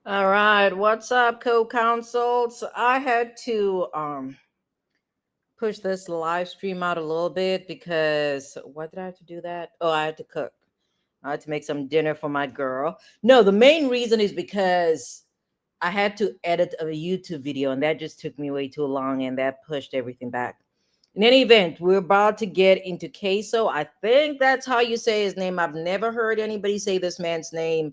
All right, what's up, co-counsels? I had to push this live stream out a little bit because what did I have to do that? Oh, I had to cook. I had to make some dinner for my girl. No, the main reason is because I had to edit a YouTube video and that just took me way too long and that pushed everything back. In any event, we're about to get into KSOO. I think that's how you say his name. I've never heard anybody say this man's name.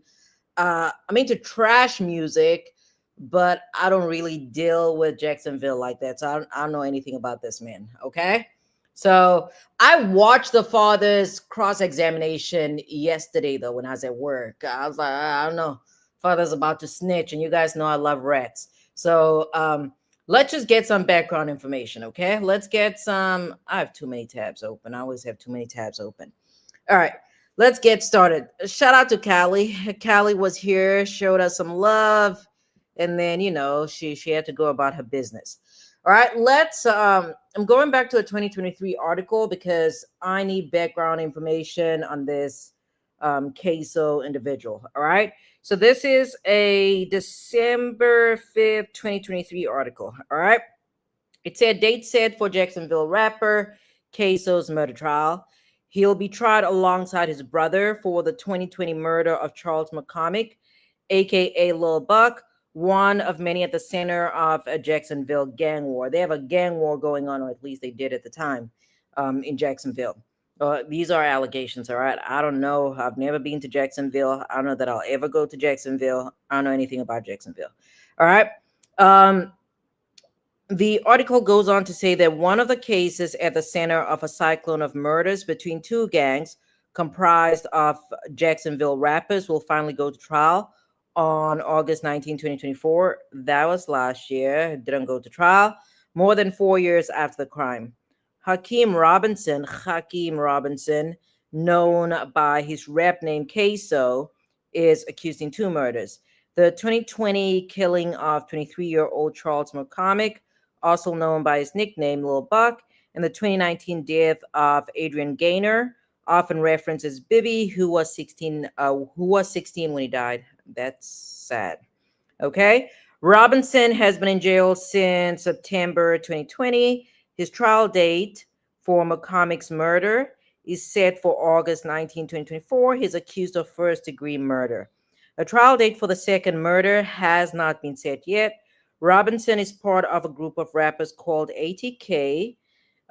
I'm into trash music, but I don't really deal with Jacksonville like that. So I don't know anything about this man. Okay. So I watched the father's cross examination yesterday, though, when I was at work. I was like, I don't know. Father's about to snitch, and you guys know I love rats. So let's just get some background information. Okay. Let's get some. I have too many tabs open. I always have too many tabs open. All right, let's get started. Shout out to Callie. Callie was here, showed us some love, and then she had to go about her business. All right, let's. I'm going back to a 2023 article because I need background information on this KSOO individual. All right, so this is a December 5th, 2023 article. All right, it said date set for Jacksonville rapper KSOO's murder trial. He'll be tried alongside his brother for the 2020 murder of Charles McCormick, aka Lil Buck, one of many at the center of a Jacksonville gang war. They have a gang war going on, or at least they did at the time, in Jacksonville. These are allegations, all right? I don't know. I've never been to Jacksonville. I don't know that I'll ever go to Jacksonville. I don't know anything about Jacksonville. All right. Um, the article goes on to say that one of the cases at the center of a cyclone of murders between two gangs comprised of Jacksonville rappers will finally go to trial on August 19, 2024. That was last year. It didn't go to trial. More than 4 years after the crime. Hakeem Robinson, known by his rap name KSOO, is accused in two murders. The 2020 killing of 23-year-old Charles McCormick, also known by his nickname Lil Buck, and the 2019 death of Adrian Gaynor, often referenced as Bibby, who was 16 when he died. That's sad. Okay. Robinson has been in jail since September 2020. His trial date for McCormick's murder is set for August 19, 2024. He's accused of first-degree murder. A trial date for the second murder has not been set yet. Robinson is part of a group of rappers called ATK,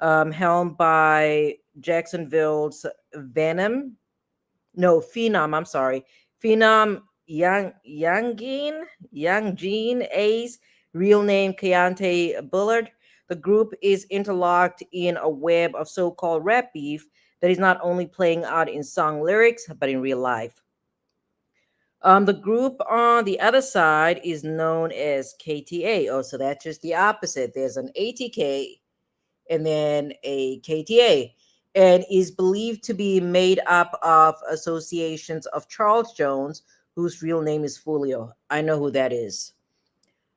helmed by Jacksonville's Phenom, I'm sorry, Phenom Young Gene Ace, real name Keontae Bullard. The group is interlocked in a web of so-called rap beef that is not only playing out in song lyrics, but in real life. The group on the other side is known as KTA. Oh, so that's just the opposite. There's an ATK and then a KTA, and is believed to be made up of associations of Charles Jones, whose real name is Fulio. I know who that is.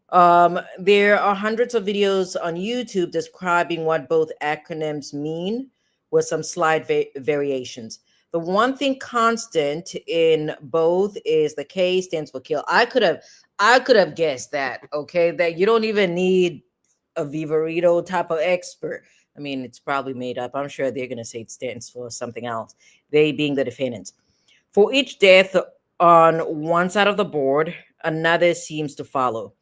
There are hundreds of videos on YouTube describing what both acronyms mean, with some slight variations. The one thing constant in both is the K stands for kill. I could have guessed that. Okay, that you don't even need a Vivarito type of expert. I mean, it's probably made up. I'm sure they're gonna say it stands for something else. They being the defendants. For each death on one side of the board, another seems to follow.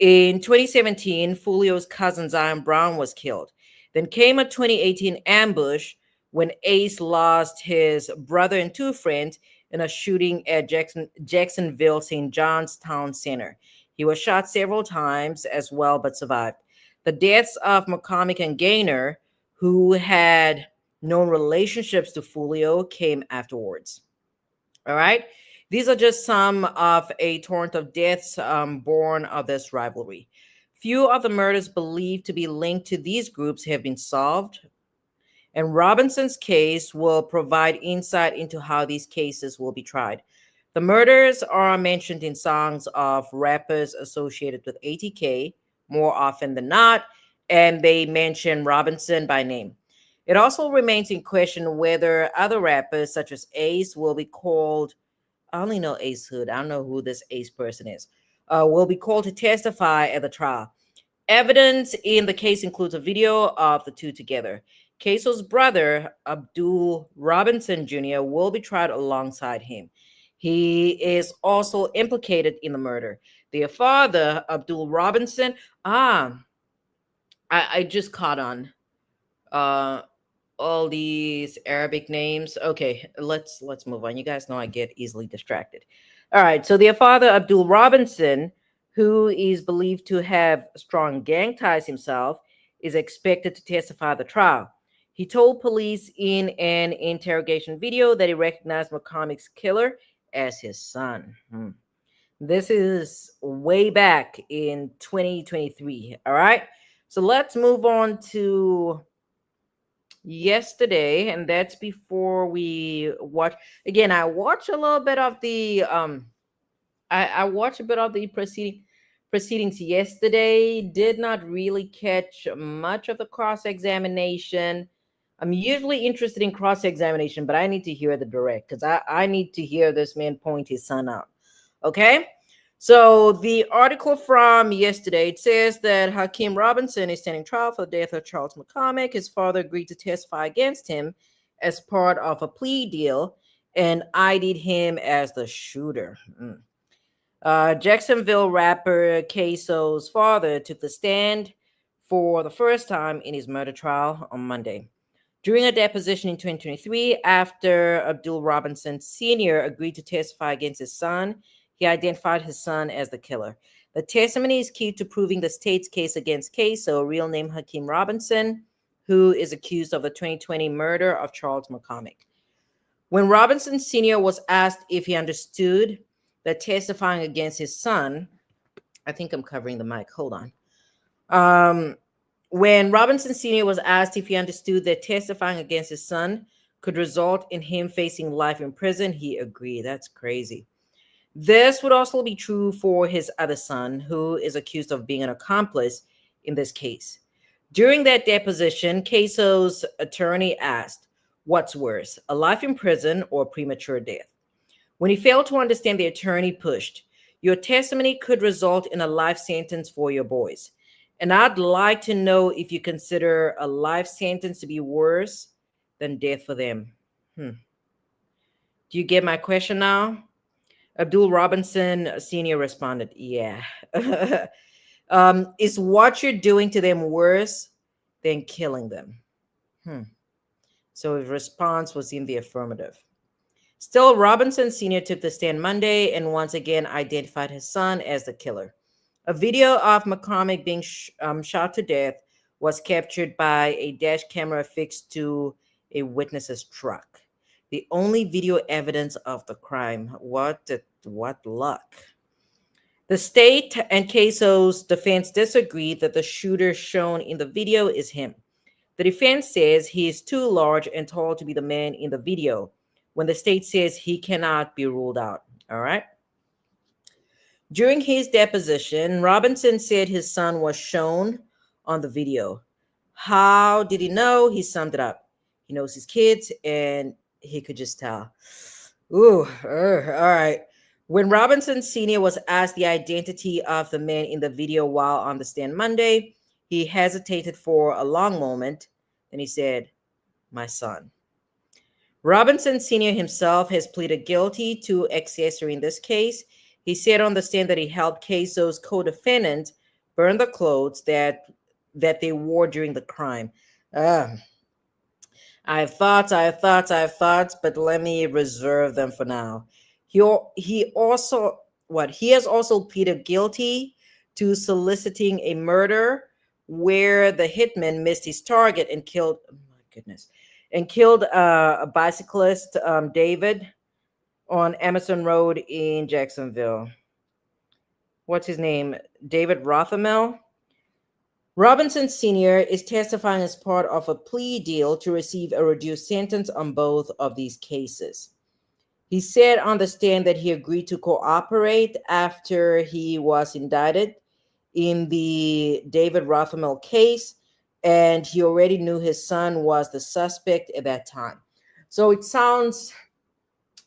In 2017, Fulio's cousin Zion Brown was killed. Then came a 2018 ambush when Ace lost his brother and two friends in a shooting at Jacksonville St. John's Town Center. He was shot several times as well, but survived. The deaths of McCormick and Gaynor, who had known relationships to Fulio, came afterwards. All right. These are just some of a torrent of deaths born of this rivalry. Few of the murders believed to be linked to these groups have been solved, and Robinson's case will provide insight into how these cases will be tried. The murders are mentioned in songs of rappers associated with ATK more often than not, and they mention Robinson by name. It also remains in question whether other rappers, such as Ace, will be called. I only know Ace Hood. I don't know who this Ace person is. will be called to testify at the trial. Evidence in the case includes a video of the two together. KSOO's brother, Abdul Robinson Jr., will be tried alongside him. He is also implicated in the murder. Their father, Abdul Robinson, I just caught on uh, all these Arabic names. Okay, let's move on. You guys know I get easily distracted. All right, so their father, Abdul Robinson, who is believed to have strong gang ties himself, is expected to testify at the trial. He told police in an interrogation video that he recognized McCormick's killer as his son. This is way back in 2023. All right, so let's move on to yesterday, and that's before we watch. Again, I watched a little bit of the I watched a bit of the proceedings yesterday. Did not really catch much of the cross-examination. I'm usually interested in cross-examination, but I need to hear the direct because I need to hear this man point his son out. Okay. So the article from yesterday, it says that Hakeem Robinson is standing trial for the death of Charles McCormick. His father agreed to testify against him as part of a plea deal and ID'd him as the shooter. Jacksonville rapper KSOO's father took the stand for the first time in his murder trial on Monday. During a deposition in 2023, after Abdul Robinson Sr. agreed to testify against his son, he identified his son as the killer. The testimony is key to proving the state's case against KSOO, real name Hakeem Robinson, who is accused of the 2020 murder of Charles McCormick. When Robinson Sr. was asked if he understood that testifying against his son, I think I'm covering the mic. Hold on. When Robinson Sr. was asked if he understood that testifying against his son could result in him facing life in prison, he agreed. That's crazy. This would also be true for his other son, who is accused of being an accomplice in this case. During that deposition, KSOO's attorney asked, "What's worse, a life in prison or premature death?" When he failed to understand, the attorney pushed, "Your testimony could result in a life sentence for your boys. And I'd like to know if you consider a life sentence to be worse than death for them." Do you get my question now? Abdul Robinson Sr. responded, "Yeah." Is what you're doing to them worse than killing them? So his response was in the affirmative. Still, Robinson Sr. took the stand Monday and once again identified his son as the killer. A video of McCormick being shot to death was captured by a dash camera affixed to a witness's truck. The only video evidence of the crime. What luck. The state and KSOO's defense disagreed that the shooter shown in the video is him. The defense says he is too large and tall to be the man in the video, when the state says he cannot be ruled out. All right. During his deposition, Robinson said his son was shown on the video. How did he know? He summed it up. He knows his kids and he could just tell. All right. When Robinson Sr. was asked the identity of the man in the video while on the stand Monday, he hesitated for a long moment. Then he said, "My son." Robinson Sr. himself has pleaded guilty to accessory in this case. He said on the stand that he helped KSOO's co-defendant burn the clothes that they wore during the crime. I have thoughts, but let me reserve them for now. He has also pleaded guilty to soliciting a murder where the hitman missed his target and killed, a bicyclist, David, on Emerson Road in Jacksonville. What's his name? David Rothamel. Robinson Sr. is testifying as part of a plea deal to receive a reduced sentence on both of these cases. He said on the stand that he agreed to cooperate after he was indicted in the David Rothamel case, and he already knew his son was the suspect at that time. So it sounds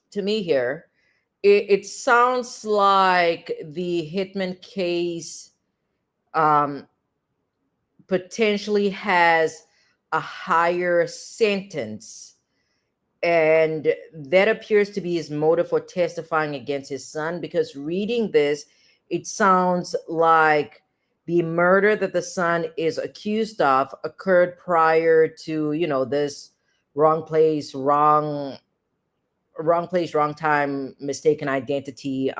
to me here it sounds like the Hitman case um, potentially has a higher sentence, and that appears to be his motive for testifying against his son, because reading this, it sounds like the murder that the son is accused of occurred prior to, this wrong place, wrong time, mistaken identity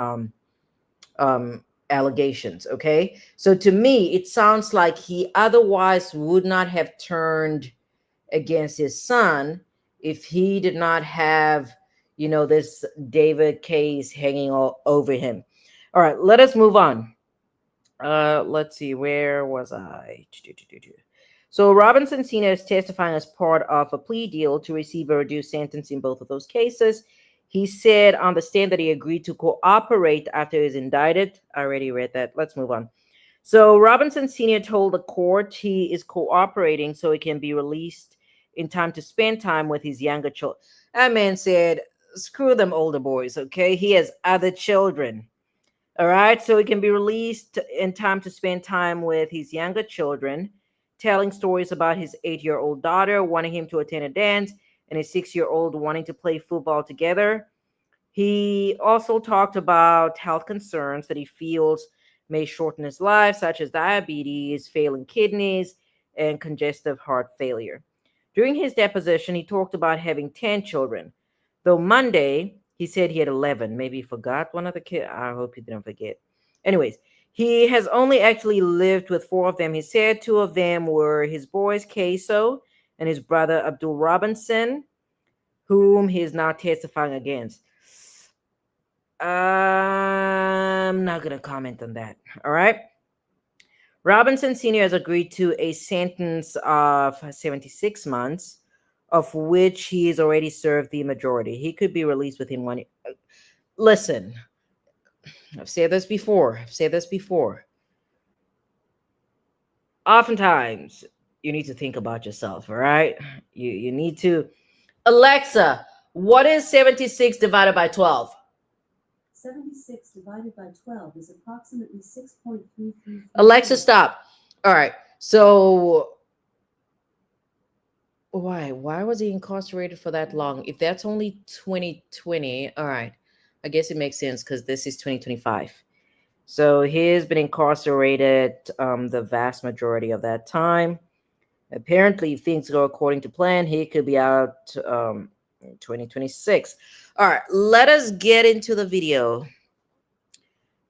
allegations. Okay, so to me it sounds like he otherwise would not have turned against his son if he did not have, this David case hanging all over him. All right, let us move on. Let's see, where was I? So Robinson Sr. is testifying as part of a plea deal to receive a reduced sentence in both of those cases. He said on the stand that he agreed to cooperate after he was indicted. I already read that. Let's move on. So Robinson Sr. told the court he is cooperating so he can be released in time to spend time with his younger children. That man said, screw them older boys, okay? He has other children. All right, so he can be released in time to spend time with his younger children, telling stories about his 8-year-old daughter wanting him to attend a dance and his 6-year-old wanting to play football together. He also talked about health concerns that he feels may shorten his life, such as diabetes, failing kidneys, and congestive heart failure. During his deposition, he talked about having 10 children, though Monday he said he had 11. Maybe he forgot one of the kids. I hope he didn't forget. Anyways, he has only actually lived with 4 of them. He said 2 of them were his boys, KSOO, and his brother, Abdul Robinson, whom he is now testifying against. I'm not going to comment on that. All right. Robinson Sr. has agreed to a sentence of 76 months, of which he has already served the majority. He could be released within 1 year. Listen, I've said this before. Oftentimes, you need to think about yourself, all right? You need to. Alexa, what is 76 divided by 12? 76 divided by 12 is approximately 6.33. Alexa, stop. All right. So why was he incarcerated for that long? If that's only 2020, all right. I guess it makes sense because this is 2025. So he's been incarcerated the vast majority of that time. Apparently, if things go according to plan, he could be out in 2026. All right, let us get into the video.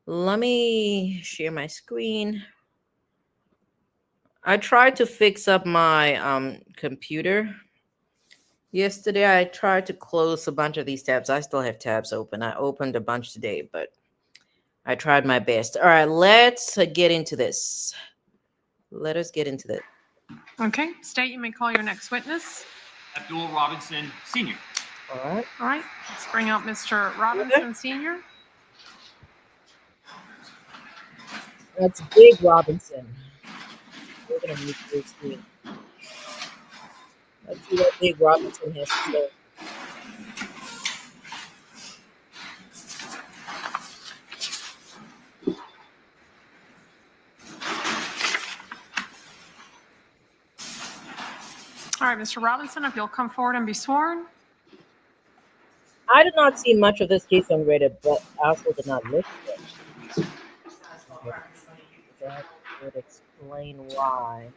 Let me share my screen. I tried to fix up my computer. Yesterday, I tried to close a bunch of these tabs. I still have tabs open. I opened a bunch today, but I tried my best. All right, let's get into this. Let us get into it. Okay, State, you may call your next witness. Abdul Robinson Sr. All right. All right, let's bring out Mr. Robinson Sr. That's Big Robinson. We're going to move to the screen. Let's see what Big Robinson has to say. All right, Mr. Robinson, if you'll come forward and be sworn. I did not see much of this case on Reddit, but I also did not listen to it. That would explain why.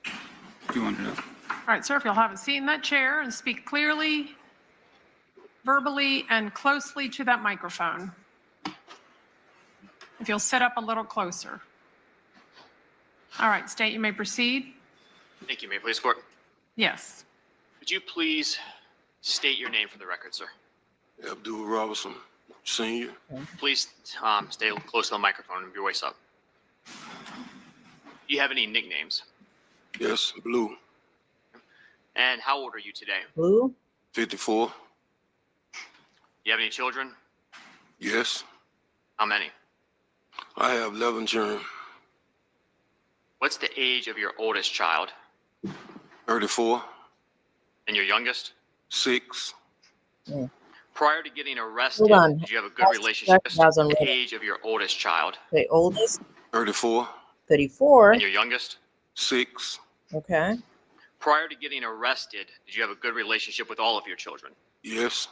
Do you want to know? All right, sir, if you'll have a seat in that chair and speak clearly, verbally, and closely to that microphone. If you'll sit up a little closer. All right, State, you may proceed. Thank you. May I please court? Yes. Could you please state your name for the record, sir? Abdul Robinson Sr. Please stay close to the microphone and your voice up. Do you have any nicknames? Yes, Blue. And how old are you today? Blue? 54. Do you have any children? Yes, How many? I have 11 children. What's the age of your oldest child 34, and your youngest? 6. Prior to getting arrested, Hold on. did you have a good That's relationship with 2000 the what? age of your oldest child? The oldest, 34, 34. And your youngest? 6, Okay. Prior to getting arrested, did you have a good relationship with all of your children? yes,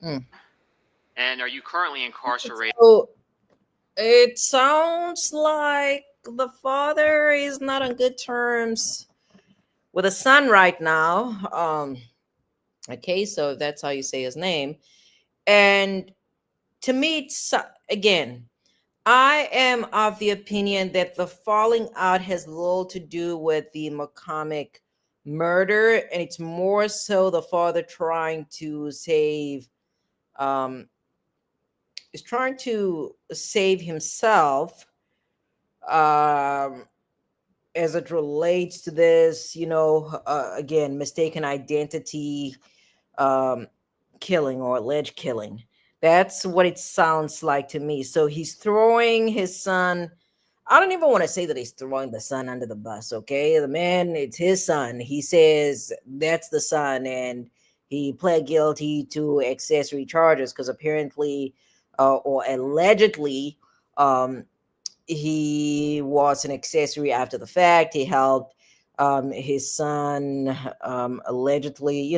And are you currently incarcerated? So it sounds like the father is not on good terms with the son right now. Okay, so that's how you say his name. And to me, it's again, I am of the opinion that the falling out has little to do with the McCormick murder, and it's more so the father trying to save, is trying to save himself, um, as it relates to this, again, mistaken identity, um, killing or alleged killing. That's what it sounds like to me. So he's throwing his son. I don't even want to say that he's throwing the son under the bus, okay? The man, it's his son. He says that's the son, and he pled guilty to accessory charges because apparently, or allegedly, um, he was an accessory after the fact. He helped his son allegedly,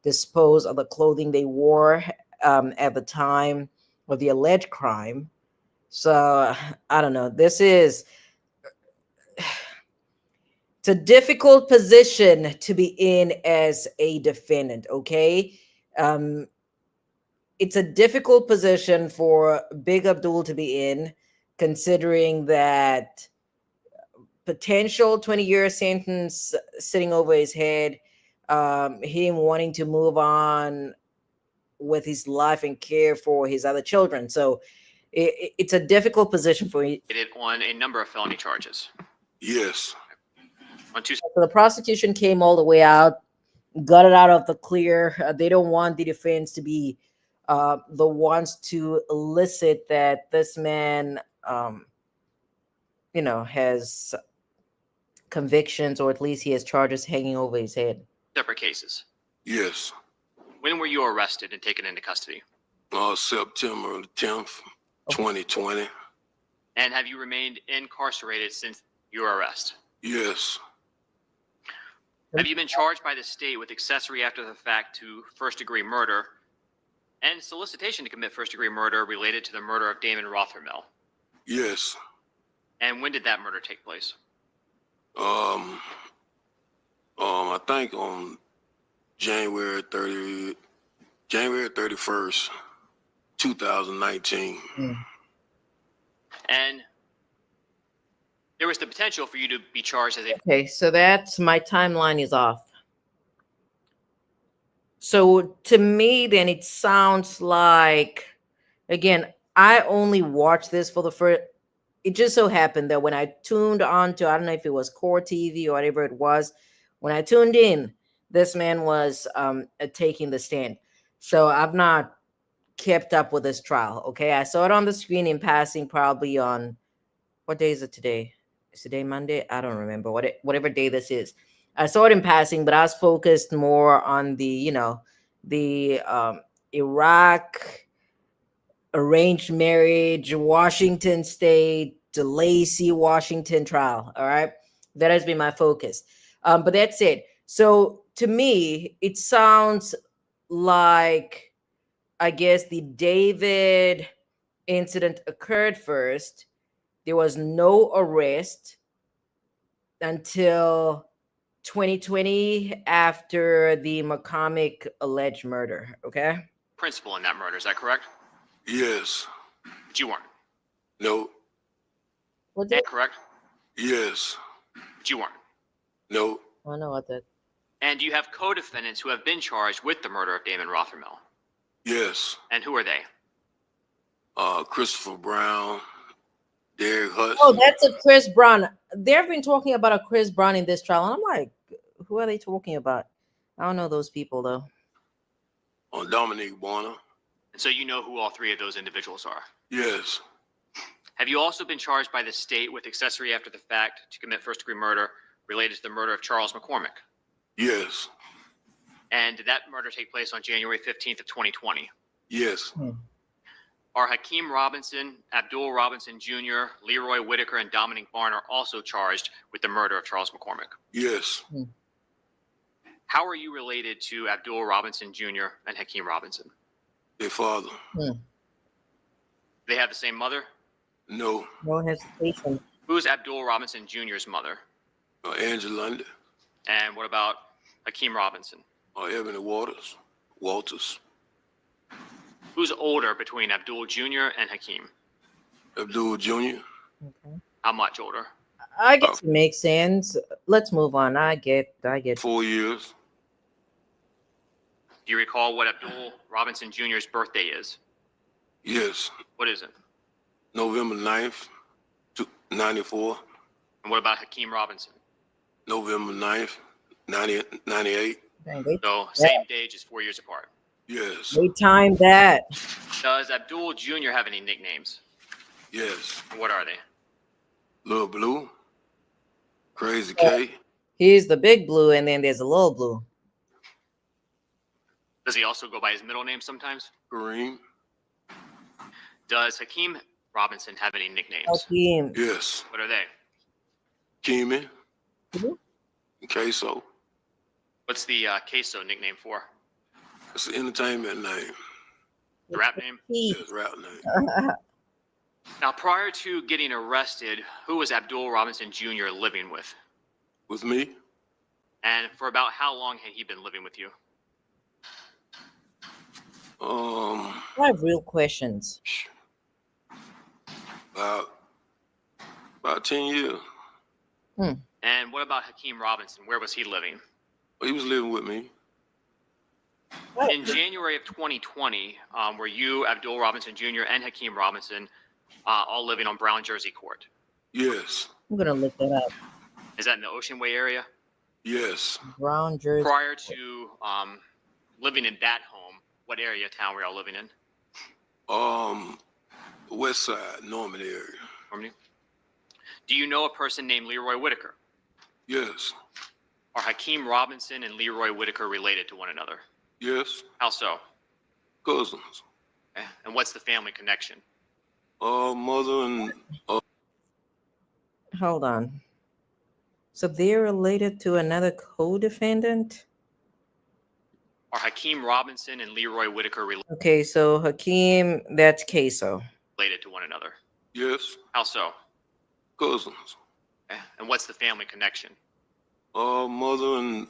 dispose of the clothing they wore at the time of the alleged crime. So I don't know. It's a difficult position to be in as a defendant. Okay, um, it's a difficult position for Big Abdul to be in, considering that potential 20-year sentence sitting over his head, him wanting to move on with his life and care for his other children. So it's a difficult position for you. On a number of felony charges. yes, On two. So the prosecution came all the way out, got it out of the clear. They don't want the defense to be the ones to elicit that this man, has convictions, or at least he has charges hanging over his head. Separate cases. yes. When were you arrested and taken into custody? September the 10th, 2020. And have you remained incarcerated since your arrest? Yes, Have you been charged by the state with accessory after the fact to first-degree murder and solicitation to commit first-degree murder related to the murder of Damon Rothermel? yes. And when did that murder take place? I think on January 31st, 2019. And there was the potential for you to be charged as a Okay, so that's my timeline is off. So to me, then it sounds like, again, I only watched this for the first. It just so happened that when I tuned on to, I don't know if it was Core TV or whatever it was, when I tuned in, this man was taking the stand. So I've not kept up with this trial. Okay, I saw it on the screen in passing, probably on, what day is it today? Is today Monday? I don't remember whatever day this is. I saw it in passing, but I was focused more on the Iraq arranged marriage, Washington State, to Lacey, Washington trial. All right, that has been my focus. But that's it. So to me, it sounds like, I guess, the David incident occurred first. There was no arrest until 2020 after the McCormick alleged murder. Okay. principal in that murder. Is that correct? Yes, But you weren't. no, What's Is it? that correct? yes, But you weren't. no, I don't know what that. And you have co-defendants who have been charged with the murder of Damon Rothermel. yes. And who are they? Christopher Brown, Derek Hudson. Oh, that's a Chris Brown. They've been talking about a Chris Brown in this trial, and I'm like, who are they talking about? I don't know those people though. Dominique Warner. And so you know who all three of those individuals are. Yes, Have you also been charged by the state with accessory after the fact to commit first-degree murder related to the murder of Charles yes, And did that murder take place on January 15th of 2020? Yes. Are Hakeem Robinson, Abdul Robinson Jr., Leroy Whitaker, and Dominic Barner also charged with the murder of Charles McCormick? Yes. How are you related to Abdul Robinson Jr. and Hakeem Robinson? Their father. They have the same mother? No. No hesitation. Who's Abdul Robinson Jr.'s mother? Angela London. And what about Hakeem Robinson? Ebony Walters. Who's older between Abdul Jr. and Hakeem? Abdul Jr. Okay. How much older? I guess it makes sense. Let's move on. I get. 4 years. Do you recall what Abdul Robinson Jr.'s birthday is? Yes. What is it? November 9th, 94. And what about Hakeem Robinson? November 9th, 98. Dang, they So same day, just 4 years apart. Yes. timed that. Does Abdul Jr. have any nicknames? Yes. What are they? Little Blue. Crazy K. Here's the big blue, and then there's a little blue. Does he also go by his middle name sometimes? Kareem. Does Hakeem Robinson have any nicknames? Hakeem. Yes. What are they? Keeman. Mhm. KSOO. What's the KSOO nickname for? It's an entertainment name. The rap name? Yes, rap name. Now, prior to getting arrested, who was Abdul Robinson Jr. living with? With me? And for about how long had he been living with you? I have real questions. About 10 years. And what about Hakeem Robinson? Where was he living? He was living with me. In January of 2020, were you, Abdul Robinson Jr., and Hakeem Robinson all living on Brown Jersey Court? Yes. I'm gonna look that up. Is that in the Ocean Way area? Yes. Brown jersey. Prior to living in that home, what area of town were y'all living in? West Side, Norman area. Normandy? Do you know a person named Leroy Whitaker? Yes. Are Hakeem Robinson and Leroy Whitaker related to one another? Yes. How so? Cousins. Okay. And what's the family connection? Mother and Hold on. So they're related to another co-defendant? Are Hakeem Robinson and Leroy Whitaker Okay, so Hakeem, that's KSOO. related to one another? yes, How so? cousins. Okay. And what's the family connection? Mother and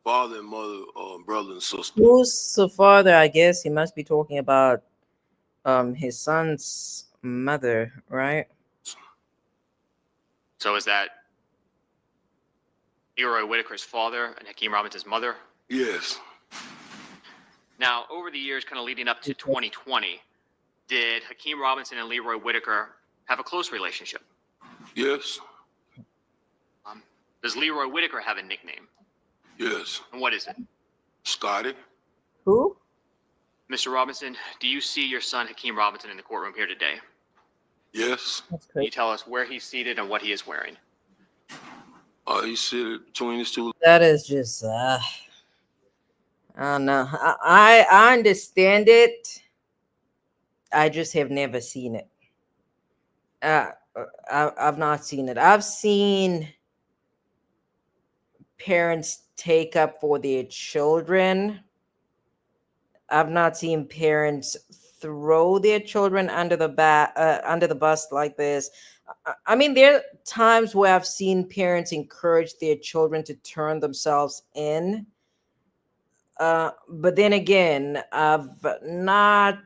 father and mother, brother and sister. Who's the father? I guess he must be talking about his son's mother, right? So is that Leroy Whitaker's father and Hakeem Robinson's mother? Yes. Now, over the years, kind of leading up to 2020, did Hakeem Robinson and Leroy Whitaker have a close relationship? Yes. Does Leroy Whitaker have a nickname? Yes. And what is it? Scotty. Who? Mr. Robinson, do you see your son Hakeem Robinson in the courtroom here today? Yes. That's Can you crazy. tell us where he's seated and what he is wearing? He's seated between his two. That is just I don't know. I understand it. I just have never seen it. I've not seen it. I've seen parents take up for their children. I've not seen parents throw their children under the bus like this. I mean, there are times where I've seen parents encourage their children to turn themselves in. But then again, I've not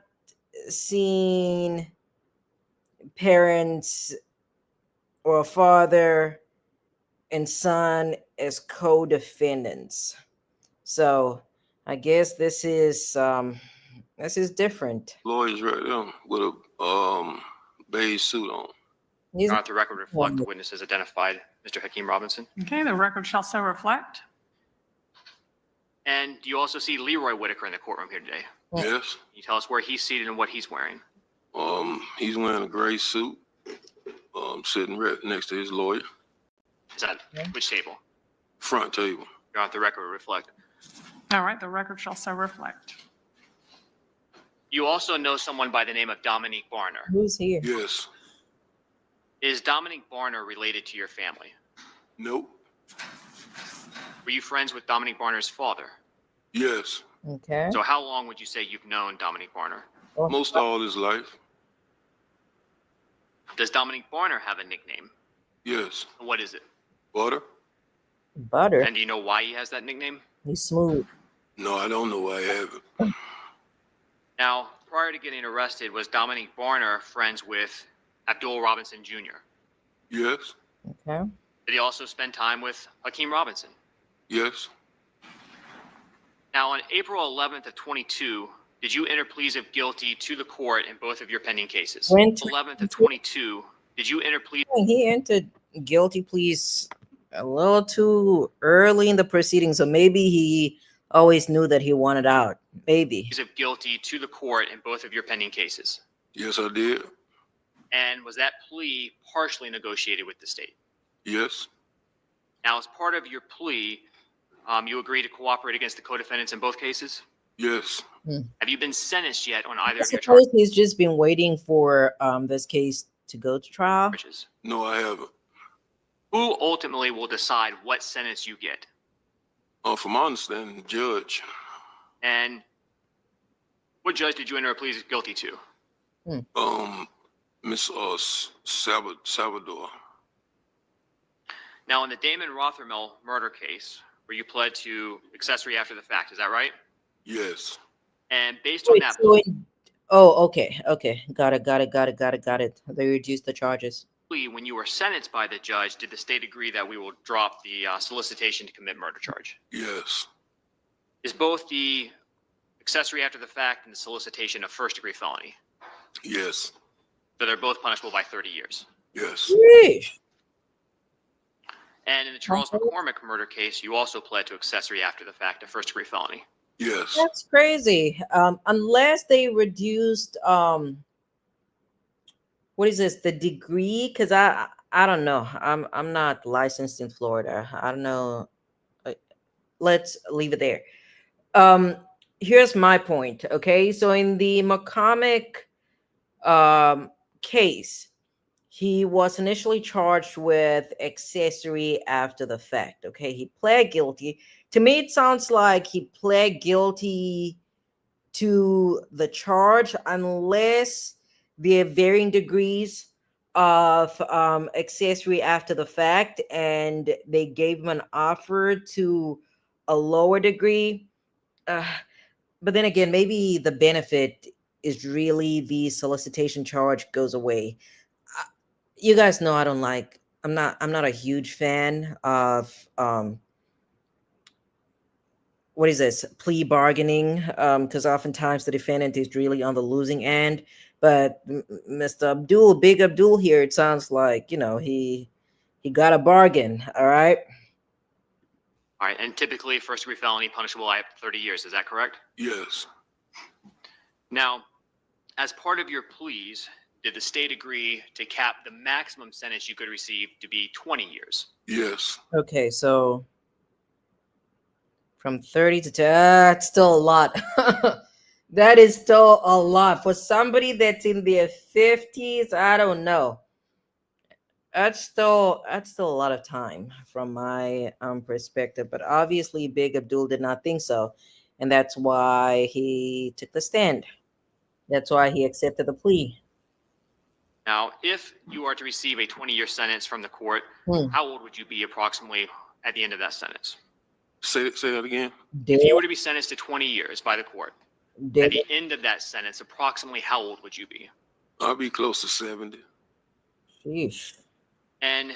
seen parents or a father and son as co-defendants. So I guess this is different. Lawyers right there with a beige suit on. He's Not the record reflect the witnesses identified, Mr. Hakeem Robinson. Okay, the record shall so reflect. And do you also see Leroy Whitaker in the courtroom here today? Yeah. Yes. Can you tell us where he's seated and what he's wearing? He's wearing a gray suit. Sitting right next to his lawyer. Is that Yeah. which table? Front table. You're on the record reflect. All right, the record shall so reflect. You also know someone by the name of Dominique Barner. Who's here? Yes. Is Dominique Barner related to your family? Nope. Were you friends with Dominique Barner's father? Yes. Okay. So how long would you say you've known Dominique Barner? Most all his life. Does Dominique Barner have a nickname? Yes. What is it? Butter? Butter. And do you know why he has that nickname? He's smooth. No, I don't know why I haven't. Now, prior to getting arrested, was Dominique Barner friends with Abdul Robinson Jr.? Yes. Okay. Did he also spend time with Hakeem Robinson? Yes. Now, on April 11th of 22, did you enter pleas of guilty to the court in both of your pending cases? When 11th of 22, did you enter pleas He entered guilty pleas a little too early in the proceedings, so maybe he always knew that he wanted out. Maybe. of guilty to the court in both of your pending cases? Yes, I did. And was that plea partially negotiated with the state? Yes. Now, as part of your plea, you agreed to cooperate against the co-defendants in both cases? Yes. Have you been sentenced yet on either I of your suppose he's just been waiting for this case to go to trial. charges? No, I haven't. Who ultimately will decide what sentence you get? From my understanding, the judge. And what judge did you enter a plea of guilty to? Miss Salvador. Now, in the Damon Rothermel murder case, where you pled to accessory after the fact, is that right? Yes. And based on Wait, that okay. Got it. They reduced the charges. plea, when you were sentenced by the judge, did the state agree that we will drop the solicitation to commit murder charge? Yes. Is both the accessory after the fact and the solicitation a first-degree felony? Yes. So they're both punishable by 30 years. Yes. Sheesh. And in the Charles McCormick murder case, you also pled to accessory after the fact, a first-degree felony. Yes. That's crazy. Unless they reduced what is this, the degree? Because I don't know. I'm not licensed in Florida. I don't know. Let's leave it there. Here's my point. Okay, so in the McCormick case, he was initially charged with accessory after the fact. Okay, he pled guilty. To me, it sounds like he pled guilty to the charge, unless there are varying degrees of accessory after the fact, and they gave him an offer to a lower degree. But then again, maybe the benefit is really the solicitation charge goes away. You guys know I don't like. I'm not a huge fan of what is this, plea bargaining, because oftentimes the defendant is really on the losing end. But Mr. Big Abdul here, it sounds like he got a bargain. All right. All right, and typically first-degree felony punishable by up to 30 years. Is that correct? Yes. Now, as part of your pleas, did the state agree to cap the maximum sentence you could receive to be 20 years? Yes. Okay, so from 30 to 10, that's still a lot. That is still a lot for somebody that's in their 50s. I don't know. That's still a lot of time from my perspective. But obviously, Big Abdul did not think so, and that's why he took the stand. That's why he accepted the plea. Now, if you are to receive a 20-year sentence from the court, how old would you be approximately at the end of that sentence? Say that again. If you were to be sentenced to 20 years by the court, at the end of that sentence, approximately how old would you be? I'll be close to 70. Sheesh. And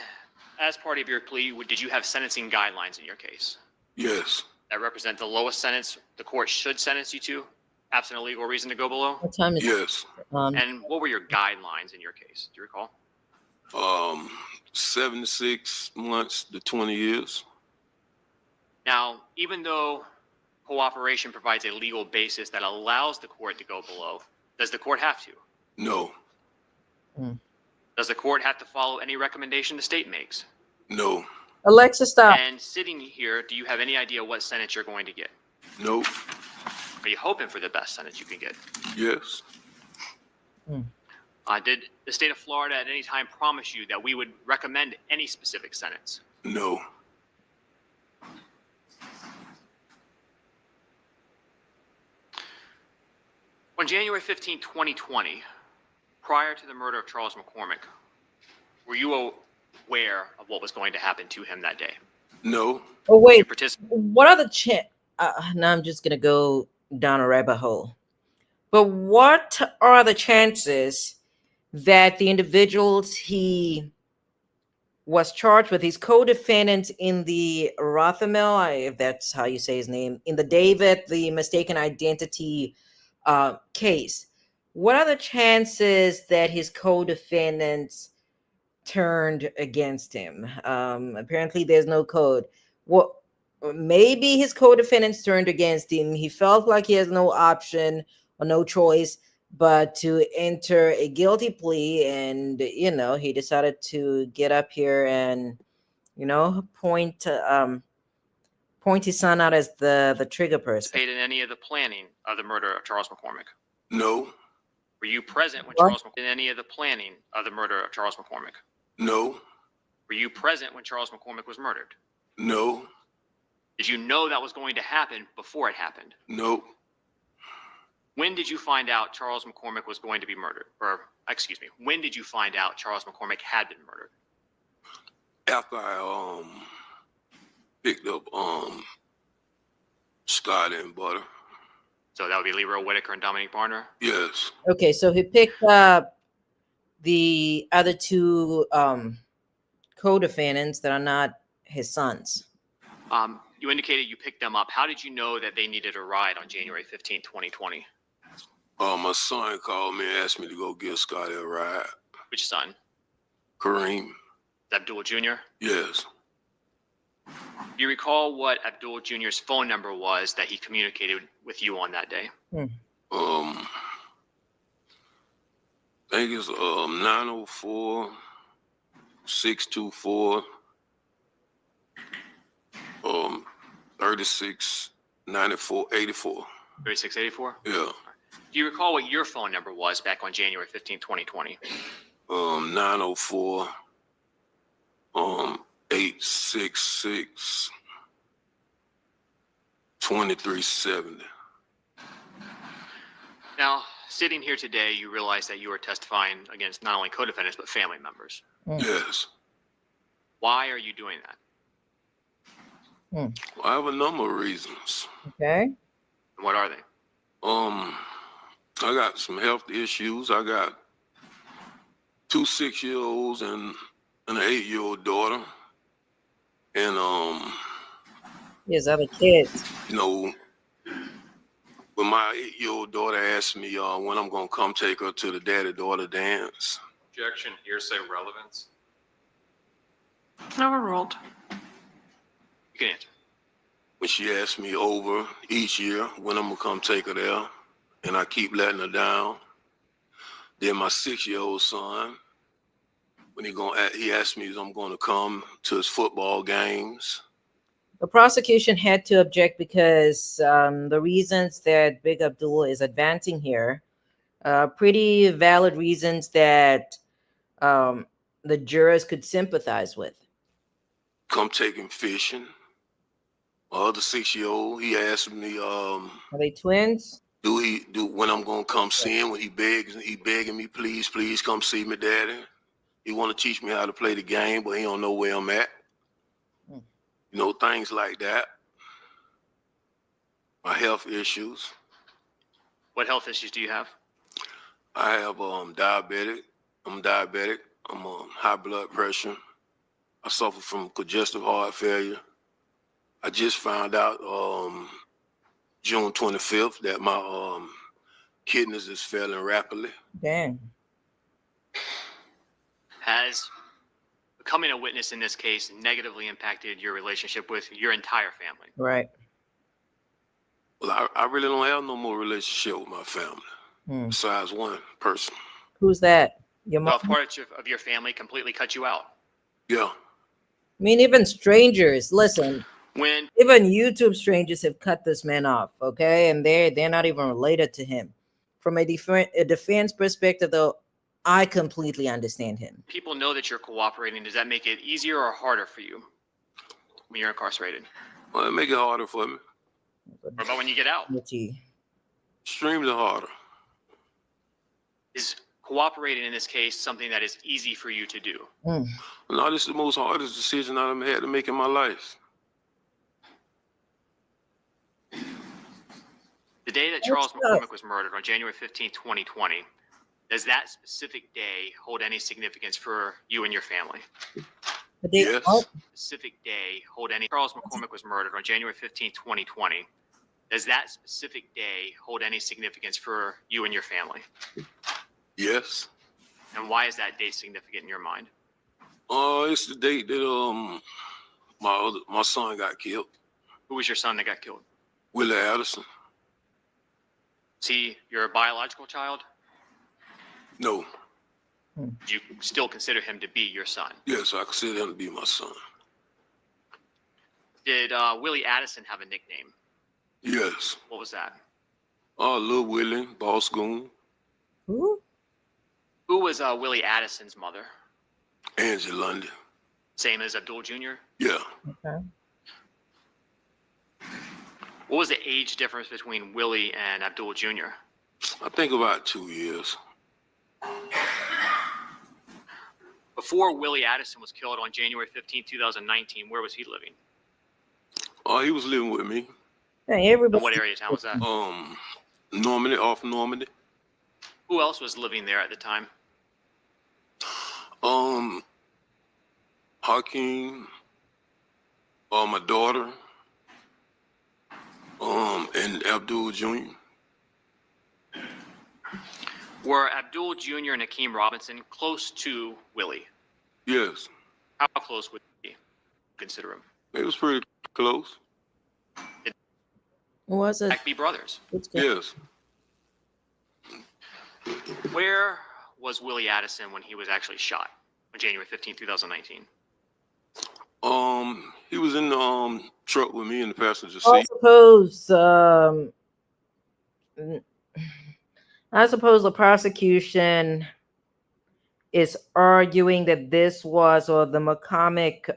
as part of your plea, did you have sentencing guidelines in your case Yes. that represent the lowest sentence the court should sentence you to, absent a legal reason to go below? What time is it? Yes. And what were your guidelines in your case? Do you recall? 76 months to 20 years. Now, even though cooperation provides a legal basis that allows the court to go below, does the court have to? No. Does the court have to follow any recommendation the state makes? No. Alexa, stop. And sitting here, do you have any idea what sentence you're going to get? No. Are you hoping for the best sentence you can get? Yes. Did the state of Florida at any time promise you that we would recommend any specific sentence? No. On January 15, 2020, prior to the murder of Charles McCormick, were you aware of what was going to happen to him that day? No. Oh, Did you wait. participate? What are the now I'm just going to go down a rabbit hole. But what are the chances that the individuals he was charged with, his co-defendants in the Rothamel, if that's how you say his name, in the David, the mistaken identity case, what are the chances that his co-defendants turned against him? Apparently there's no code. What? Maybe his co-defendants turned against him. He felt like he has no option or no choice but to enter a guilty plea, and he decided to get up here and point his son out as the trigger person. Participated in any of the planning of the murder of Charles McCormick? No. Were you present when What? Charles in any of the planning of the murder of Charles McCormick? No. Were you present when Charles McCormick was murdered? No. Did you know that was going to happen before it happened? No. When did you find out Charles McCormick was going to be murdered? Or, excuse me, when did you find out Charles McCormick had been murdered? After I picked up Scott and Butter. So that would be Leroy Whitaker and Dominique Barner? Yes. Okay, so he picked up the other two co-defendants that are not his sons. You indicated you picked them up. How did you know that they needed a ride on January 15, 2020? My son called me and asked me to go give Scotty a ride. Which son? Kareem. Abdul Jr.? Yes. Do you recall what Abdul Jr.'s phone number was that he communicated with you on that day? I think it's 904 624 36 94 84. 3684? Yeah. Do you recall what your phone number was back on January 15, 2020? 904 866 2370. Now, sitting here today, you realize that you are testifying against not only co-defendants, but family members. Yes. Why are you doing that? I have a number of reasons. Okay. And what are they? I got some health issues. I got 2 6-year-olds and an 8-year-old daughter. And His other kids. when my 8-year-old daughter asked me when I'm gonna come take her to the daddy-daughter dance. Objection, hearsay relevance. Overruled. You can answer. When she asked me over each year when I'm gonna come take her there, and I keep letting her down. Then my 6-year-old son, when he asked me if I'm gonna come to his football games. The prosecution had to object because the reasons that Big Abdul is advancing here, pretty valid reasons that the jurors could sympathize with. Come take him fishing. My other 6-year-old, he asked me, Are they twins? when I'm gonna come see him, when he begging me, please come see me, daddy. He want to teach me how to play the game, but he don't know where I'm at. Things like that. My health issues. What health issues do you have? I have diabetic. I'm diabetic. I'm on high blood pressure. I suffer from congestive heart failure. I just found out June 25th that my kidneys is failing rapidly. Dang. Has becoming a witness in this case negatively impacted your relationship with your entire family? Right. Well, I really don't have no more relationship with my family besides one person. Who's that? Your Well, mom? part of your family completely cut you out. Yeah. I mean, even strangers. Listen, When Even YouTube strangers have cut this man off, okay, and they're not even related to him. From a defense perspective, though, I completely understand him. people know that you're cooperating, does that make it easier or harder for you when you're incarcerated? Well, it make it harder for me. What about when you get out? Richie. Extremely harder. Is cooperating in this case something that is easy for you to do? Mm. No, this is the most hardest decision I've had to make in my life. The day that Charles McCormick was murdered on January 15, 2020, does that specific day hold any significance for you and your family? But they, Yes. oh, Specific day hold any? Charles McCormick was murdered on January 15, 2020. Does that specific day hold any significance for you and your family? Yes. And why is that date significant in your mind? It's the date that my son got killed. Who was your son that got killed? Willie Addison. Is he your biological child? No. Do you still consider him to be your son? Yes, I consider him to be my son. Did Willie Addison have a nickname? Yes. What was that? Lil Willie, Boss Goon, who? Who was Willie Addison's mother? Angie Lundy. Same as Abdul Jr.? Yeah. Okay. What was the age difference between Willie and Abdul Jr.? I think about 2 years. Before Willie Addison was killed on January 15, 2019, where was he living? He was living with me. Hey, In everybody. what area of town was that? Normandy, off Normandy. Who else was living there at the time? Hakeem, my daughter, and Abdul Jr. Were Abdul Jr. and Hakeem Robinson close to Willie? Yes, How close would you consider him? it was pretty close. Was it? Be brothers. Yes, Where was Willie Addison when he was actually shot on January 15, 2019? he was in the truck with me in the passenger I seat. suppose. I suppose the prosecution is arguing that this was, or the McCormick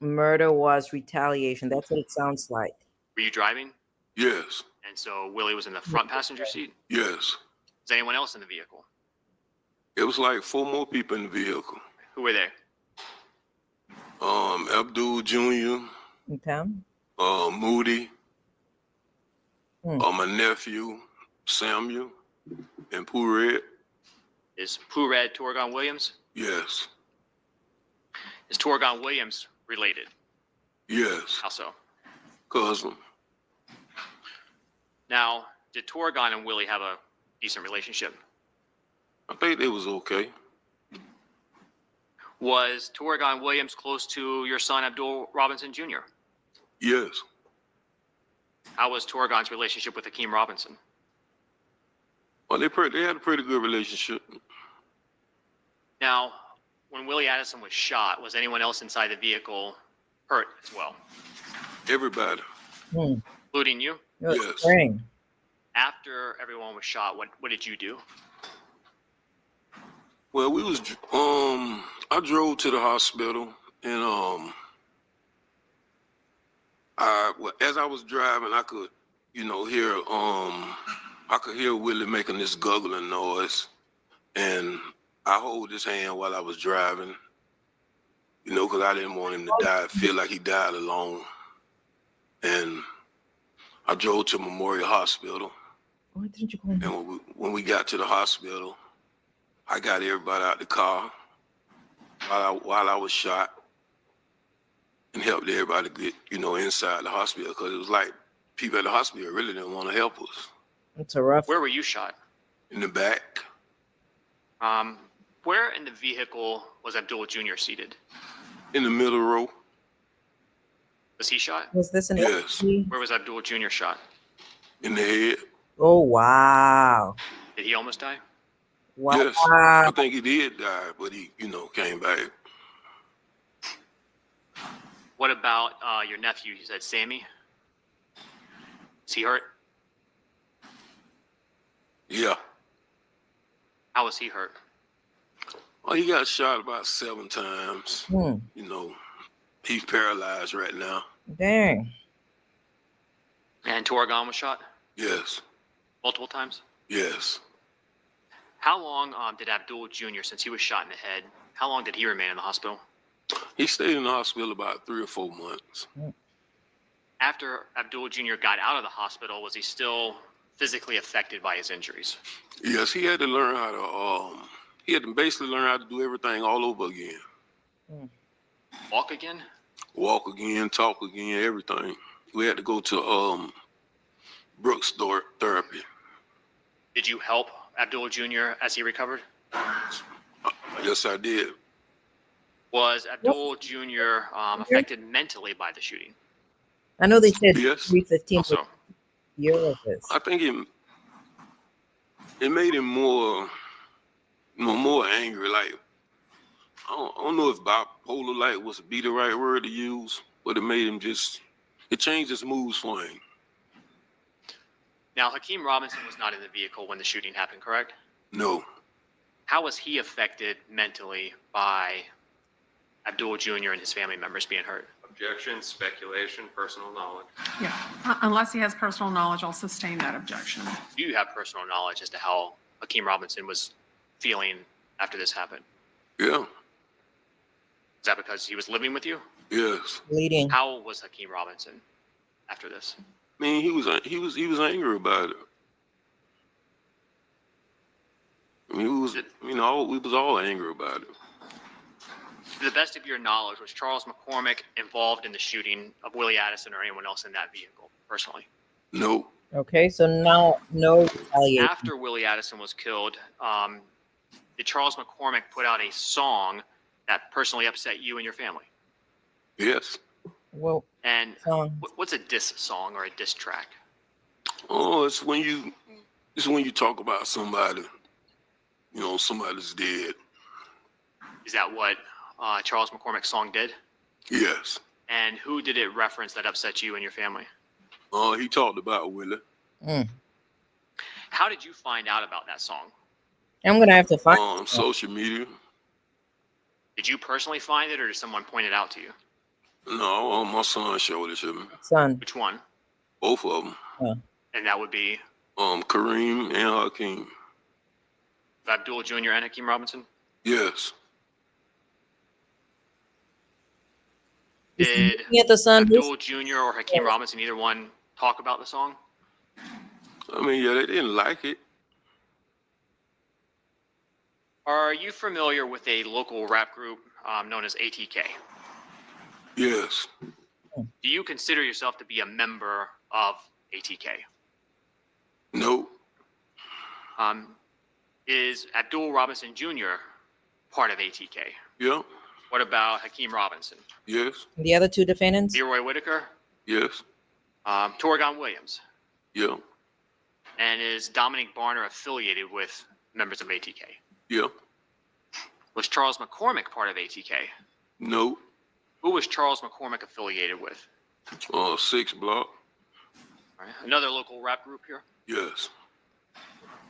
murder was retaliation. That's what it sounds like. Were you driving? Yes, And so Willie was in the front passenger seat? yes. Is anyone else in the vehicle? It was like 4 more people in the vehicle. Who were they? Abdul Jr., Okay. Moody, Hmm. my nephew, Samuel, and Pooh Red. Is Pooh Red Torgon Williams? Yes, Is Torgon Williams related? yes, How so? cousin. Now, did Torgon and Willie have a decent relationship? I think it was okay. Was Torgon Williams close to your son Abdul Robinson Jr.? Yes, How was Torgon's relationship with Hakeem Robinson? well, they had a pretty good relationship. Now, when Willie Addison was shot, was anyone else inside the vehicle hurt as well, Everybody. including you? Yes. Spring. After everyone was shot, what did you do? Well, I drove to the hospital, and as I was driving, I could, hear Willie making this guggling noise, and I hold his hand while I was driving, because I didn't want him to feel like he died alone, and I drove to Memorial Hospital. Why didn't you call me? And when we got to the hospital, I got everybody out the car while I was shot and helped everybody get, inside the hospital, because it was like people at the hospital really didn't want to help us. It's a rough. Where were you shot? In the back, Where in the vehicle was Abdul Jr. seated? in the middle row. Was he shot? Was this an Yes. Where was Abdul Jr. shot? In the head. Oh wow! Did he almost die? Wow! Yes. I think he did die, but he, came back. What about your nephew? You said Sammy. Is he hurt? Yeah. How was he hurt? Well, he got shot about 7 times. Hmm. You know, he's paralyzed right now. Dang. And Torgon was shot Yes. multiple times. Yes. How long did Abdul Jr., since he was shot in the head, how long did he remain in the hospital? He stayed in the hospital about 3 or 4 months. After Abdul Jr. got out of the hospital, was he still physically affected by his injuries? Yes, he had to learn how to, he had to basically learn how to do everything all over again. Walk again? Walk again, talk again, everything. We had to go to Brooks therapy. Did you help Abdul Jr. as he recovered? Yes, I did. Was Abdul Jr. Affected mentally by the shooting? I know they said Yes. 315 Also, year of this. I think it made him more angry. Like, I don't know if bipolar like was be the right word to use, but it made him it changed his mood swing. now Hakeem Robinson was not in the vehicle when the shooting happened, correct? No. How was he affected mentally by Abdul Jr. and his family members being hurt? Objection, speculation, personal knowledge. Yeah, unless he has personal knowledge, I'll sustain that objection. Do you have personal knowledge as to how Hakeem Robinson was feeling after this happened? Yeah. Is that because he was living with you? Yes. Bleeding. How was Hakeem Robinson after this? I mean, he was angry about it. I mean, we was all angry about it. To the best of your knowledge, was Charles McCormick involved in the shooting of Willie Addison or anyone else in that vehicle, personally? No. Okay, so now no retaliation. After Willie Addison was killed, did Charles McCormick put out a song that personally upset you and your family? Yes. Well, And song. what's a diss song or a diss track? Oh, it's when you talk about somebody, somebody's dead. Is that what Charles McCormick's song did? Yes. And who did it reference that upset you and your family? He talked about Willie. How did you find out about that song? I'm gonna have to find. On social media. Did you personally find it or did someone point it out to you? No, my son showed it to me. Son. Which one? Both of them. And that would be Kareem and Hakeem. Abdul Jr. and Hakeem Robinson? Yes. Did Looking at the son. Abdul Jr. or Hakeem Robinson, either one, talk about the song? I mean, yeah, they didn't like it. Are you familiar with a local rap group known as ATK? Yes. Do you consider yourself to be a member of ATK? No. Is Abdul Robinson Jr. part of ATK? Yeah. What about Hakeem Robinson? Yes. The other two defendants. Leroy Whitaker? Yes. Torgon Williams? Yeah. And is Dominic Barner affiliated with members of ATK? Yeah. Was Charles McCormick part of ATK? No. Who was Charles McCormick affiliated with? 6 Block. All right. Another local rap group here. Yes.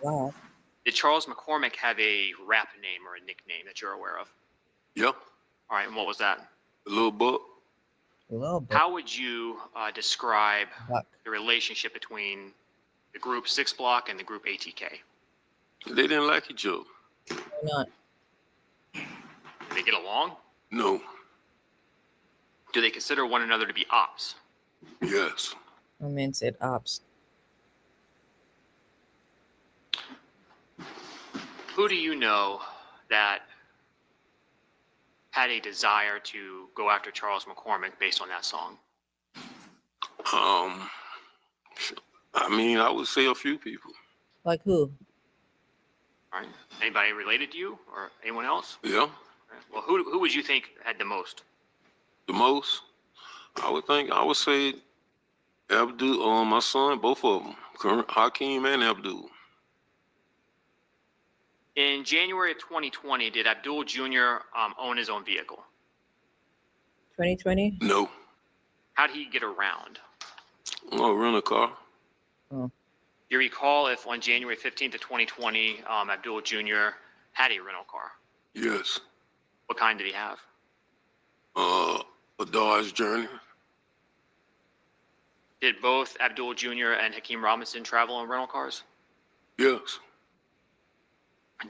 Wow. Did Charles McCormick have a rap name or a nickname that you're aware of? Yeah. All right, and what was that? A little buck. A little bit. How would you describe Buck. the relationship between the group 6 Block and the group ATK? They didn't like each other. Why not? Do they get along? No. Do they consider one another to be ops? Yes. My man said ops. Who do you know that had a desire to go after Charles McCormick based on that song? I mean, I would say a few people. Like who? All right. Anybody related to you or anyone else? Yeah. All right. Well, who would you think had the most? The most, I would say Abdul, my son, both of them, Hakeem and Abdul. In January of 2020, did Abdul Jr. Own his own vehicle? 2020? No. How did he get around? Oh, rent a car. Do you recall if on January 15th of 2020, Abdul Jr. had a rental car? Yes. What kind did he have? A Dodge Journey. Did both Abdul Jr. and Hakeem Robinson travel in rental cars? Yes.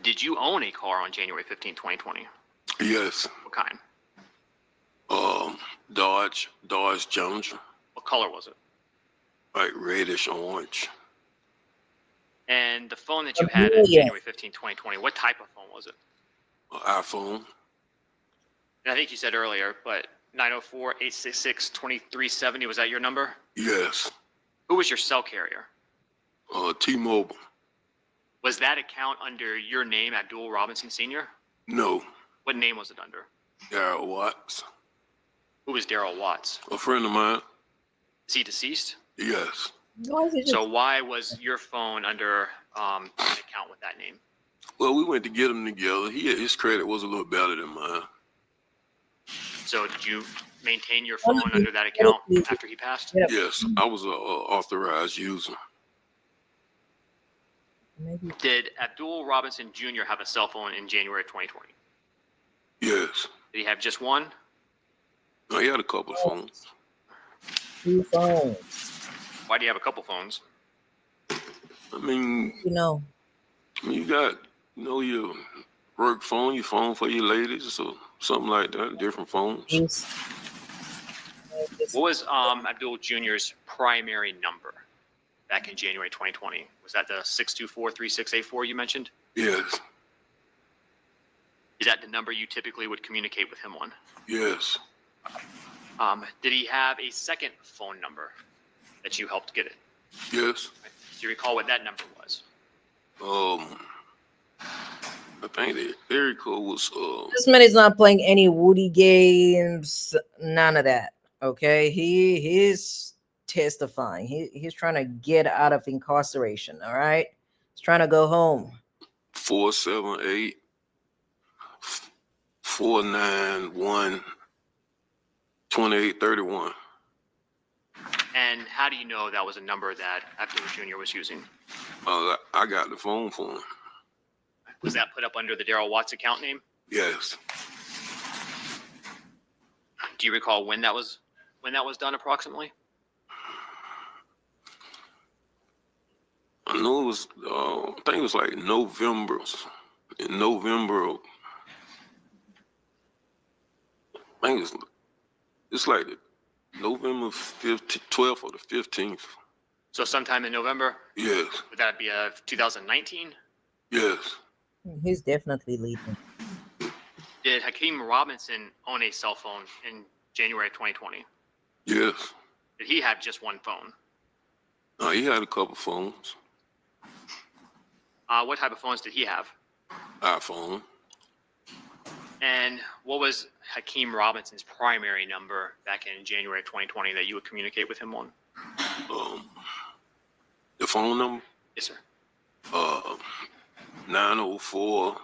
Did you own a car on January 15th, 2020? Yes. What kind? Dodge Challenger, What color was it? like reddish orange. And the phone that you had on January 15th, 2020, what type of phone was it? iPhone. And I think you said earlier, but 904-866-2370, was that your number? Yes. Who was your cell carrier? T-Mobile. Was that account under your name, Abdul Robinson Sr.? No. What name was it under? Darryl Watts. Who was Daryl Watts? A friend of mine. Is he deceased? Yes. So why was your phone under an account with that name? Well, we went to get him together. His credit was a little better than mine. So did you maintain your phone under that account after he passed? Yes, I was an authorized user. Did Abdul Robinson Jr. have a cell phone in January 2020? Yes. Did he have just one? No, he had a couple of phones. 2 phones. Why do you have a couple phones? I mean, you got, your work phone, your phone for your ladies, or something like that, different phones. What was Abdul Jr.'s primary number back in January 2020? Was that the 624-3684 you mentioned? Yes. Is that the number you typically would communicate with him on? Yes. Did he have a second phone number that you helped get it? Yes. Do you recall what that number was? I think the area code was This man is not playing any Woody games, none of that. Okay, he's testifying. He's trying to get out of incarceration. All right, he's trying to go home. 478 491 2831. And how do you know that was a number that Abdul Jr. was using? I got the phone for him. Was that put up under the Daryl Watts account name? Yes. Do you recall when that was done approximately? I know it was. I think it was like November. In November. I think it's like November 12th or the 15th. So sometime in November? Yes. Would that be 2019? Yes. He's definitely leaving. Did Hakeem Robinson own a cell phone in January 2020? Yes. Did he have just one phone? He had a couple phones. What type of phones did he have? iPhone. And what was Hakeem Robinson's primary number back in January 2020 that you would communicate with him on? The phone number? Yes, sir. 904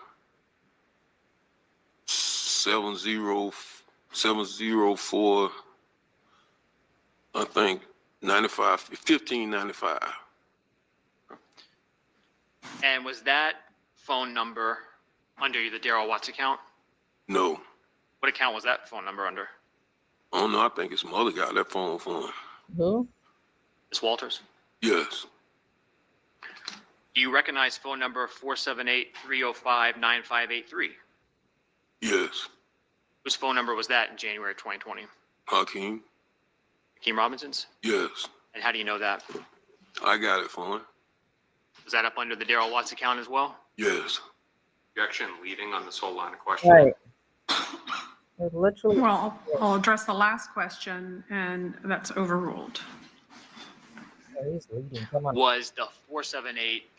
704. I think 1595. And was that phone number under the Daryl Watts account? No. What account was that phone number under? I don't know. I think his mother got that phone for him. Who? Ms. Walters? Yes. Do you recognize phone number 478-305-9583? Yes. Whose phone number was that in January 2020? Hakeem? Hakeem Robinson's? Yes. And how do you know that? I got it for him. Was that up under the Daryl Watts account as well? Yes. Objection leading on this whole line of questioning. Right. Literally. Well, I'll address the last question, and that's overruled. He's leading. Come on. Was the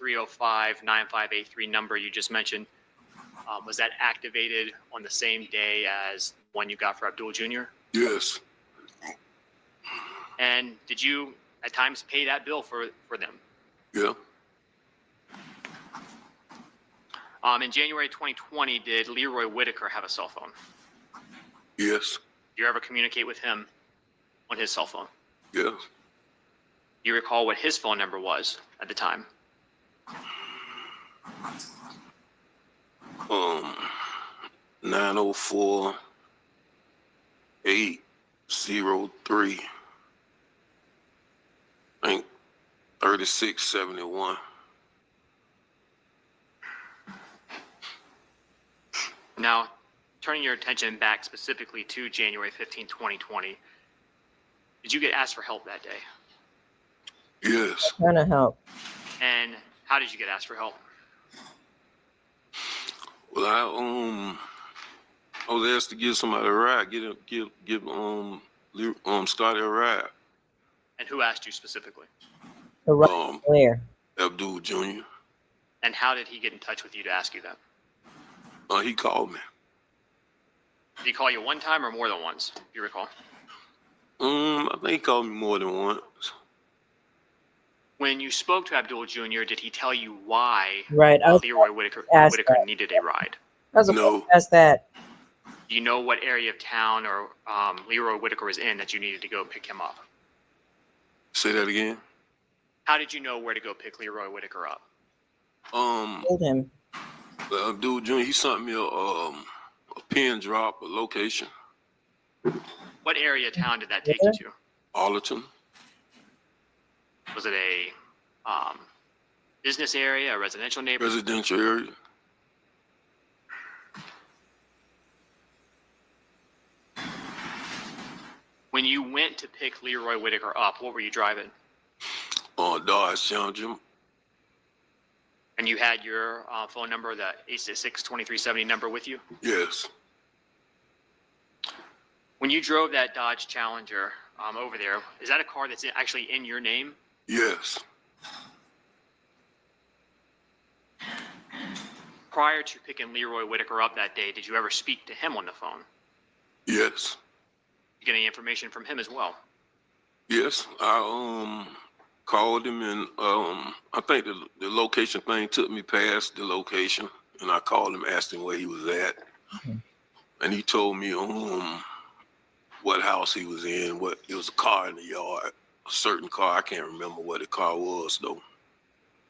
478-305-9583 number you just mentioned, was that activated on the same day as one you got for Abdul Jr.? Yes. And did you at times pay that bill for them? Yeah. In January 2020, did Leroy Whitaker have a cell phone? Yes. Did you ever communicate with him? on his cell phone? Yeah. Do you recall what his phone number was at the time? 904-803. I think 3671. Now, turning your attention back specifically to January 15, 2020, did you get asked for help that day? Yes. Trying to help. And how did you get asked for help? Well, I was asked to give somebody a ride, give Scotty a ride. And who asked you specifically? The right Um, where? Abdul Jr. And how did he get in touch with you to ask you that? He called me. Did he call you one time or more than once? Do you recall? I think he called me more than once. When you spoke to Abdul Jr., did he tell you why Right. I was Leroy Whitaker ask that. needed a ride? No. That's that. Do you know what area of town or Leroy Whitaker was in that you needed to go pick him up? Say that again. How did you know where to go pick Leroy Whitaker up? Told him. Abdul Jr. He sent me a pin drop, a location, What area of town did that take you to? Arlington. Was it a business area, a residential neighborhood? Residential area. When you went to pick Leroy Whitaker up, what were you driving? Dodge Challenger. And you had your phone number, the 866-2370 number with you? Yes. When you drove that Dodge Challenger over there, is that a car that's actually in your name? Yes. Prior to picking Leroy Whitaker up that day, did you ever speak to him on the phone? Yes. You get any information from him as well? Yes. I called him, and I think the location thing took me past the location, and I called him, asked him where he was at, and he told me what house he was in. What it was, a car in the yard, a certain car. I can't remember what the car was though.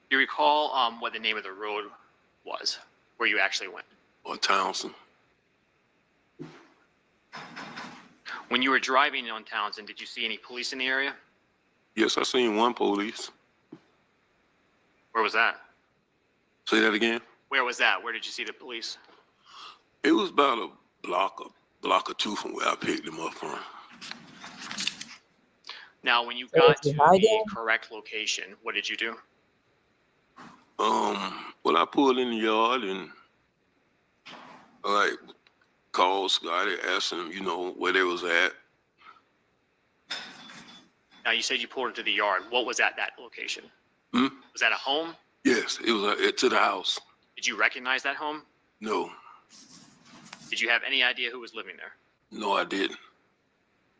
Do you recall what the name of the road was where you actually went? On Townsend. When you were driving on Townsend, did you see any police in the area? Yes, I seen one police. Where was that? Say that again. Where was that? Where did you see the police? It was about a block or two from where I picked him up from. Now, when you So got was he to the hiding? correct location, what did you do? Well, I pulled in the yard and called Scotty, asked him, where they was at. Now, you said you pulled into the yard. What was at that location? Hmm? Was that a home? Yes, it was to the house. Did you recognize that home? No, Did you have any idea who was living there? no, I didn't.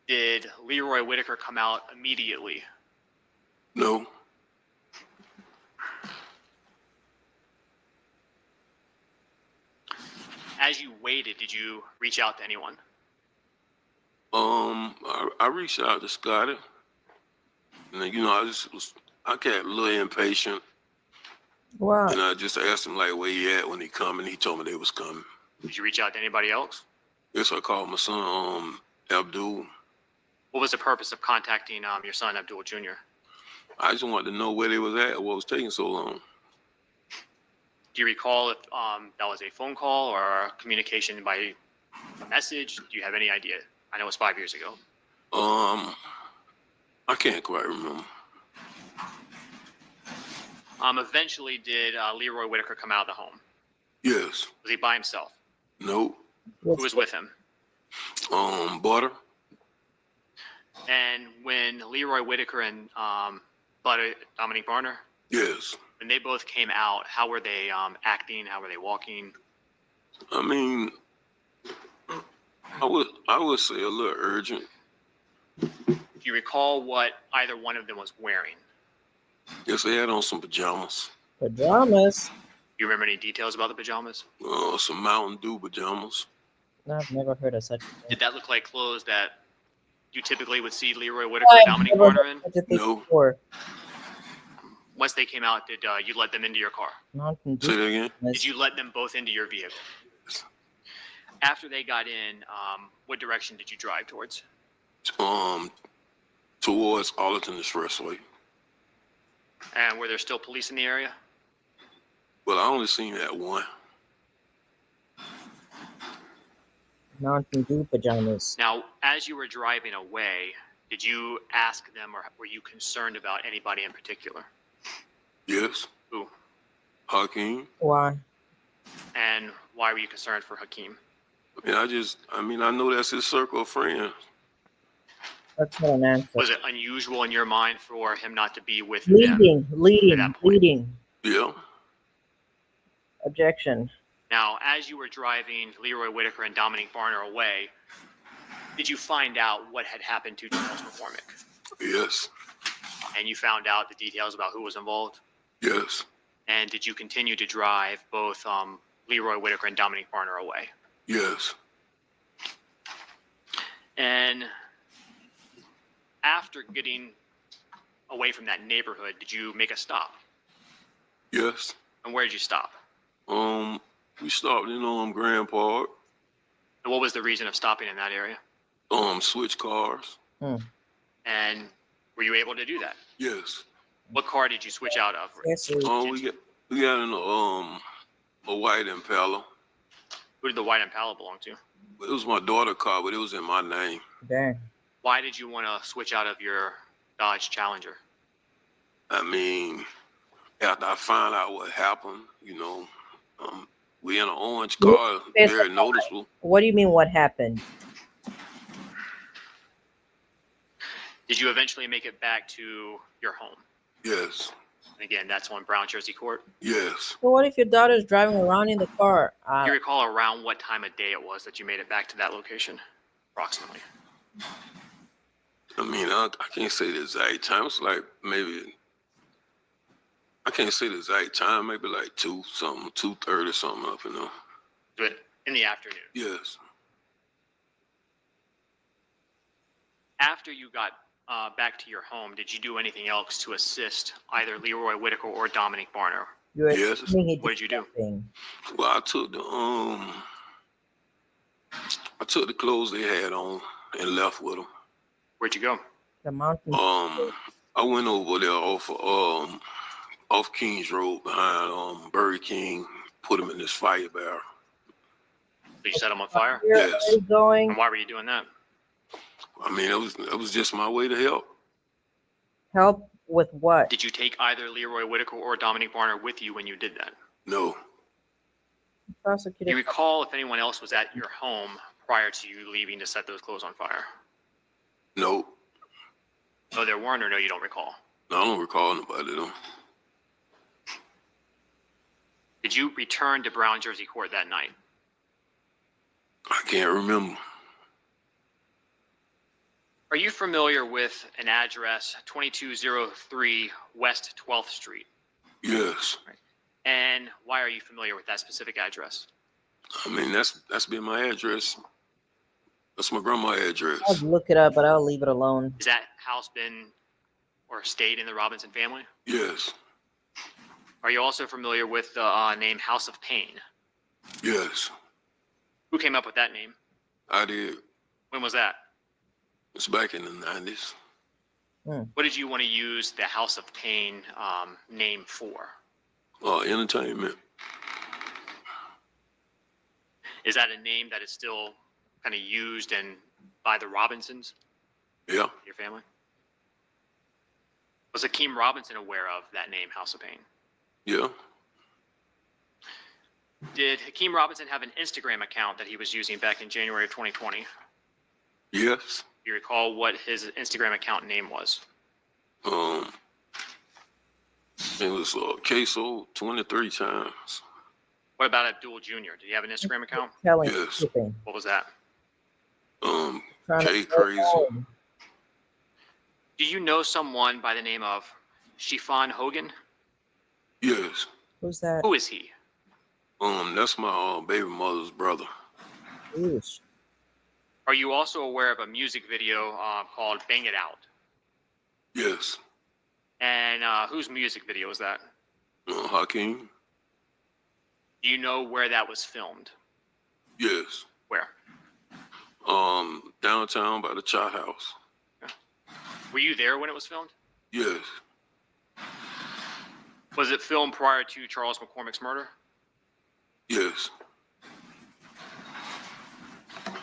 Did Leroy Whitaker come out immediately? No, As you waited, did you reach out to anyone? I reached out to Scotty, and then, I got a little impatient, Wow. and I just asked him where he at when he coming. He told me they was coming. Did you reach out to anybody else? Yes, I called my son, Abdul. What was the purpose of contacting your son, Abdul Jr.? I just wanted to know where they was at, what was taking so long. Do you recall if that was a phone call or a communication by a message? Do you have any idea? I know it was 5 years ago. I can't quite remember. Eventually, did Leroy Whitaker come out of the home? Yes. Was he by himself? Nope. Who was with him? Butter. And when Leroy Whitaker and Butter, Dominique Barner, Yes. when they both came out, how were they acting? How were they walking? I mean, I would say a little urgent. Do you recall what either one of them was wearing? Yes, they had on some pajamas. Pajamas. Do you remember any details about the pajamas? Some Mountain Dew pajamas. I've never heard of such a thing. Did that look like clothes that you typically would see Leroy Whitaker or Dominic Barner in? No. Before. Once they came out, did you let them into your car? Say that again. Did you let them both into your vehicle? After they got in, what direction did you drive towards? Towards Arlington Expressway. And were there still police in the area? Well, I only seen that one. Mountain Dew pajamas. Now, as you were driving away, did you ask them or were you concerned about anybody in particular? Yes. Who? Hakeem. Why? And why were you concerned for Hakeem? I know that's his circle of friends. That's not an answer. Was it unusual in your mind for him not to be with them? Leading. Yeah. Objection. Now, as you were driving Leroy Whitaker and Dominic Barner away, did you find out what had happened to Charles McCormick? Yes. And you found out the details about who was involved? Yes. And did you continue to drive both Leroy Whitaker and Dominic Barner away? Yes. And after getting away from that neighborhood, did you make a stop? Yes. And where did you stop? We stopped in Grand Park. And what was the reason of stopping in that area? Switch cars. And were you able to do that? Yes. What car did you switch out of? Yes, We got in a white Impala. Who did the white Impala belong to? It was my daughter's car, but it was in my name. Dang. Why did you want to switch out of your Dodge Challenger? After I found out what happened, we in an orange car, very noticeable. What do you mean what happened? Did you eventually make it back to your home? Yes. And again, that's on Brown Jersey Court. Yes. So what if your daughter's driving around in the car? Do you recall around what time of day it was that you made it back to that location, approximately? I can't say the exact time. It's like I can't say the exact time, maybe like 2:30 something up, Do it in the afternoon. Yes. After you got back to your home, did you do anything else to assist either Leroy Whitaker or Dominic Barner? Yes. What did you do? Well, I took the clothes they had on and left with them. Where'd you go? The mountain. I went over there off Kings Road behind Burger King, put them in this fire barrel. Did you set them on fire? Yes. Where are you going? And why were you doing that? It was just my way to help. Help with what? Did you take either Leroy Whitaker or Dominic Barner with you when you did that? No. Do Prosecutor. you recall if anyone else was at your home prior to you leaving to set those clothes on fire? No. No, there weren't, or no, you don't recall? No, I don't recall nobody though. Did you return to Brown Jersey Court that night? I can't remember. Are you familiar with an address 2203 West 12th Street? Yes. And why are you familiar with that specific address? That's been my address. That's my grandma's address. I'll look it up, but I'll leave it alone. Has that house been or stayed in the Robinson family? Yes. Are you also familiar with the name House of Pain? Yes. Who came up with that name? I did. When was that? It's back in the 90s. What did you want to use the House of Pain name for? Entertainment. Is that a name that is still kind of used by the Robinsons? Yeah. Your family? Was Hakeem Robinson aware of that name, House of Pain? Yeah. Did Hakeem Robinson have an Instagram account that he was using back in January of 2020? Yes. Do you recall what his Instagram account name was? It was KSOO 23 times. What about Abdul Jr.? Did he have an Instagram account? Telling Yes. everything. What was that? Trying K to go Crazy. home. Do you know someone by the name of Shifan Hogan? Yes. Who's that? Who is he? That's my baby mother's brother. Oosh. Are you also aware of a music video called Bang It Out? Yes. And whose music video is that? Hakeem? Do you know where that was filmed? Yes. Where? Downtown by the Chop House. Were you there when it was filmed? Yes. Was it filmed prior to Charles McCormick's murder? Yes. Your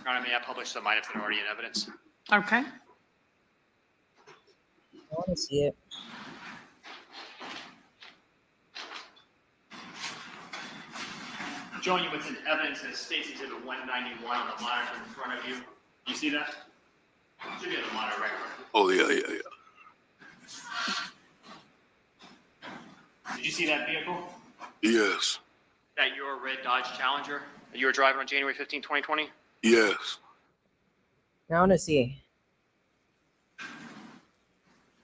Honor, may I publish some items that are already in evidence? Okay. I want to see it. Showing you what's in evidence is State's Exhibit 191 on the monitor in front of you. Do you see that? Should be on the monitor right here. Oh, yeah. Did you see that vehicle? Yes. That your red Dodge Challenger that you were driving on January 15, 2020? Yes. I want to see.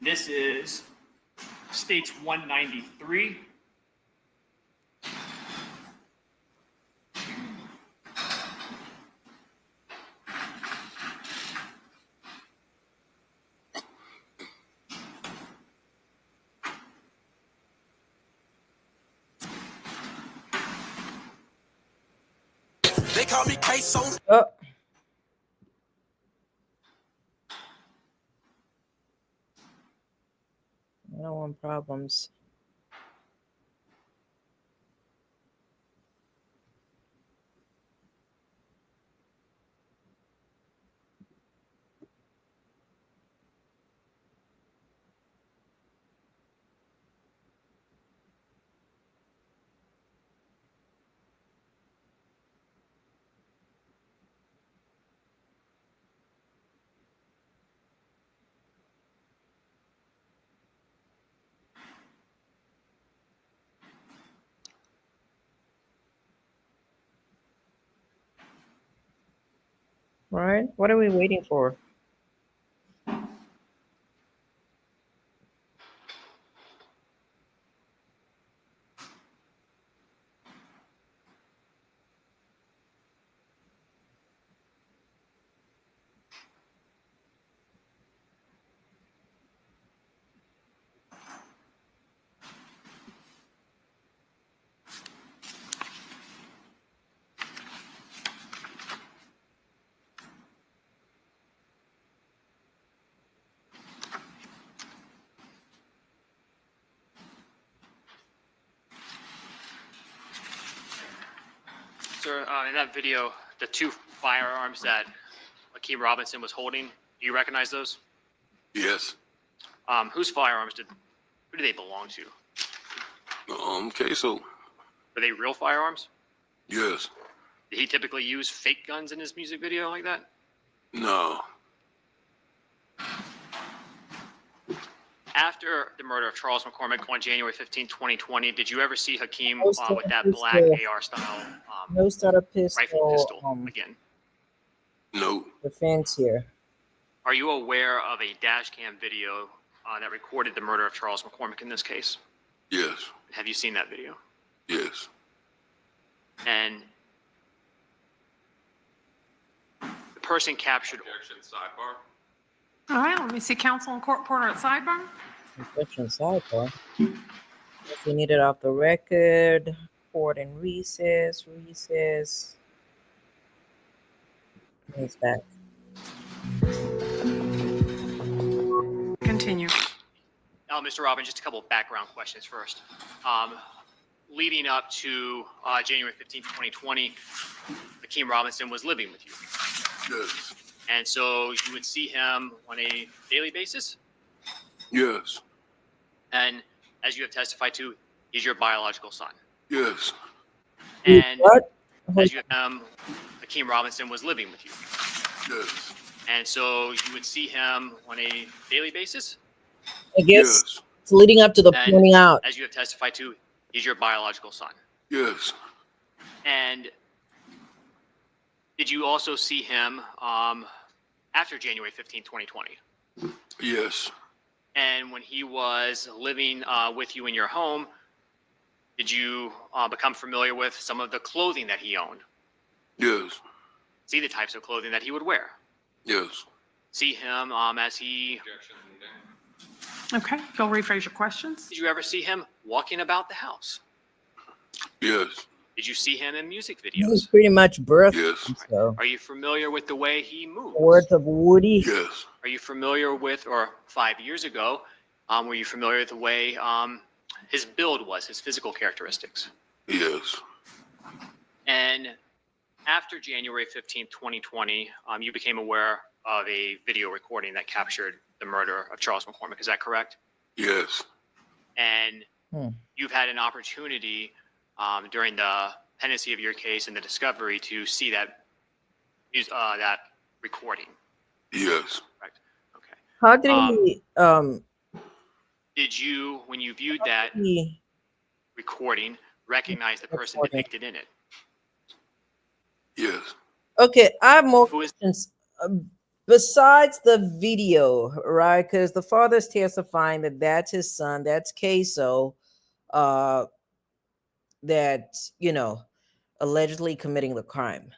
This is State's 193. They call me KSOO. Oh. I don't want problems. All right, what are we waiting for? Sir, in that video, the two firearms that Akeem Robinson was holding, do you recognize those? Yes. Whose firearms who do they belong to? KSOO. Are they real firearms? Yes. Did he typically use fake guns in his music video like that? No. After the murder of Charles McCormick on January 15, 2020, did you ever see Hakeem No starter with that pistol. black AR style No starter pistol. rifle pistol again? No. Defense here. Are you aware of a dash cam video that recorded the murder of Charles McCormick in this case? Yes. Have you seen that video? Yes. And the person captured. Objection, sidebar. All right, let me see counsel and court reporter at sidebar. Inspection sidebar. If we need it off the record. Court in recess. He's back. Continue. Mr. Robin, just a couple of background questions first. Leading up to January 15, 2020, Akeem Robinson was living with you. Yes. And so you would see him on a daily basis. Yes. And as you have testified to, he's your biological son. Yes. And What? as you Akeem Robinson was living with you. Yes. And so you would see him on a daily basis. I guess Yes. it's leading up to the And pointing out. as you have testified to, he's your biological son. Yes. And did you also see him after January 15, 2020? Yes. And when he was living with you in your home, did you become familiar with some of the clothing that he owned? Yes. see the types of clothing that he would wear, Yes. see him as he. Objection leading. Okay, you'll rephrase your questions. Did you ever see him walking about the house? Yes. Did you see him in music This is videos? pretty much birth. Yes. So Are you familiar with the way he moves? words of Woody. Yes. Are you familiar with, or 5 years ago, were you familiar with the way his build was, his physical characteristics? Yes. And after January 15th, 2020, you became aware of a video recording that captured the murder of Charles McCormick. Is that correct? Yes. And Hmm. you've had an opportunity during the pendency of your case and the discovery to see that recording. Yes. Correct. Okay. How did Did you, when you viewed that he recording, recognize the person Recording. depicted in it? Yes. Okay, I have more Who is questions. Besides the video, right? Because the father's testifying that that's his son, that's KSOO, that, allegedly committing the crime.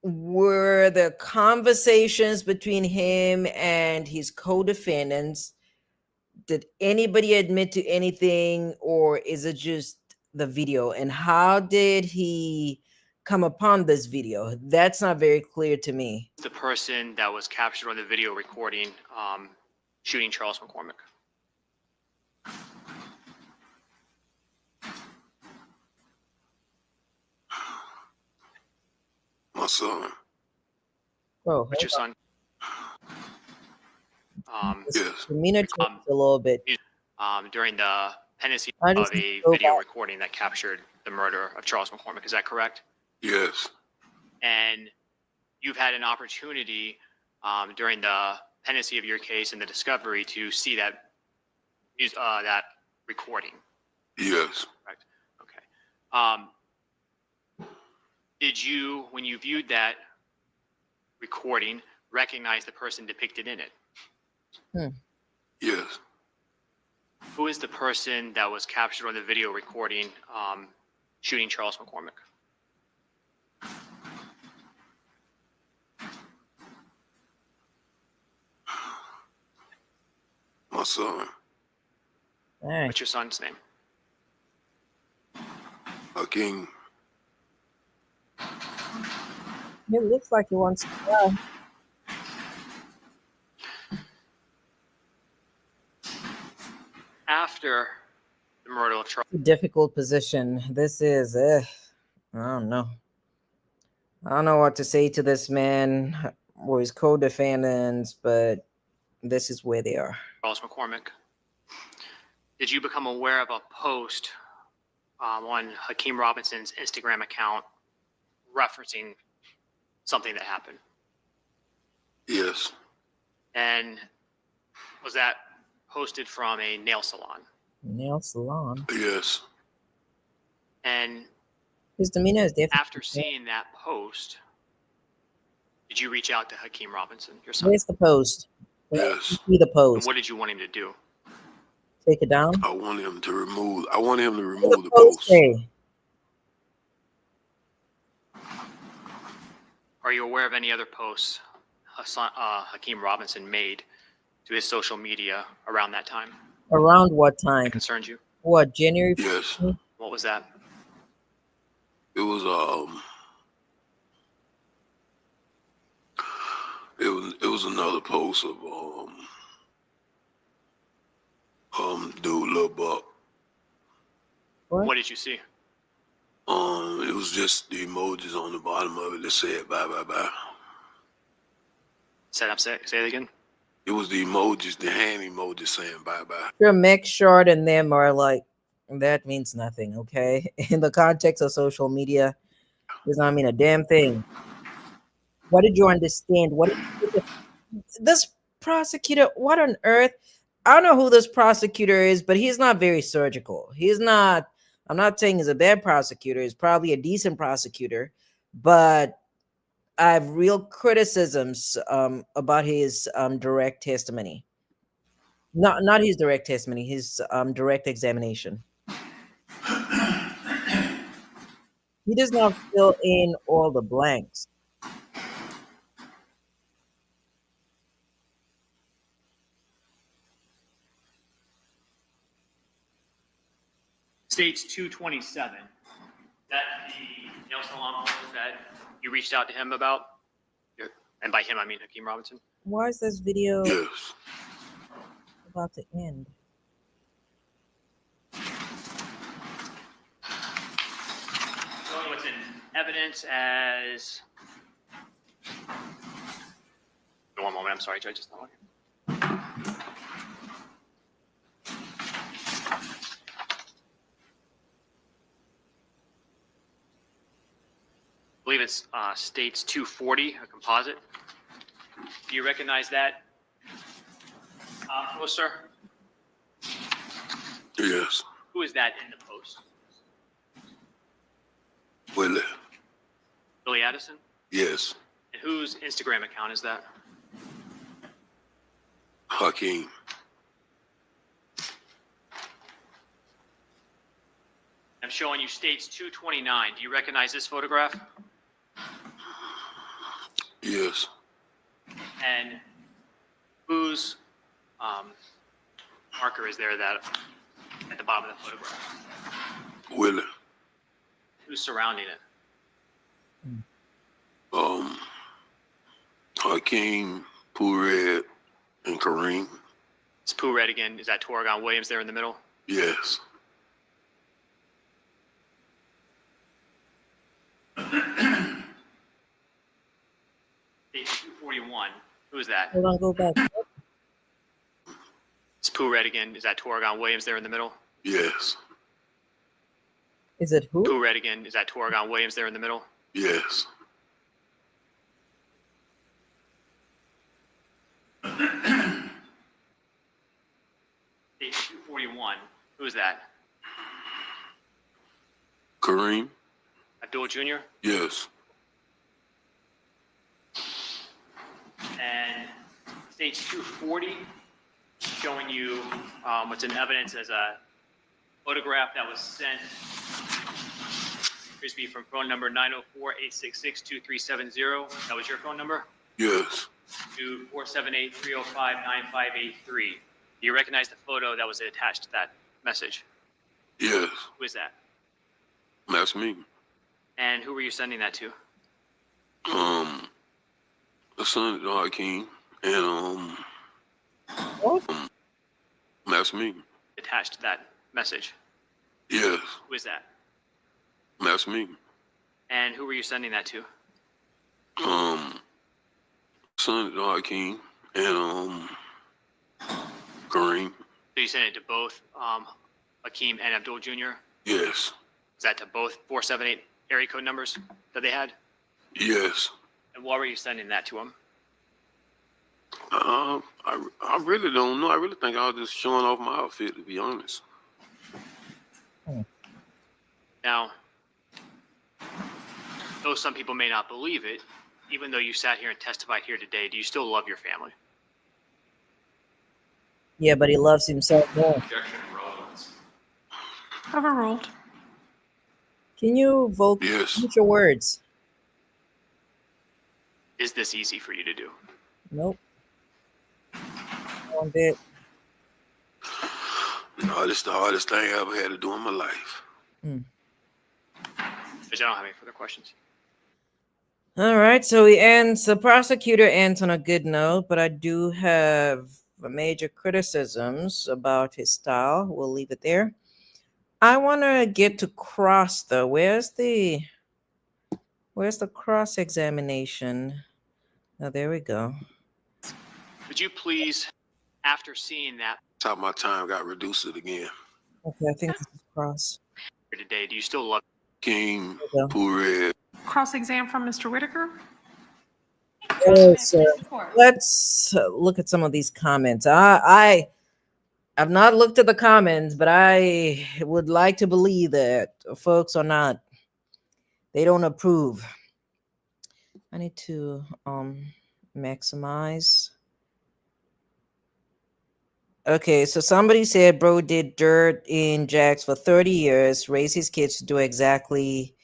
Were the conversations between him and his co-defendants, did anybody admit to anything, or is it just the video? And how did he come upon this video? That's not very clear to me. the person that was captured on the video recording shooting Charles McCormick? My son. Oh, What's your son? Yes. demeanor changed a little bit. During the pendency I of just a go video back. recording that captured the murder of Charles McCormick. Is that correct? Yes. And you've had an opportunity during the pendency of your case and the discovery to see that recording. Yes. Correct. Okay. Did you, when you viewed that recording, recognize the person depicted in it? Yes. Who is the person that was captured on the video recording shooting Charles McCormick? My son. All right. What's your son's name? Hakeem. It looks like he wants to die. After the murder of Charles, A difficult position. This is, I don't know. I don't know what to say to this man or his co-defendants, but this is where they are. McCormick, did you become aware of a post on Hakeem Robinson's Instagram account referencing something that happened? Yes. And was that posted from a nail salon? Nail salon. Yes. And His demeanor is different. after seeing that post, did you reach out to Hakeem Robinson, your son? Where's the post? Yes. See the And post. what did you want him to do? Take it down. I want him to remove What did the post. say? Are you aware of any other posts Hakeem Robinson made to his social media around that time Around what that time? concerns you? What, January? Yes. What was that? It was it was another post of dude Lil Buck. What did you see? It was just the emojis on the bottom of it that said bye bye bye. Say it again. It was the emojis, the hand emojis saying bye bye. Sure, Meg Short and them are like, that means nothing, okay? In the context of social media, does not mean a damn thing. What did you understand? This prosecutor, what on earth? I don't know who this prosecutor is, but he's not very surgical. He's not, I'm not saying he's a bad prosecutor. He's probably a decent prosecutor, but I have real criticisms about his direct testimony. Not his direct testimony, his direct examination. He does not fill in all the blanks. States 227. Is that the nail salon that you reached out to him about? And by him, I mean Hakeem Robinson. Why is this video Yes. about to end? Showing what's in evidence as. One moment, I'm sorry, Judge. It's not working. I believe it's States 240, a composite. Do you recognize that, post, sir? Yes. Who is that in the post? Willie. Billy Addison? Yes. And whose Instagram account is that? Hakeem. I'm showing you States 229. Do you recognize this photograph? Yes. And whose marker is there that at the bottom of the photograph? Willie. Who's surrounding it? Hakeem, Pooh Red, and Kareem. It's Pooh Red again. Is that Torgon Williams there in the middle? Yes. Stage 241. Who is that? Hold on, go back. It's Pooh Red again. Is that Torgon Williams there in the middle? Yes. Is it who? Pooh Red again. Is that Torgon Williams there in the middle? Yes. Stage 241. Who is that? Kareem. Abdul Jr.? Yes. And stage 240, showing you what's in evidence as a photograph that was sent, appears to be from phone number 904-866-2370. That was your phone number? Yes. To 478-305-9583. Do you recognize the photo that was attached to that message? Yes. Who is that? That's me. And who were you sending that to? I sent it to Hakeem, and What? that's me. Attached to that message? Yes. Who is that? That's me. And who were you sending that to? Sent it to Hakeem, and Kareem. So you sent it to both Hakeem and Abdul Jr.? Yes. Is that to both 478 area code numbers that they had? Yes. And why were you sending that to them? I really don't know. I really think I was just showing off my outfit, to be honest. Now, though some people may not believe it, even though you sat here and testified here today, do you still love your family? Yeah, but he loves himself more. Objection, relevance. Overruled. Can you vote Yes. future words? Is this easy for you to do? Nope. One bit. No, this is the hardest thing I ever had to do in my life. Because I don't have any further questions. All right, so he ends. The prosecutor ends on a good note, but I do have major criticisms about his style. We'll leave it there. I want to get to cross though. Where's the cross examination? Oh, there we go. Would you please, after seeing that That's how my time got reduced again. Okay, I think this is cross. here today, do you still love? King, There we go. Pooh Red. Cross-exam from Mr. Whitaker. Yes, sir. Let's look at some of these comments. I've not looked at the comments, but I would like to believe that folks are not, they don't approve. I need to maximize. Okay, so somebody said bro did dirt in Jax for 30 years, raised his kids to do exactly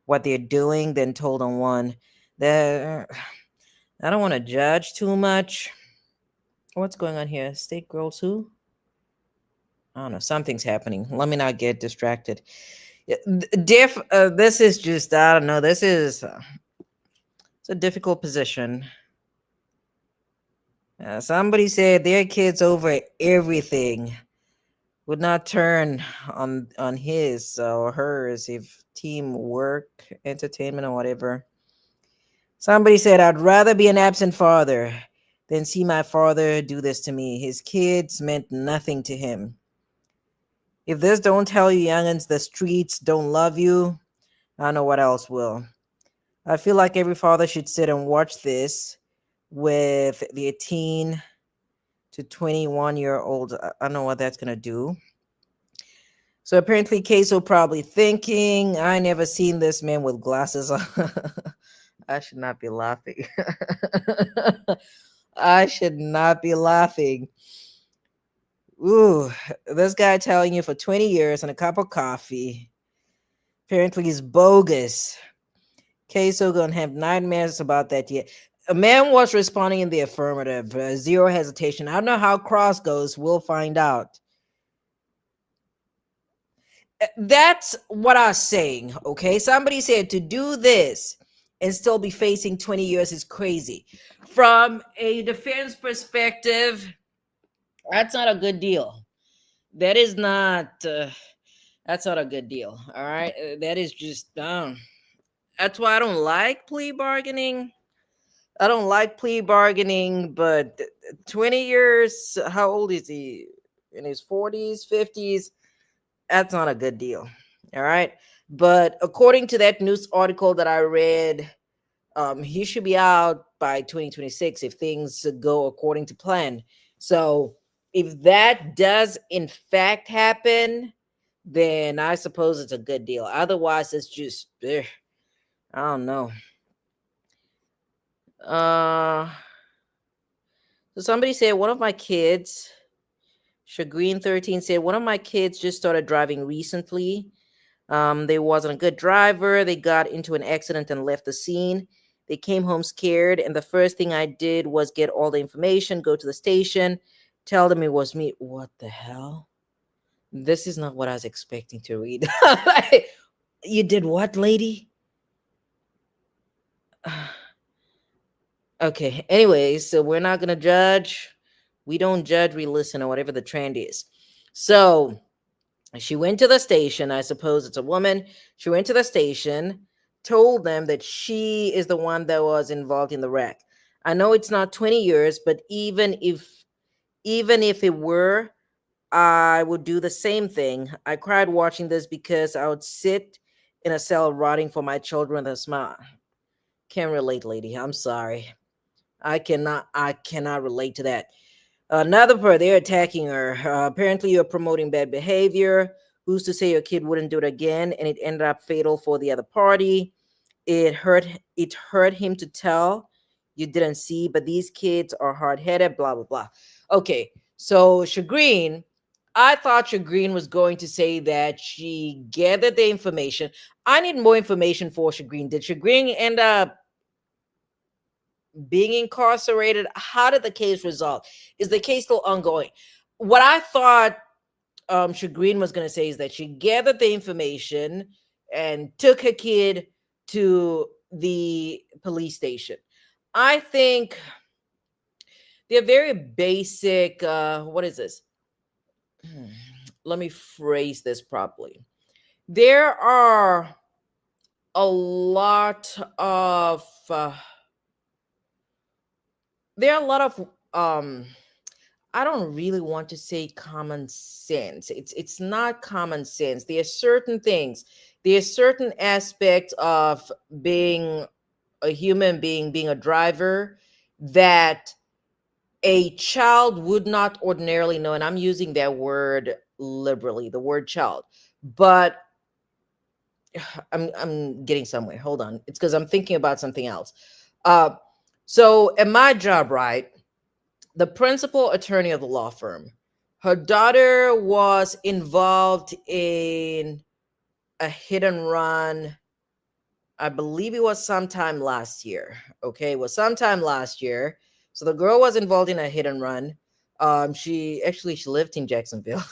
what they're doing than told on one. I don't want to judge too much. What's going on here? State girls who? I don't know. Something's happening. Let me not get distracted. This is just, I don't know. This is, it's a difficult position. Somebody said their kids over everything would not turn on his or hers if teamwork, entertainment, or whatever. Somebody said, I'd rather be an absent father than see my father do this to me. His kids meant nothing to him. If this don't tell you youngins the streets don't love you, I don't know what else will. I feel like every father should sit and watch this with the 18 to 21-year-old. I don't know what that's going to do. So apparently KSOO probably thinking, I never seen this man with glasses on. I should not be laughing. I should not be laughing. Ooh, this guy telling you for 20 years and a cup of coffee. Apparently he's bogus. KSOO gonna have nightmares about that yet. A man was responding in the affirmative. Zero hesitation. I don't know how cross goes. We'll find out. That's what I was saying, okay? Somebody said to do this and still be facing 20 years is crazy. From a defense perspective, that's not a good deal. That is not, that's not a good deal, all right? That is just, that's why I don't like plea bargaining. I don't like plea bargaining, but 20 years, how old is he? In his 40s, 50s? That's not a good deal. All right. But according to that news article that I read, he should be out by 2026 if things go according to plan. So if that does in fact happen, then I suppose it's a good deal. Otherwise, it's just, I don't know. So somebody said one of my kids, Shagreen13 said, one of my kids just started driving recently. They wasn't a good driver. They got into an accident and left the scene. They came home scared, and the first thing I did was get all the information, go to the station, tell them it was me. What the hell? This is not what I was expecting to read. You did what, lady? Okay, anyways, so we're not going to judge. We don't judge, we listen, or whatever the trend is. So she went to the station. I suppose it's a woman. She went to the station, told them that she is the one that was involved in the wreck. I know it's not 20 years, but even if it were, I would do the same thing. I cried watching this because I would sit in a cell rotting for my children with a smile. Can't relate, lady. I'm sorry. I cannot relate to that. Another part, they're attacking her. Apparently, you're promoting bad behavior. Who's to say your kid wouldn't do it again? And it ended up fatal for the other party. It hurt him to tell. You didn't see, but these kids are hard-headed, blah, blah, blah. Okay, so Shagreen, I thought Shagreen was going to say that she gathered the information. I need more information for Shagreen. Did Shagreen end up being incarcerated? How did the case resolve? Is the case still ongoing? What I thought Shagreen was going to say is that she gathered the information and took her kid to the police station. I think they're very basic. What is this? Let me phrase this properly. There are a lot of I don't really want to say common sense. It's not common sense. There are certain things, there are certain aspects of being a human being, being a driver, that a child would not ordinarily know. And I'm using that word liberally, the word child. But I'm getting somewhere. Hold on. It's because I'm thinking about something else. So at my job, right, the principal attorney of the law firm, her daughter was involved in a hit and run I believe it was sometime last year. Okay, it was sometime last year. So the girl was involved in a hit and run. She lived in Jacksonville.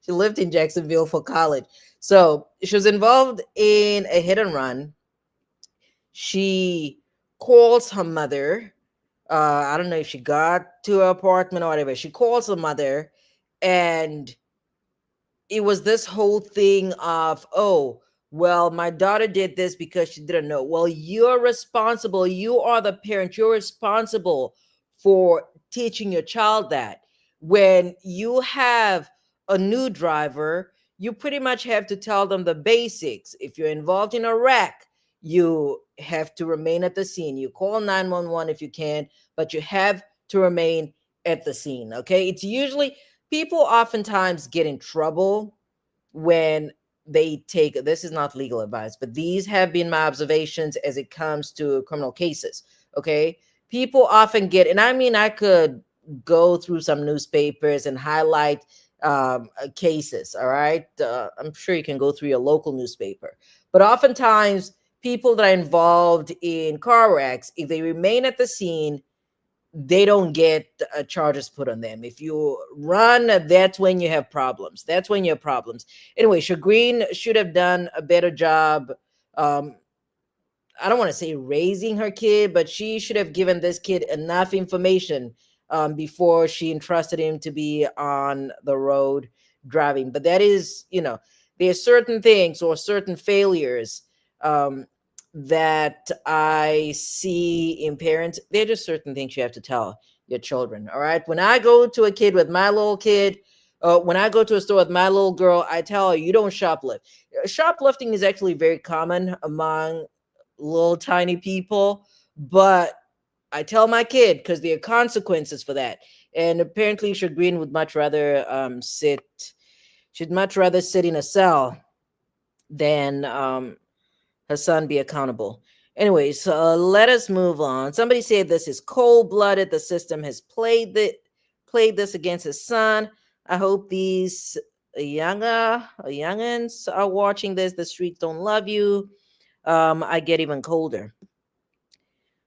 She lived in Jacksonville for college. So she was involved in a hit and run. She calls her mother. I don't know if she got to her apartment or whatever. She calls her mother, and it was this whole thing of, oh, well, my daughter did this because she didn't know. Well, you're responsible. You are the parent. You're responsible for teaching your child that. When you have a new driver, you pretty much have to tell them the basics. If you're involved in a wreck, you have to remain at the scene. You call 911 if you can, but you have to remain at the scene. Okay. It's usually, people oftentimes get in trouble when they take, this is not legal advice, but these have been my observations as it comes to criminal cases. Okay. People often get, and I mean, I could go through some newspapers and highlight cases. All right. I'm sure you can go through your local newspaper, but oftentimes people that are involved in car wrecks, if they remain at the scene, they don't get charges put on them. If you run, that's when you have problems. That's when you have problems. Anyway, Shagreen should have done a better job. I don't want to say raising her kid, but she should have given this kid enough information before she entrusted him to be on the road driving. But that is, there's certain things or certain failures that I see in parents. They're just certain things you have to tell your children. All right. When I go to a kid with my little kid, when I go to a store with my little girl, I tell her, you don't shoplift. Shoplifting is actually very common among little tiny people, but I tell my kid because there are consequences for that. And apparently Shagreen would much rather she'd much rather sit in a cell than her son be accountable. Anyways, let us move on. Somebody said this is cold-blooded. The system has played this against his son. I hope these youngins are watching this. The streets don't love you. I get even colder.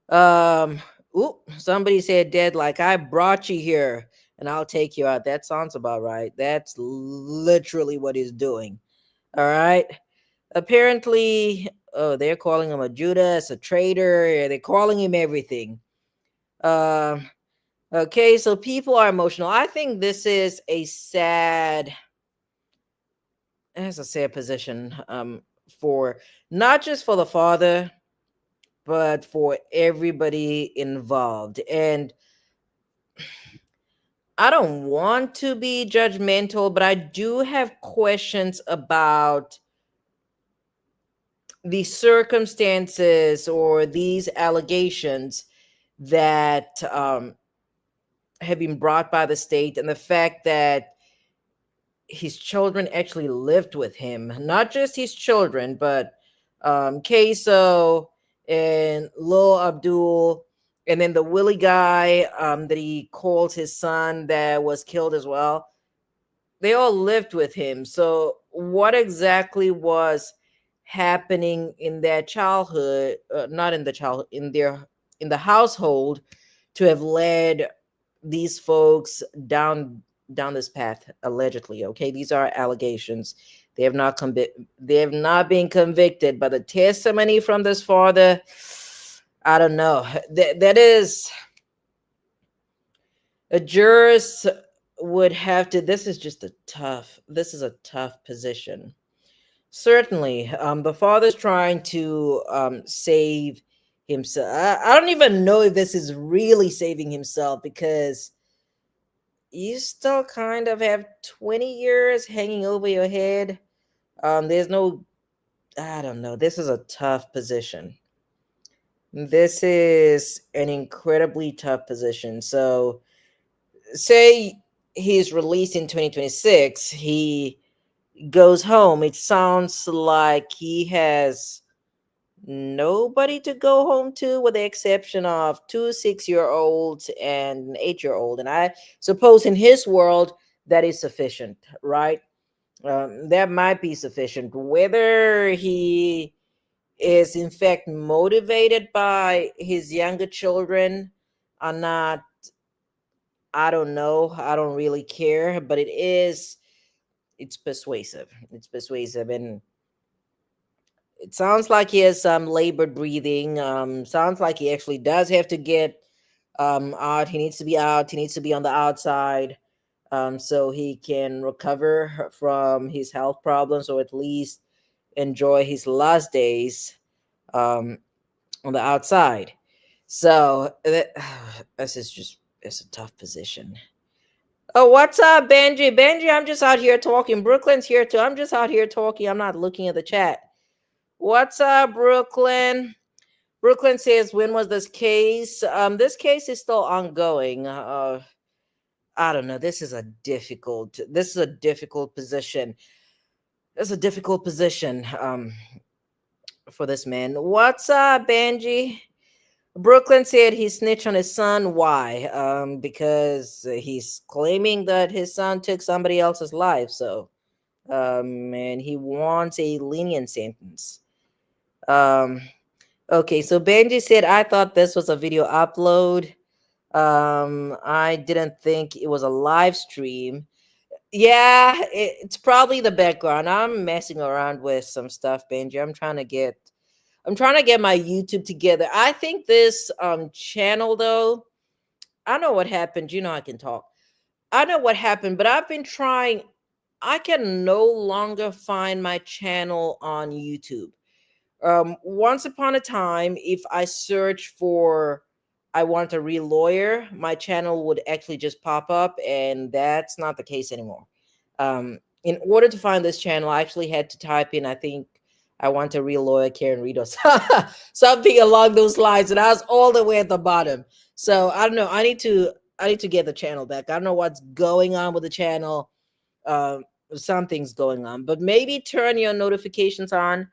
Somebody said, Dad, like I brought you here and I'll take you out. That sounds about right. That's literally what he's doing. All right. Apparently, they're calling him a Judas, a traitor. They're calling him everything. Okay, so people are emotional. I think this is a sad position for not just for the father, but for everybody involved. And I don't want to be judgmental, but I do have questions about the circumstances or these allegations that have been brought by the state, and the fact that his children actually lived with him. Not just his children, but KSOO and Lil Abdul, and then the Willie guy that he called his son that was killed as well. They all lived with him. So what exactly was happening in their childhood, not in the childhood, in the household, to have led these folks down this path, allegedly? Okay, these are allegations. They have not been convicted, but the testimony from this father, I don't know. That is, a jurist would have to, this is a tough position. Certainly, the father's trying to save himself. I don't even know if this is really saving himself, because you still kind of have 20 years hanging over your head. There's no, I don't know. This is a tough position. This is an incredibly tough position. So say he's released in 2026, he goes home. It sounds like he has nobody to go home to, with the exception of 2 6-year-olds and an 8-year-old. And I suppose in his world that is sufficient, right? That might be sufficient. Whether he is in fact motivated by his younger children are not, I don't know, I don't really care, but it's persuasive. It's persuasive, and it sounds like he has some labored breathing. Sounds like he actually does have to get out. He needs to be out. He needs to be on the outside, so he can recover from his health problems, or at least enjoy his last days um, on the outside. So this is just, it's a tough position. Oh, what's up, Benji? Benji, I'm just out here talking. Brooklyn's here too. I'm just out here talking. I'm not looking at the chat. What's up, Brooklyn? Brooklyn says, when was this case? This case is still ongoing. I don't know. This is a difficult position. It's a difficult position for this man. What's up, Benji? Brooklyn said he snitched on his son. Why? Because he's claiming that his son took somebody else's life. So, and he wants a lenient sentence. Okay, so Benji said, I thought this was a video upload. I didn't think it was a live stream. Yeah, it's probably the background. I'm messing around with some stuff, Benji. I'm trying to get my YouTube together. I think this channel, though, I know what happened. You know, I can talk. I know what happened, but I've been trying. I can no longer find my channel on YouTube. Once upon a time, if I search for I want a real lawyer, my channel would actually just pop up, and that's not the case anymore. In order to find this channel, I actually had to type in, I think, I want a real lawyer, Karen Ritos, something along those lines, and I was all the way at the bottom. So I don't know. I need to get the channel back. I don't know what's going on with the channel. Something's going on, but maybe turn your notifications on,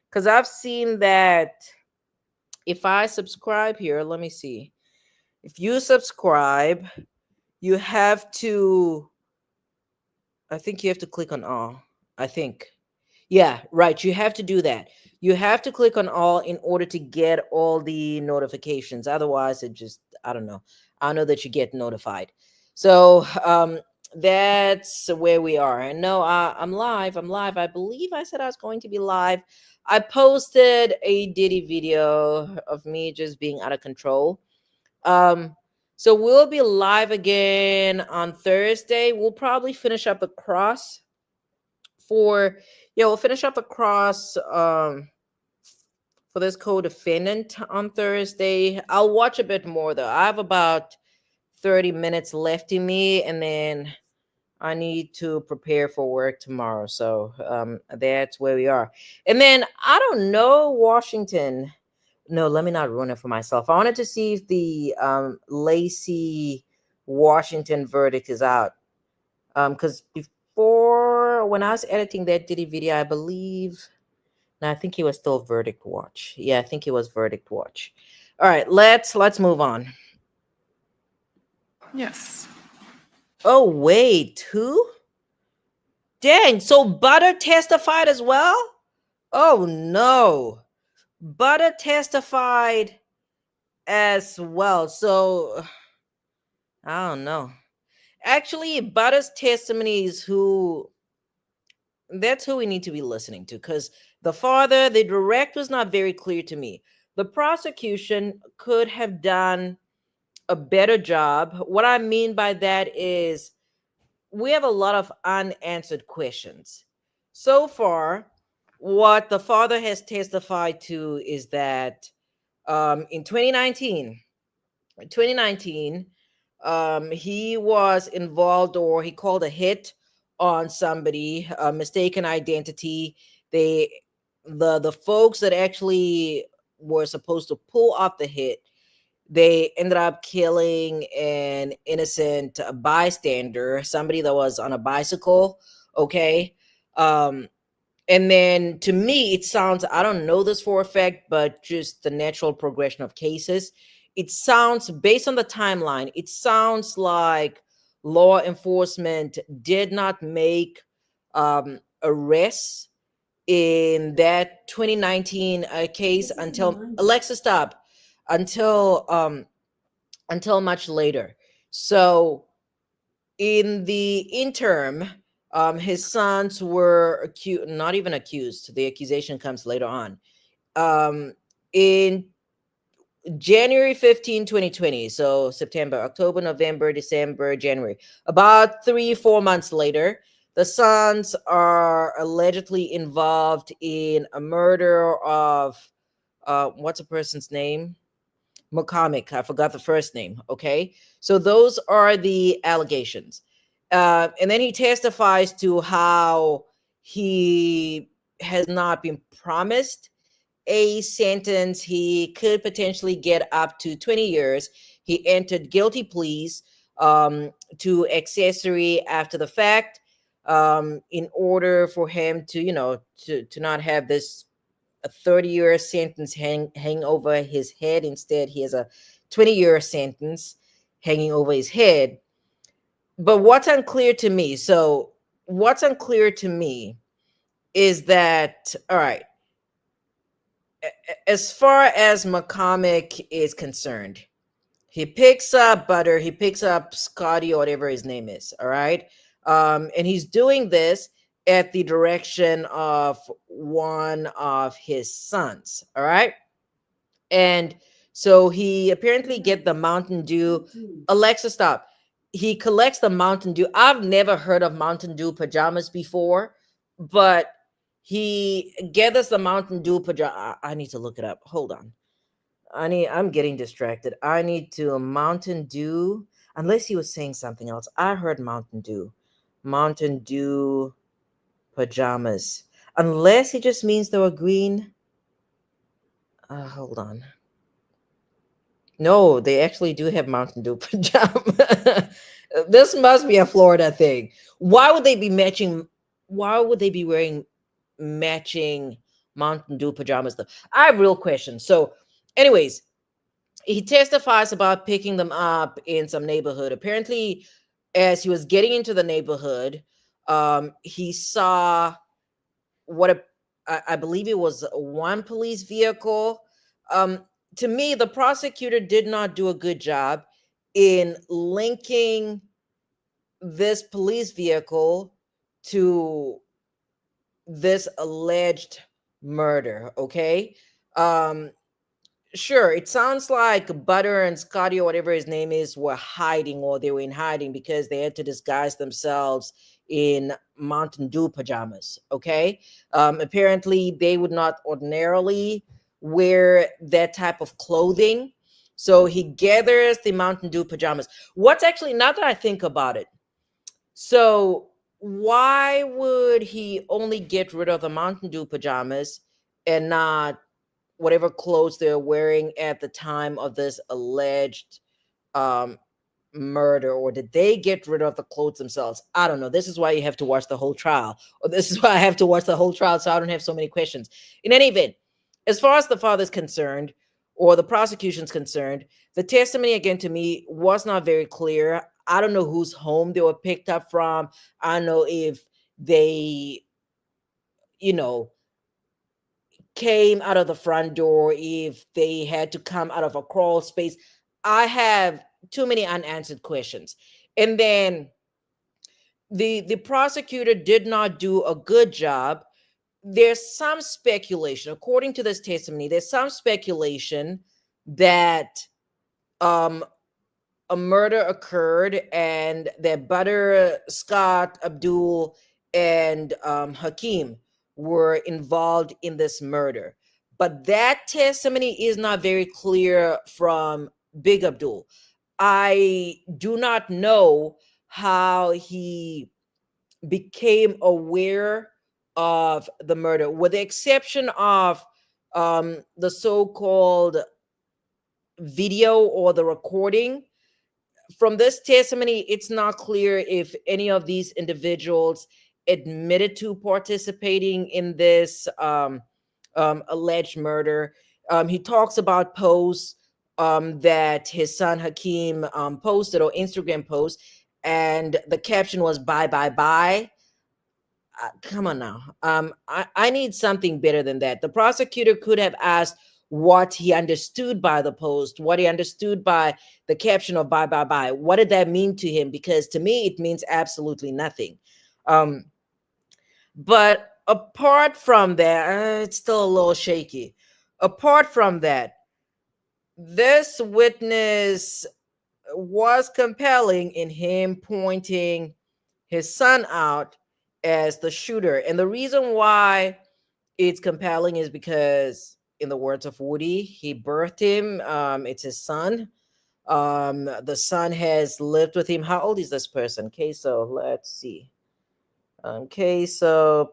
because I've seen that if I subscribe here, let me see. If you subscribe, you have to, I think you have to click on all. I think. Yeah, right. You have to do that. You have to click on all in order to get all the notifications. Otherwise, it just, I don't know. I know that you get notified. So that's where we are. And no, I'm live. I'm live. I believe I said I was going to be live. I posted a Diddy video of me just being out of control. So we'll be live again on Thursday. We'll probably finish up the cross we'll finish up the cross for this co-defendant on Thursday. I'll watch a bit more though. I have about 30 minutes left in me, and then I need to prepare for work tomorrow. So that's where we are. And then I don't know, Washington. No, let me not ruin it for myself. I wanted to see if the Lacey Washington verdict is out. Because before, when I was editing that Diddy video, I believe, no, I think he was still verdict watch. Yeah, I think he was verdict watch. All right, let's move on. Yes. Oh, wait, who? Dang, so Butter testified as well? Oh, no. Butter testified as well. So, I don't know. Actually, Butter's testimony is that's who we need to be listening to, because the direct was not very clear to me. The prosecution could have done a better job. What I mean by that is we have a lot of unanswered questions. So far, what the father has testified to is that in 2019, he was involved, or he called a hit on somebody, a mistaken identity. The folks that actually were supposed to pull off the hit, they ended up killing an innocent bystander, somebody that was on a bicycle. Okay. And then to me, it sounds, I don't know this for a fact, but just the natural progression of cases, it sounds, based on the timeline, it sounds like law enforcement did not make arrests in that 2019 case This is until reminding- Alexa, stop, until much later. So in the interim, his sons were accused, not even accused. The accusation comes later on. In January 15, 2020, so September, October, November, December, January, about 3-4 months later, the sons are allegedly involved in a murder of what's a person's name? McCormick. I forgot the first name. Okay. So those are the allegations. And then he testifies to how he has not been promised a sentence. He could potentially get up to 20 years. He entered guilty pleas to accessory after the fact in order for him to, to not have this a 30-year sentence hang over his head. Instead, he has a 20-year sentence hanging over his head. But what's unclear to me, is that, all right, as far as McCormick is concerned, he picks up Butter, he picks up Scotty, or whatever his name is, all right? And he's doing this at the direction of one of his sons, all right? And so he apparently get the Mountain Dew. Alexa, stop. He collects the Mountain Dew. I've never heard of Mountain Dew pajamas before, but he gathers the Mountain Dew pajama. I need to look it up. Hold on. I'm getting distracted. I need to Mountain Dew, unless he was saying something else. I heard Mountain Dew pajamas, unless he just means they were green. Hold on. No, they actually do have Mountain Dew pajama. This must be a Florida thing. Why would they be matching? Why would they be wearing matching Mountain Dew pajamas though? I have real questions. So anyways, he testifies about picking them up in some neighborhood. Apparently, as he was getting into the neighborhood, he saw I believe it was one police vehicle. To me, the prosecutor did not do a good job in linking this police vehicle to this alleged murder. Okay. Sure, it sounds like Butter and Scotty, or whatever his name is, were hiding, or they were in hiding because they had to disguise themselves in Mountain Dew pajamas. Okay. Apparently, they would not ordinarily wear that type of clothing. So he gathers the Mountain Dew pajamas. What's actually, now that I think about it, so why would he only get rid of the Mountain Dew pajamas and not whatever clothes they're wearing at the time of this alleged murder? Or did they get rid of the clothes themselves? I don't know. This is why you have to watch the whole trial, or this is why I have to watch the whole trial, so I don't have so many questions. In any event, as far as the father's concerned, or the prosecution's concerned, the testimony, again, to me was not very clear. I don't know whose home they were picked up from. I don't know if they, came out of the front door, if they had to come out of a crawl space. I have too many unanswered questions. And then the prosecutor did not do a good job. There's some speculation, according to this testimony, there's some speculation that a murder occurred and that Butter, Scott, Abdul, and Hakeem were involved in this murder. But that testimony is not very clear from Big Abdul. I do not know how he became aware of the murder, with the exception of the so-called video or the recording. From this testimony, it's not clear if any of these individuals admitted to participating in this alleged murder. He talks about posts that his son Hakeem posted, or Instagram posts, and the caption was "bye bye bye." come on now. I need something better than that. The prosecutor could have asked what he understood by the post, what he understood by the caption of bye, bye, bye. What did that mean to him? Because to me, it means absolutely nothing. But apart from that, it's still a little shaky. Apart from that, this witness was compelling in him pointing his son out as the shooter. And the reason why it's compelling is because, in the words of Woody, he birthed him. It's his son. The son has lived with him. How old is this person? KSOO, let's see. KSOO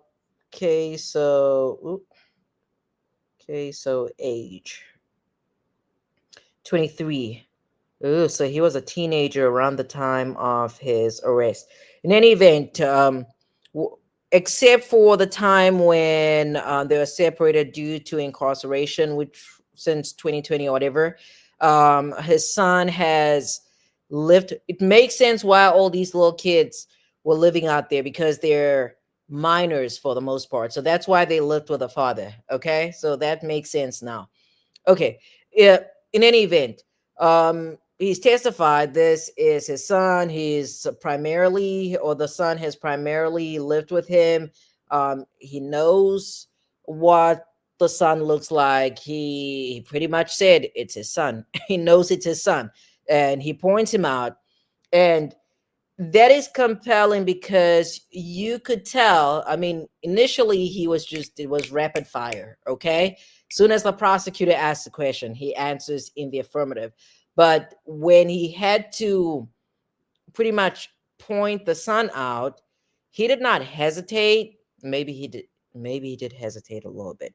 age 23. Ooh, so he was a teenager around the time of his arrest. In any event, except for the time when they were separated due to incarceration, which since 2020 or whatever, his son has lived. It makes sense why all these little kids were living out there, because they're minors for the most part. So that's why they lived with a father. Okay, so that makes sense now. Okay, yeah. In any event, he's testified this is his son. He's primarily, or the son has primarily lived with him. He knows what the son looks like. He pretty much said it's his son. He knows it's his son, and he points him out. And that is compelling because you could tell. I mean, initially it was rapid fire. Okay. Soon as the prosecutor asks the question, he answers in the affirmative. But when he had to pretty much point the son out, he did not hesitate. Maybe he did hesitate a little bit.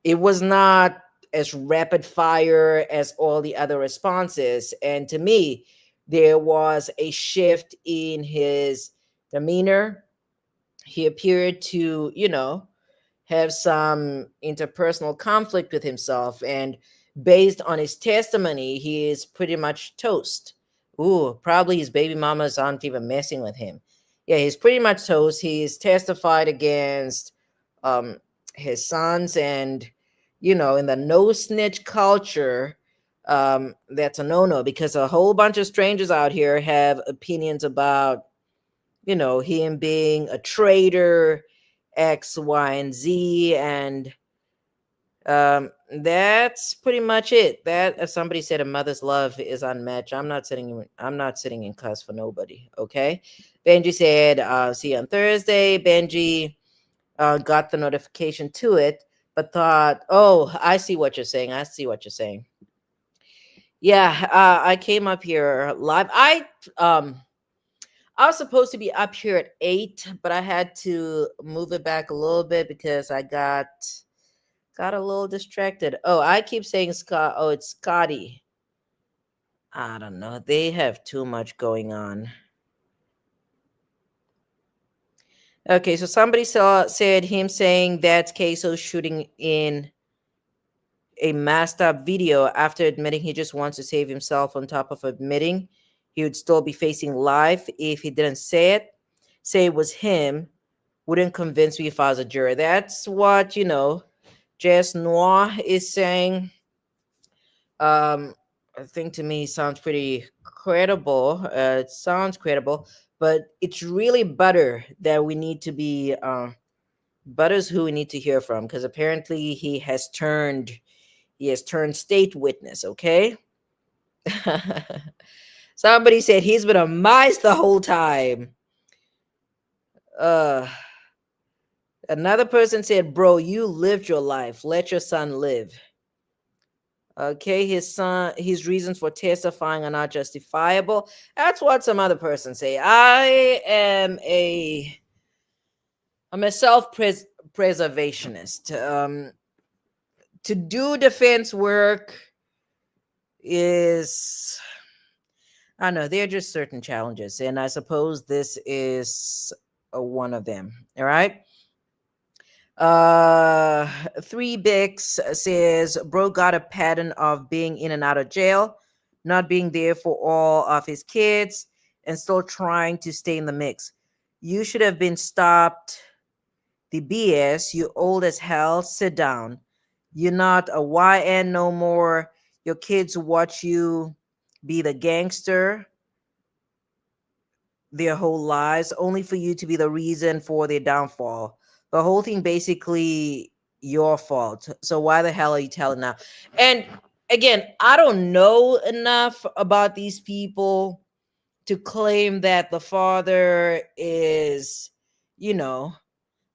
It was not as rapid fire as all the other responses. And to me, there was a shift in his demeanor. He appeared to, have some interpersonal conflict with himself. And based on his testimony, he is pretty much toast. Ooh, probably his baby mamas aren't even messing with him. Yeah, he's pretty much toast. He's testified against his sons. And, in the no snitch culture, that's a no-no, because a whole bunch of strangers out here have opinions about, him being a traitor, X, Y, and Z. And that's pretty much it. That, as somebody said, a mother's love is unmatched. I'm not sitting in cuss for nobody. Okay. Benji said, see you on Thursday. Benji got the notification to it, but thought, oh, I see what you're saying. Yeah, I came up here live. I was supposed to be up here at 8, but I had to move it back a little bit because I got a little distracted. Oh, I keep saying Scott. Oh, it's Scotty. I don't know. They have too much going on. Okay, so somebody said him saying that's KSOO shooting in a masked up video after admitting he just wants to save himself, on top of admitting he would still be facing life if he didn't say it was him. Wouldn't convince me if I was a juror. That's what, Jess Noir is saying. I think to me sounds pretty credible. It sounds credible, but it's really Butter that we need to be, Butter's who we need to hear from, because apparently he has turned state witness. Okay. Somebody said he's been a mice the whole time. Another person said, bro, you lived your life. Let your son live. Okay, his reasons for testifying are not justifiable. That's what some other person say. I'm a self-preservationist. To do defense work is, I don't know, there are just certain challenges, and I suppose this is one of them. All right. 3 Bix says, bro got a pattern of being in and out of jail, not being there for all of his kids, and still trying to stay in the mix. You should have been stopped the BS. You old as hell. Sit down. You're not a YN no more. Your kids watch you be the gangster their whole lives, only for you to be the reason for their downfall. The whole thing basically your fault. So why the hell are you telling now? And again, I don't know enough about these people to claim that the father is, you know,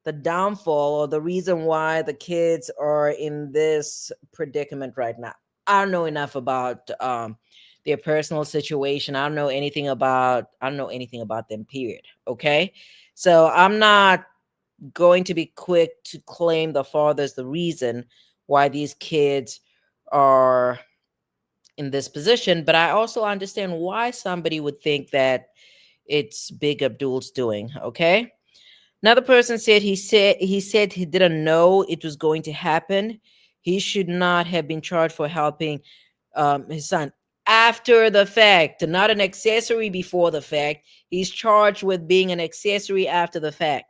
the downfall or the reason why the kids are in this predicament right now. I don't know enough about their personal situation. I don't know anything about them, period. Okay. So I'm not going to be quick to claim the father's the reason why these kids are in this position, but I also understand why somebody would think that it's Big Abdul's doing. Okay. Another person said he didn't know it was going to happen. He should not have been charged for helping his son after the fact, not an accessory before the fact. He's charged with being an accessory after the fact.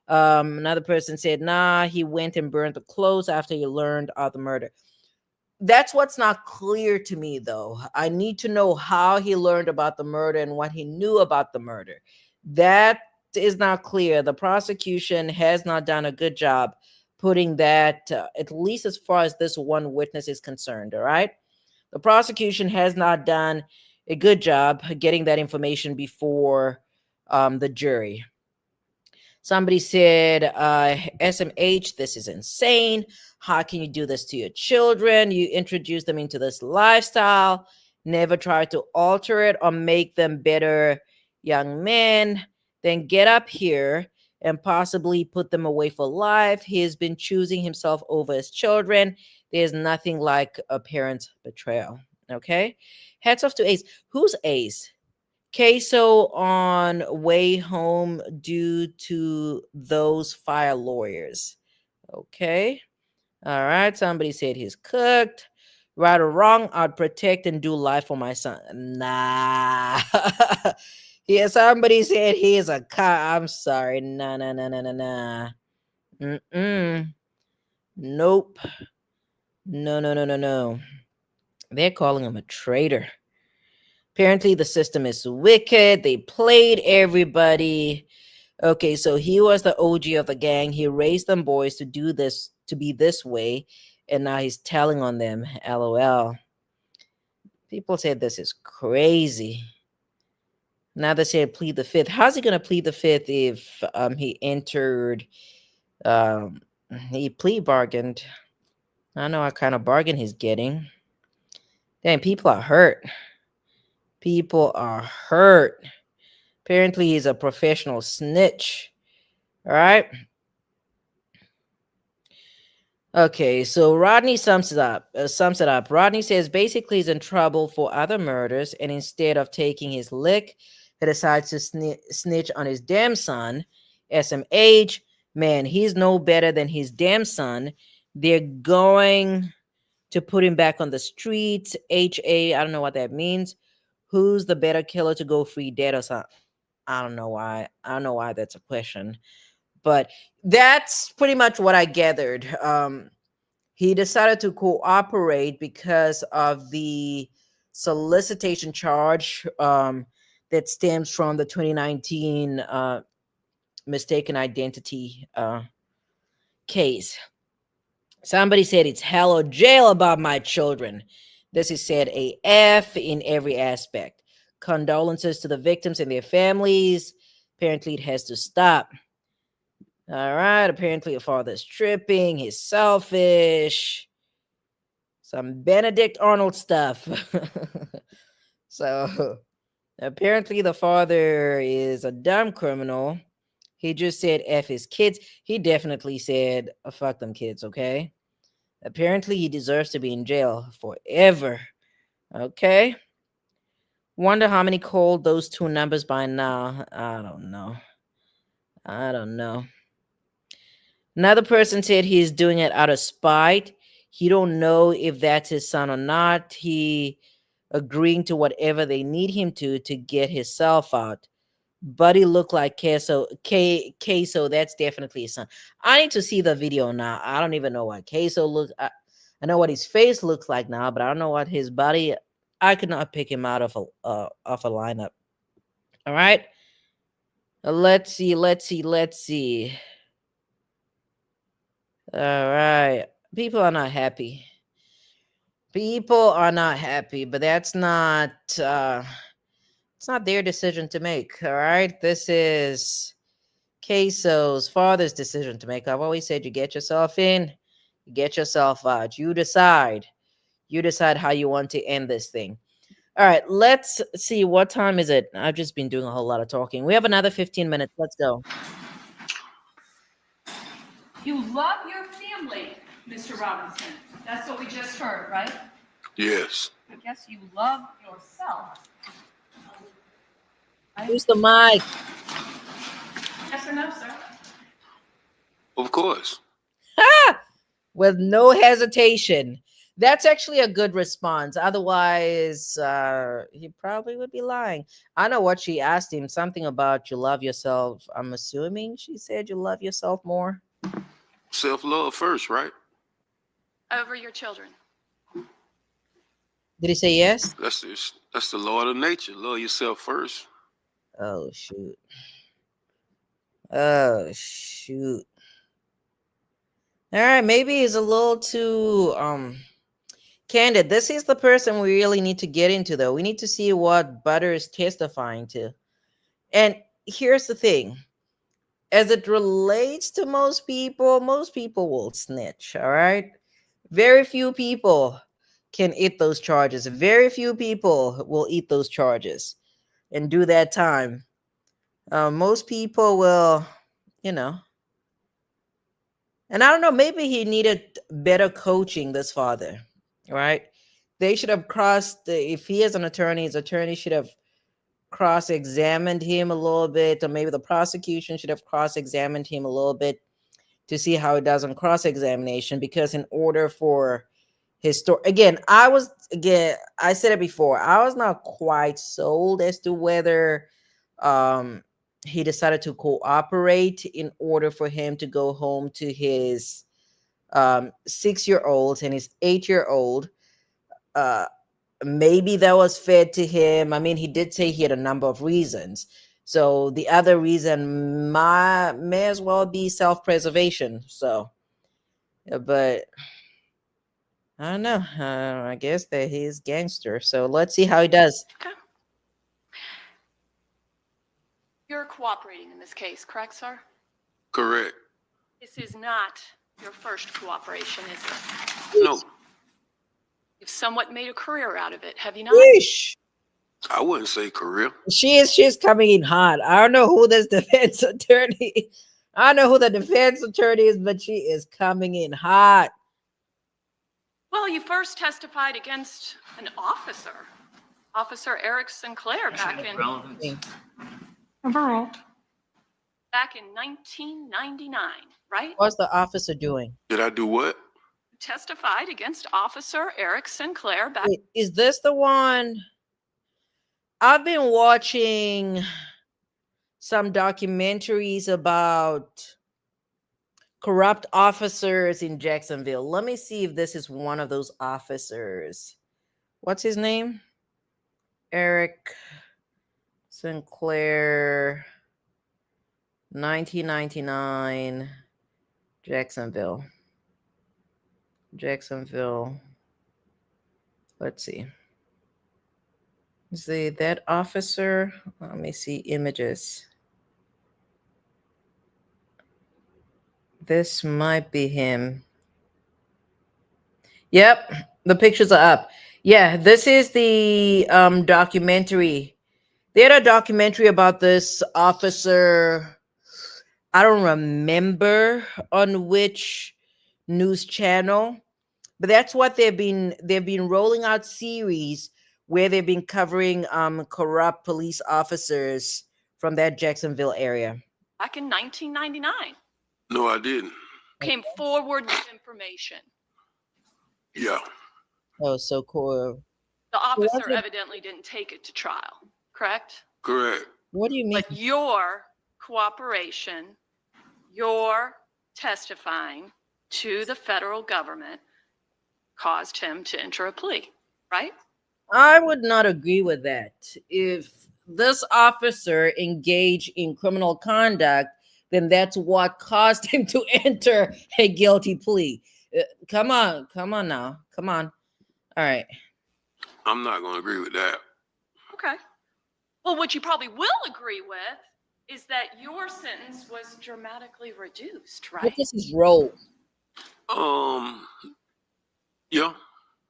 Another person said, nah, he went and burned the clothes after he learned of the murder. That's what's not clear to me, though. I need to know how he learned about the murder and what he knew about the murder. That is not clear. The prosecution has not done a good job putting that, at least as far as this one witness is concerned. All right. The prosecution has not done a good job getting that information before the jury. Somebody said, SMH, this is insane. How can you do this to your children? You introduce them into this lifestyle, never try to alter it or make them better young men. Then get up here and possibly put them away for life. He has been choosing himself over his children. There's nothing like a parent's betrayal. Okay. Hats off to Ace. Who's Ace? KSOO on way home due to those fire lawyers. Okay. All right. Somebody said he's cooked. Right or wrong, I'd protect and do life for my son. Nah. Yeah, somebody said he is a cop. I'm sorry. Nah. Mm-mm. Nope. No. They're calling him a traitor. Apparently, the system is wicked. They played everybody. Okay, so he was the OG of the gang. He raised them boys to do this, to be this way, and now he's telling on them. LOL. People said this is crazy. Now they said plead the fifth. How's he gonna plead the fifth if he entered? He plea bargained. I don't know what kind of bargain he's getting. Damn, people are hurt. People are hurt. Apparently, he's a professional snitch. All right. Okay, so Rodney sums it up. Rodney says basically he's in trouble for other murders, and instead of taking his lick, he decides to snitch on his damn son, SMH. Man, he's no better than his damn son. They're going to put him back on the streets. HA, I don't know what that means. Who's the better killer to go free, dead or something? I don't know why. I don't know why that's a question. But that's pretty much what I gathered. He decided to cooperate because of the solicitation charge that stems from the 2019 mistaken identity case. Somebody said it's hell or jail about my children. This is said AF in every aspect. Condolences to the victims and their families. Apparently, it has to stop. All right. Apparently, your father's tripping. He's selfish. Some Benedict Arnold stuff. So, apparently, the father is a dumb criminal. He just said F his kids. He definitely said fuck them kids, okay? Apparently, he deserves to be in jail forever. Okay? Wonder how many called those two numbers by now. I don't know. Another person said he's doing it out of spite. He don't know if that's his son or not. He agreeing to whatever they need him to get himself out. Buddy look like KSOO. That's definitely his son. I need to see the video now. I don't even know what KSOO looks. I know what his face looks like now, but I don't know what his body. I could not pick him out of a lineup. All right. Let's see. All right. People are not happy. But that's not it's not their decision to make. All right. This is KSOO's father's decision to make. I've always said you get yourself in, you get yourself out. You decide. You decide how you want to end this thing. All right, let's see. What time is it? I've just been doing a whole lot of talking. We have another 15 minutes. Let's go. You love your family, Mr. Robinson. That's what we just heard, right? Yes. I guess you love yourself. Use the mic. Yes or no, sir? Of course. With no hesitation. That's actually a good response. Otherwise, he probably would be lying. I know what she asked him. Something about you love yourself. I'm assuming she said you love yourself more. Self-love first, right? Over your children. Did he say yes? That's the law of nature. Love yourself first. Oh, shoot. Oh, shoot. All right, maybe he's a little too candid. This is the person we really need to get into, though. We need to see what Butter is testifying to. And here's the thing. As it relates to most people will snitch, all right? Very few people can eat those charges. Very few people will eat those charges and do that time. Most people will, you know. And I don't know, maybe he needed better coaching, this father, right? They should have if he is an attorney, his attorney should have cross-examined him a little bit, or maybe the prosecution should have cross-examined him a little bit to see how it does on cross-examination, because in order for his story, I said it before, I was not quite sold as to whether he decided to cooperate in order for him to go home to his 6-year-old and his 8-year-old. Maybe that was fed to him. I mean, he did say he had a number of reasons. So the other reason may as well be self-preservation. So, but I don't know. I guess that he's gangster. So let's see how he does. Okay. You're cooperating in this case, correct, sir? Correct. This is not your first cooperation, is it? No, You've somewhat made a career out of it, have you not? Yeesh. I wouldn't say career. She's coming in hot. I don't know who this defense attorney. I don't know who the defense attorney is, but she is coming in hot. Well, you first testified against an officer, Officer Eric Sinclair, back in Overruled. 1999, right? What's the officer doing? Did I do what? Testified against Officer Eric Sinclair back. Wait, is this the one? I've been watching some documentaries about corrupt officers in Jacksonville. Let me see if this is one of those officers. What's his name? Eric Sinclair, 1999, Jacksonville. Let's see. See that officer? Let me see images. This might be him. Yep, the pictures are up. Yeah, this is the documentary. They had a documentary about this officer. I don't remember on which news channel, but that's what they've been rolling out series where they've been covering corrupt police officers from that Jacksonville area. Back in 1999. No, I didn't. Came forward with information. Yeah. Oh, so cool. The officer wasn't- evidently didn't take it to trial, correct? Correct. What do you mean? But your cooperation, your testifying to the federal government caused him to enter a plea, right? I would not agree with that. If this officer engaged in criminal conduct, then that's what caused him to enter a guilty plea. Come on now. Come on. All right. I'm not going to agree with that. Okay. Well, what you probably will agree with is that your sentence was dramatically reduced, right? What is his role? Yeah.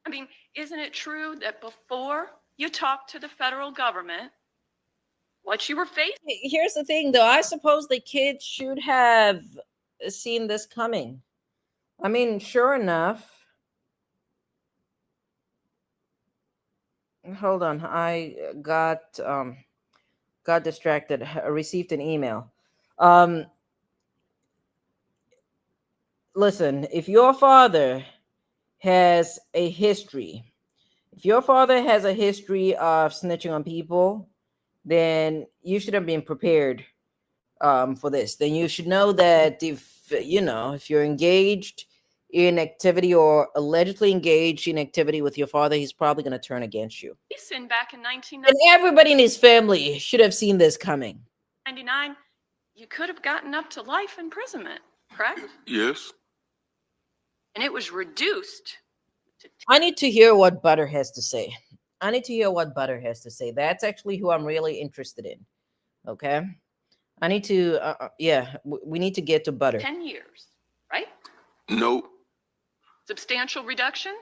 I mean, isn't it true that before you talked to the federal government, what you were facing? Here's the thing, though. I suppose the kid should have seen this coming. I mean, sure enough. Hold on. I got distracted. I received an email. Listen, if your father has a history, of snitching on people, then you should have been prepared for this. Then you should know that if you're engaged in activity or allegedly engaged in activity with your father, he's probably going to turn against you. Back in And everybody in his family should have seen this coming. 1999, you could have gotten up to life imprisonment, correct? Yes. And it was reduced to I need to hear what Butter has to say. That's actually who I'm really interested in. Okay. I need to, we need to get to Butter. 10 years, right? Nope. Substantial reduction?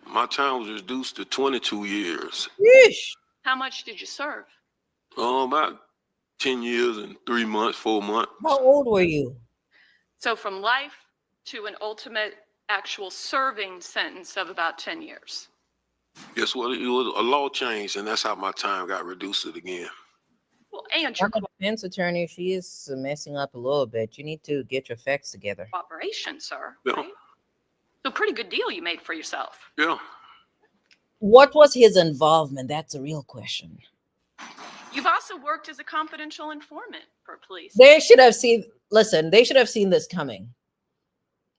My time was reduced to 22 years. Yeesh. How much did you serve? About 10 years and 3 months, 4 months. How old were you? So from life to an ultimate actual serving sentence of about 10 years. Guess what? It was a law change, and that's how my time got reduced again. Well, and your I'm a defense attorney. She is messing up a little bit. You need to get your facts together. cooperation, sir, Yeah. right? So pretty good deal you made for yourself. Yeah. What was his involvement? That's a real question. You've also worked as a confidential informant for police. They should have seen this coming.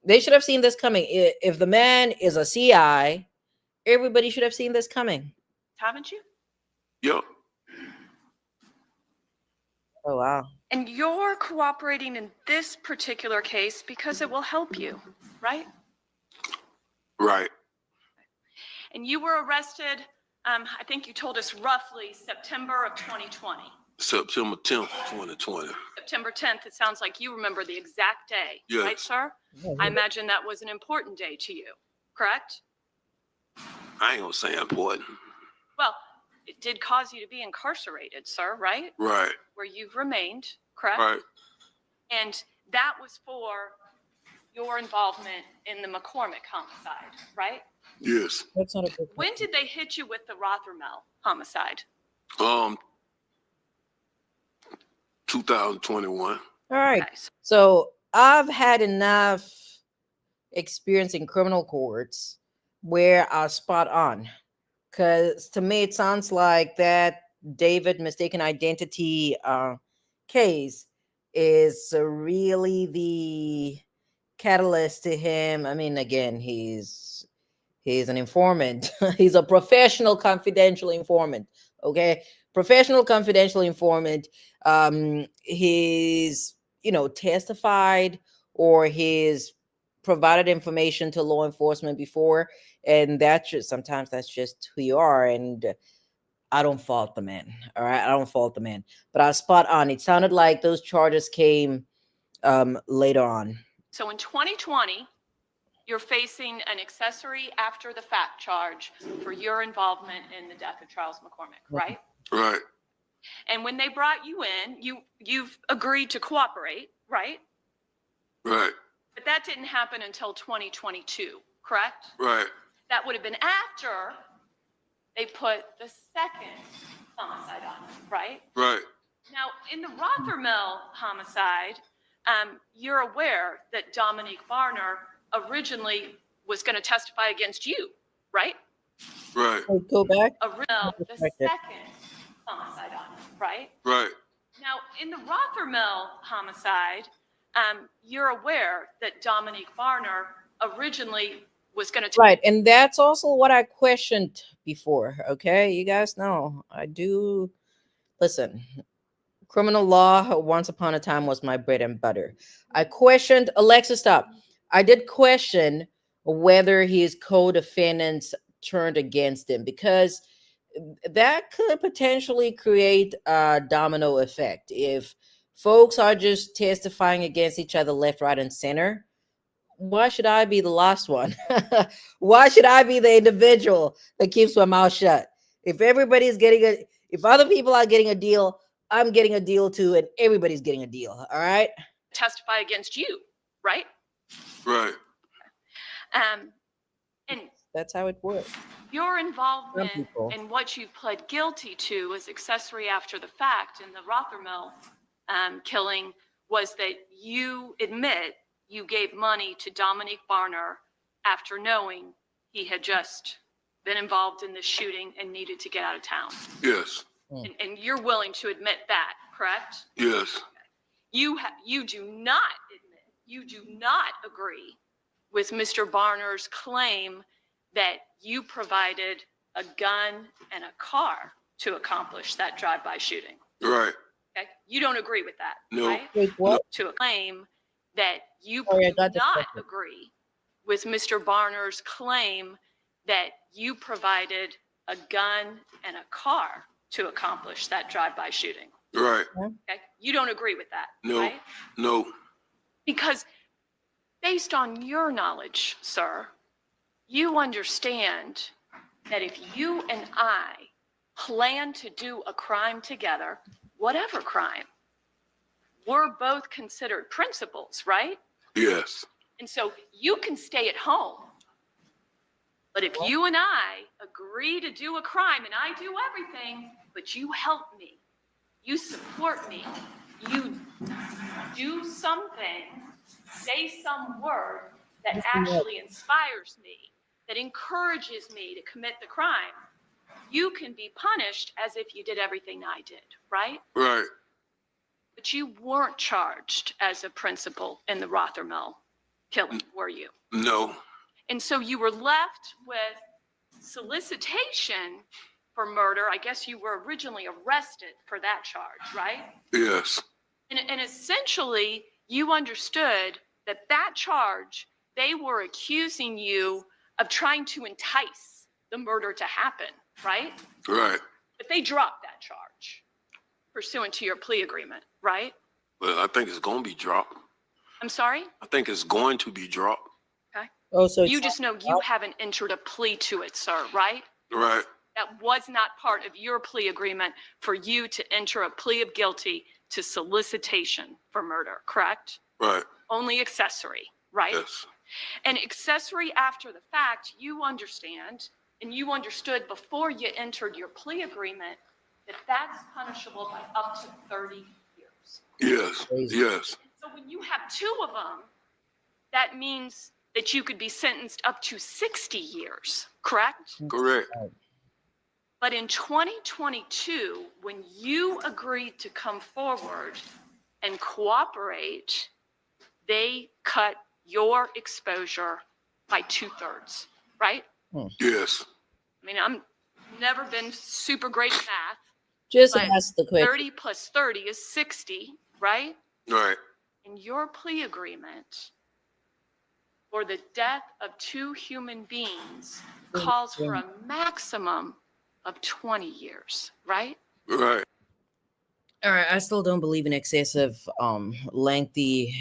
If the man is a CI, everybody should have seen this coming. Haven't you? Yeah. Oh, wow. And you're cooperating in this particular case because it will help you, right? Right. And you were arrested, I think you told us roughly September of 2020. September 10th, 2020. September 10th, it sounds like you remember the exact day, Yes. right, sir? I imagine that was an important day to you, correct? I ain't gonna say important. Well, it did cause you to be incarcerated, sir, right? Right. Where you've remained, correct? Right. And that was for your involvement in the McCormick homicide, right? Yes. That's not a good When did they hit you with the Rothermel homicide? 2021. All right. Okay, So I've had enough experience in criminal courts where I spot on. Because to me, it sounds like that David mistaken identity case is really the catalyst to him. I mean, again, he's an informant. He's a professional confidential informant. Okay, professional confidential informant. He's testified or he's provided information to law enforcement before, and that's just who you are. And I don't fault the man. All right, I don't fault the man, but I was spot on. It sounded like those charges came later on. So in 2020, you're facing an accessory after the fact charge for your involvement in the death of Charles McCormick, right? Right. And when they brought you in, you've agreed to cooperate, right? Right. But that didn't happen until 2022, correct? Right. That would have been after they put the second homicide on him, right? Right. Now, in the Rothermel homicide, you're aware that Dominique Varner originally was going to testify against you, right? Right. Go back. The second homicide on him, right? Right. Now, in the Rothermill homicide, you're aware that Dominique Varner originally was going to Right. And that's also what I questioned before. Okay. You guys know I do listen. Criminal law once upon a time was my bread and butter. I questioned Alexa, stop. I did question whether his co-defendants turned against him because that could potentially create a domino effect. If folks are just testifying against each other left, right, and center, why should I be the last one? Why should I be the individual that keeps my mouth shut? If everybody's getting if other people are getting a deal, I'm getting a deal too, and everybody's geting a deal. All right. testify against you, right? Right. And That's how it works. your involvement people. in what you pled guilty to as accessory after the fact in the Rothermill killing was that you admit you gave money to Dominique Varner after knowing he had just been involved in the shooting and needed to get out of town. Yes. And you're willing to admit that, correct? Yes. You do not admit, you do not agree with Mr. Varner's claim that you provided a gun and a car to accomplish that drive-by shooting. Right. Okay? You don't agree with that, No. right? Wait, what? To a claim that you Sorry, I do got not distracted. agree with Mr. Varner's claim that you provided a gun and a car to accomplish that drive-by shooting. Right. Okay? You don't agree with that, No. right? No. Because based on your knowledge, sir, you understand that if you and I plan to do a crime together, whatever crime, we're both considered principals, right? Yes. And so you can stay at home. But if you and I agree to do a crime and I do everything, but you help me, you support me, you do something, say some word that actually inspires me, that encourages me to commit the crime, you can be punished as if you did everything I did, right? Right. But you weren't charged as a principal in the Rothermill killing, were you? No. And so you were left with solicitation for murder. I guess you were originally arrested for that charge, right? Yes. And essentially, you understood that that charge, they were accusing you of trying to entice the murder to happen, right? Right. But they dropped that charge pursuant to your plea agreement, right? Well, I think it's going to be dropped. I'm sorry? I think it's going to be dropped. Oh, so You just know you haven't entered a plea to it, sir, right? Right. That was not part of your plea agreement for you to enter a plea of guilty to solicitation for murder, correct? Right. Only accessory, right? Yes. And accessory after the fact, you understand, and you understood before you entered your plea agreement that that's punishable by up to 30 years. Yes. Crazy. Yes. So when you have two of them, that means that you could be sentenced up to 60 years, correct? Correct. But in 2022, when you agreed to come forward and cooperate, they cut your exposure by 2/3, right? Yes. I mean, I'm never been super great at math. just but ask the question. 30 plus 30 is 60, right? Right. In your plea agreement for the death of two human beings calls for a maximum of 20 years, right? Right. All right, I still don't believe in excessive, lengthy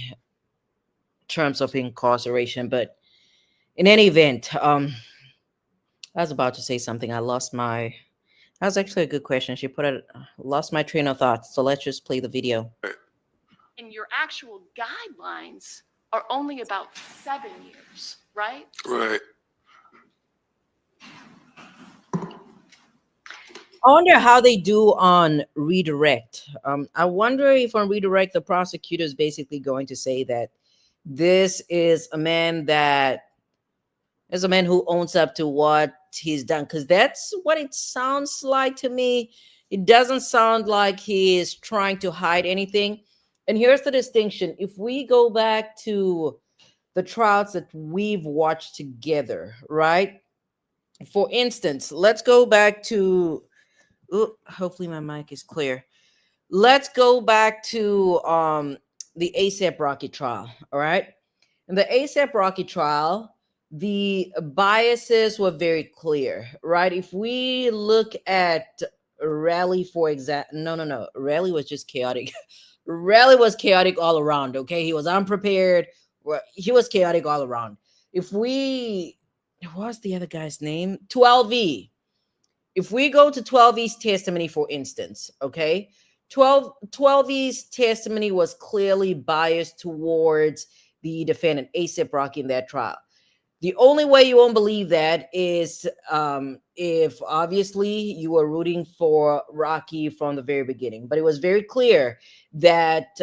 terms of incarceration, but in any event, I was about to say something. I lost my. That was actually a good question. She put it. Lost my train of thought. So let's just play the video. And your actual guidelines are only about 7 years, right? Right. I wonder how they do on redirect. I wonder if on redirect the prosecutor is basically going to say that this is a man who owns up to what he's done, because that's what it sounds like to me. It doesn't sound like he is trying to hide anything. And here's the distinction. If we go back to the trials that we've watched together, right? For instance, let's go back to, ooh, hopefully my mic is clear. Let's go back to the ASAP Rocky trial, all right? In the ASAP Rocky trial, the biases were very clear, right? If we look at Raleigh, for example, no, Raleigh was just chaotic. Raleigh was chaotic all around, okay? He was unprepared. He was chaotic all around. If we, what's the other guy's name? 12E. If we go to 12E's testimony, for instance, okay? 12E's testimony was clearly biased towards the defendant, ASAP Rocky, in that trial. The only way you won't believe that is if obviously you were rooting for Rocky from the very beginning. But it was very clear that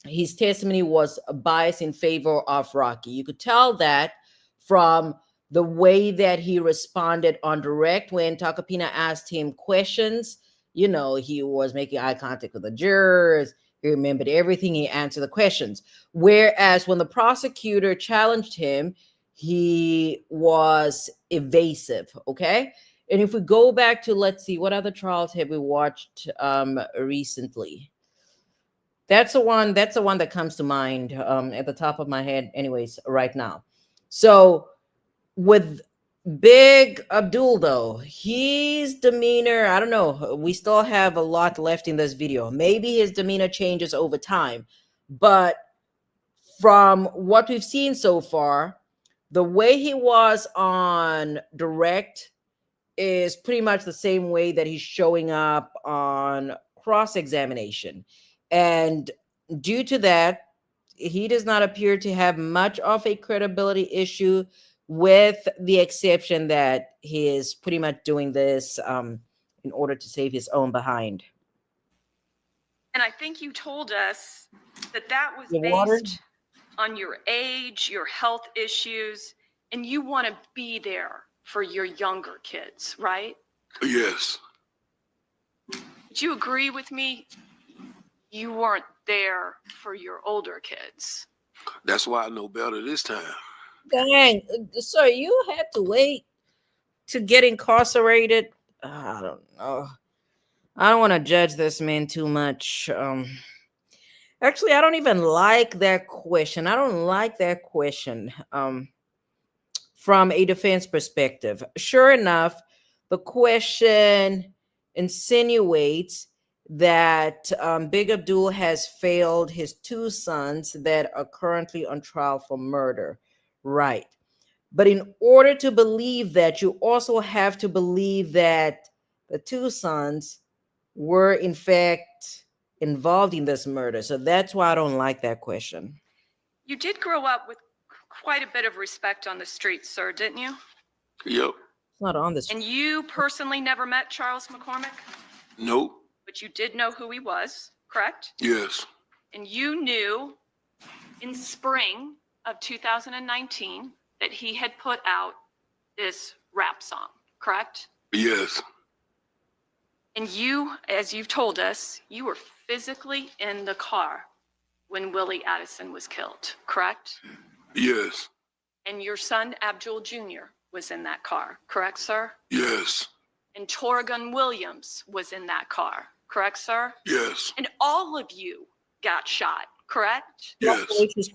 his testimony was biased in favor of Rocky. You could tell that from the way that he responded on direct when Takapina asked him questions. You know, he was making eye contact with the jurors. He remembered everything. He answered the questions. Whereas when the prosecutor challenged him, he was evasive. Okay. And if we go back to, let's see, what other trials have we watched recently? That's the one that comes to mind at the top of my head, anyways, right now. So with Big Abdul, though, his demeanor, I don't know. We still have a lot left in this video. Maybe his demeanor changes over time. But from what we've seen so far, the way he was on direct is pretty much the same way that he's showing up on cross-examination. And due to that, he does not appear to have much of a credibility issue, with the exception that he is pretty much doing this in order to save his own behind. And I think you told us that that was The water? based on your age, your health issues, and you want to be there for your younger kids, right? Yes. Would you agree with me? You weren't there for your older kids. That's why I know better this time. Dang, sir, you had to wait to get incarcerated. I don't know. I don't want to judge this man too much. Actually, I don't even like that question. I don't like that question from a defense perspective. Sure enough, the question insinuates that Big Abdul has failed his two sons that are currently on trial for murder. Right. But in order to believe that, you also have to believe that the two sons were in fact involved in this murder. So that's why I don't like that question. You did grow up with quite a bit of respect on the streets, sir, didn't you? Yep. It's not on this. And you personally never met Charles McCormick, Nope. but you did know who he was, correct? Yes. And you knew in spring of 2019 that he had put out this rap song, correct? Yes. And you, as you've told us, you were physically in the car when Willie Addison was killed, correct? Yes. And your son, Abdul Jr., was in that car, correct, sir? Yes. And Torrigan Williams was in that car, correct, sir? Yes. And all of you got shot, correct? Yes.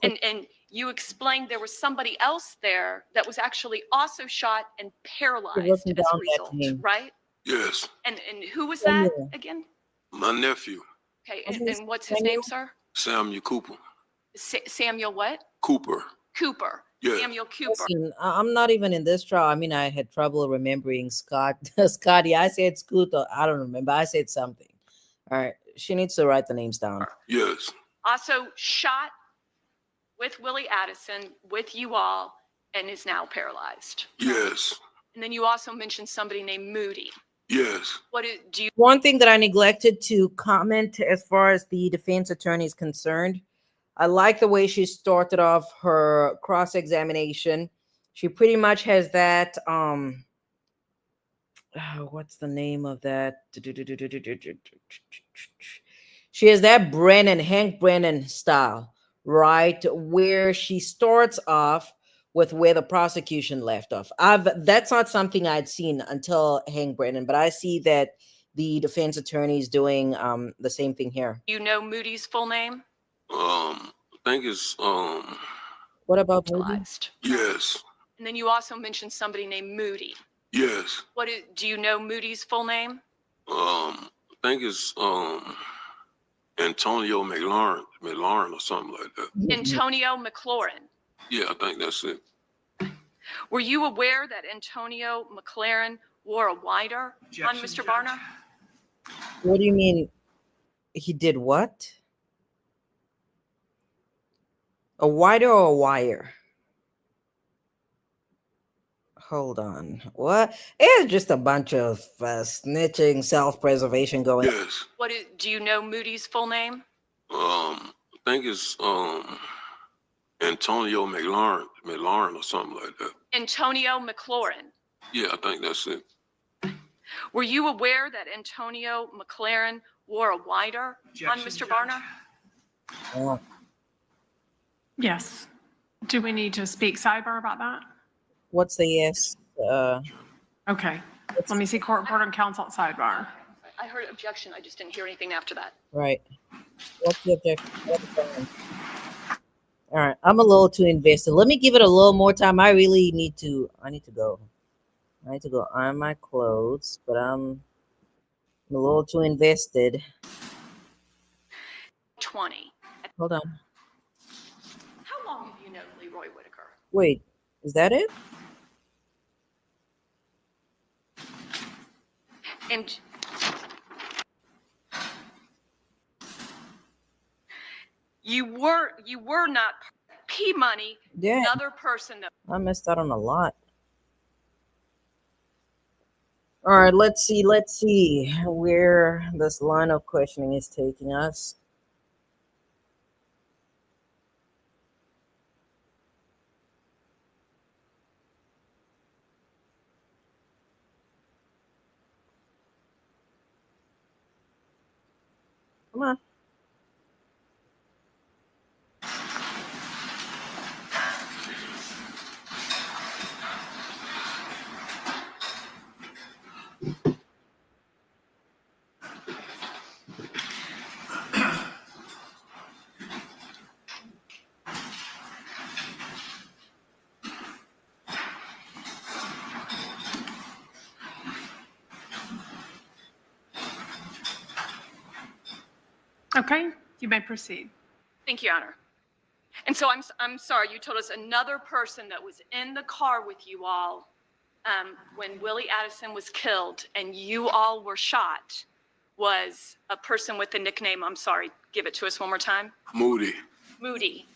And you explained there was somebody else there that was actually also shot and paralyzed as a result, right? Yes. And who was that Samuel. again? My nephew, Okay, and what's his name, sir? Samuel Cooper. Samuel what? Cooper. Cooper. Yeah. Samuel Cooper. Listen, I'm not even in this trial. I mean, I had trouble remembering Scott. Scotty, I said Scooter. I don't remember. I said something. All right. She needs to write the names down. Yes. Also shot with Willie Addison, with you all, and is now paralyzed. Yes. And then you also mentioned somebody named Moody. Yes. Do you? One thing that I neglected to comment as far as the defense attorney is concerned, I like the way she started off her cross-examination. She pretty much has that what's the name of that? She has that Hank Brennan style, right? Where she starts off with where the prosecution left off. That's not something I'd seen until Hank Brennan, but I see that the defense attorney is doing the same thing here. You know Moody's full name? I think it's What about Moody? Utilized. yes, And then you also mentioned somebody named Moody. yes. Do you know Moody's full name? I think it's Antonio McLaurin or something like that. Antonio McLaurin. Yeah, I think that's it. Were you aware that Antonio McLaren wore a wider on Mr. Barner? What do you mean? He did what? A wider or a wire? Hold on. What? It's just a bunch of snitching, self-preservation going. Yes. Do you know Moody's full name? I think it's Antonio McLaurin or something like that. Antonio McLaurin. Yeah, I think that's it. Were you aware that Antonio McLaren wore a wider on Mr. Barner? Yes. Do we need to speak sidebar about that? What's the yes? Okay. Let me see court reporter and counsel at sidebar. I heard objection. I just didn't hear anything after that. Right. What's the objection? All right. I'm a little too invested. Let me give it a little more time. I need to go. I need to go iron my clothes, but I'm a little too invested. 20. Hold on. How long have you known Leroy Whitaker? Wait, is that it? And you were not P Money, Yeah. another person that I missed out on a lot. All right, let's see where this line of questioning is taking us. Come on. Okay, you may proceed. Thank you, Your Honor. And so I'm sorry, you told us another person that was in the car with you all when Willie Addison was killed and you all were shot was a person with the nickname, I'm sorry, give it to us one more time. Moody. Moody.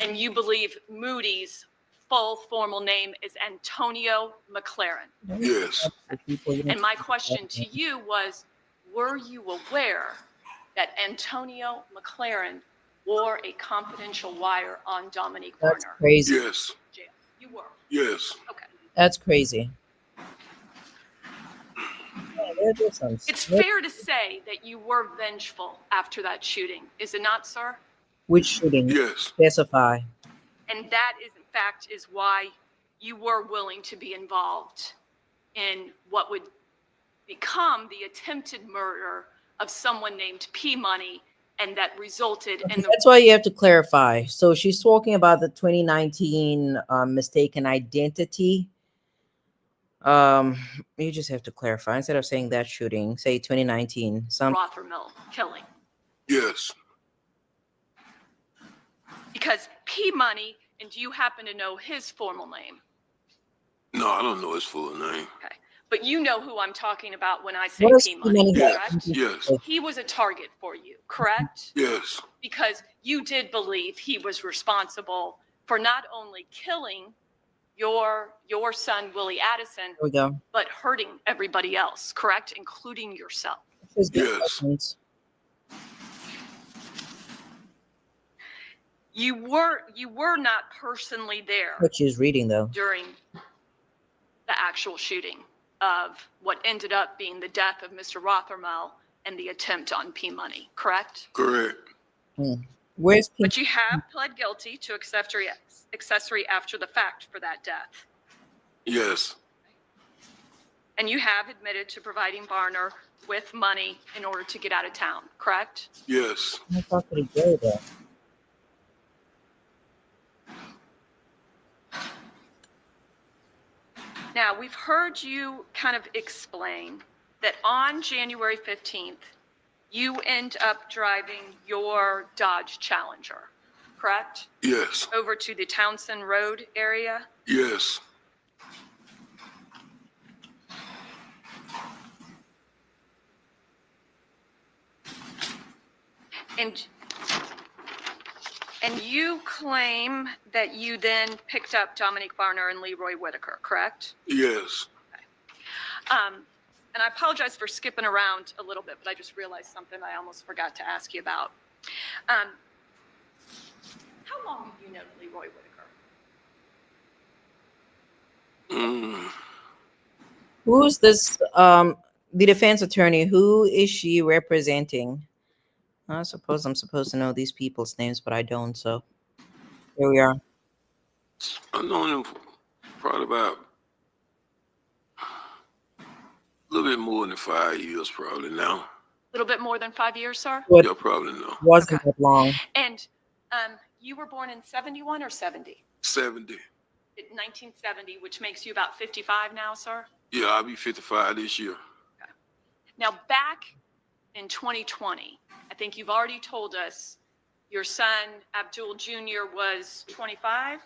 And you believe Moody's full formal name is Antonio McLaren. Yes. And my question to you was, were you aware that Antonio McLaren wore a confidential wire on Dominique That's Barner? crazy. Yes. Jail. You were. Yes. Okay. That's crazy. It's fair to say that you were vengeful after that shooting, is it not, sir? Which shooting? Yes. Specify. And that is, in fact, is why you were willing to be involved in what would become the attempted murder of someone named P Money, and that resulted in the. That's why you have to clarify. So she's talking about the 2019 mistaken identity. You just have to clarify instead of saying that shooting. Say 2019. Rothermill killing. Yes. Because P Money, and do you happen to know his formal name? No, I don't know his full name. Okay. But you know who I'm talking about when I say What is P P Money, Money? correct? Yes. He was a target for you, correct? Yes. Because you did believe he was responsible for not only killing your son, Willie Addison, There we go. but hurting everybody else, correct? Including yourself. Here's good Yes. questions. You were not personally there What she's reading though. during the actual shooting. of what ended up being the death of Mr. Rothermel and the attempt on P Money, correct? Correct. Where's But you have pled guilty to accessory after the fact for that death. Yes. And you have admitted to providing Barner with money in order to get out of town, correct? Yes. I thought that he did that. Now, we've heard you kind of explain that on January 15th, you end up driving your Dodge Challenger, correct? Yes. Over to the Townsend Road area. Yes. And you claim that you then picked up Dominique Barner and Leroy Whitaker, correct? Yes. And I apologize for skipping around a little bit, but I just realized something I almost forgot to ask you about. How long have you known Leroy Whitaker? Who's this? The defense attorney. Who is she representing? I suppose I'm supposed to know these people's names, but I don't. So here we are. I've known him for probably about a little bit more than 5 years, probably now. A little bit more than 5 years, sir? What Yeah, probably no. wasn't Okay. that long? And you were born in 71 or 70? 70. 1970, which makes you about 55 now, sir? Yeah, I'll be 55 this year. Now, back in 2020, I think you've already told us your son, Abdul Jr., was 25?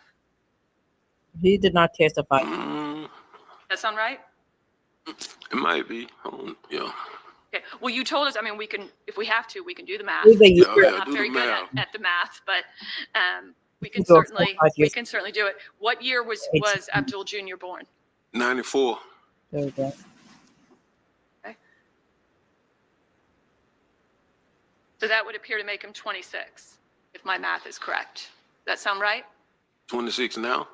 He did not testify. That sound right? It might be. Yeah. Okay. Well, you told us, I mean, we can, if we have to, we can do the math. Who's the year? Yeah, I'm not do the very good math. at the math, but we can go for certainly 5 years. do it. What year was Abdul Jr. born? 94. There we go. So that would appear to make him 26, if my math is correct. Does that sound right? 26 now?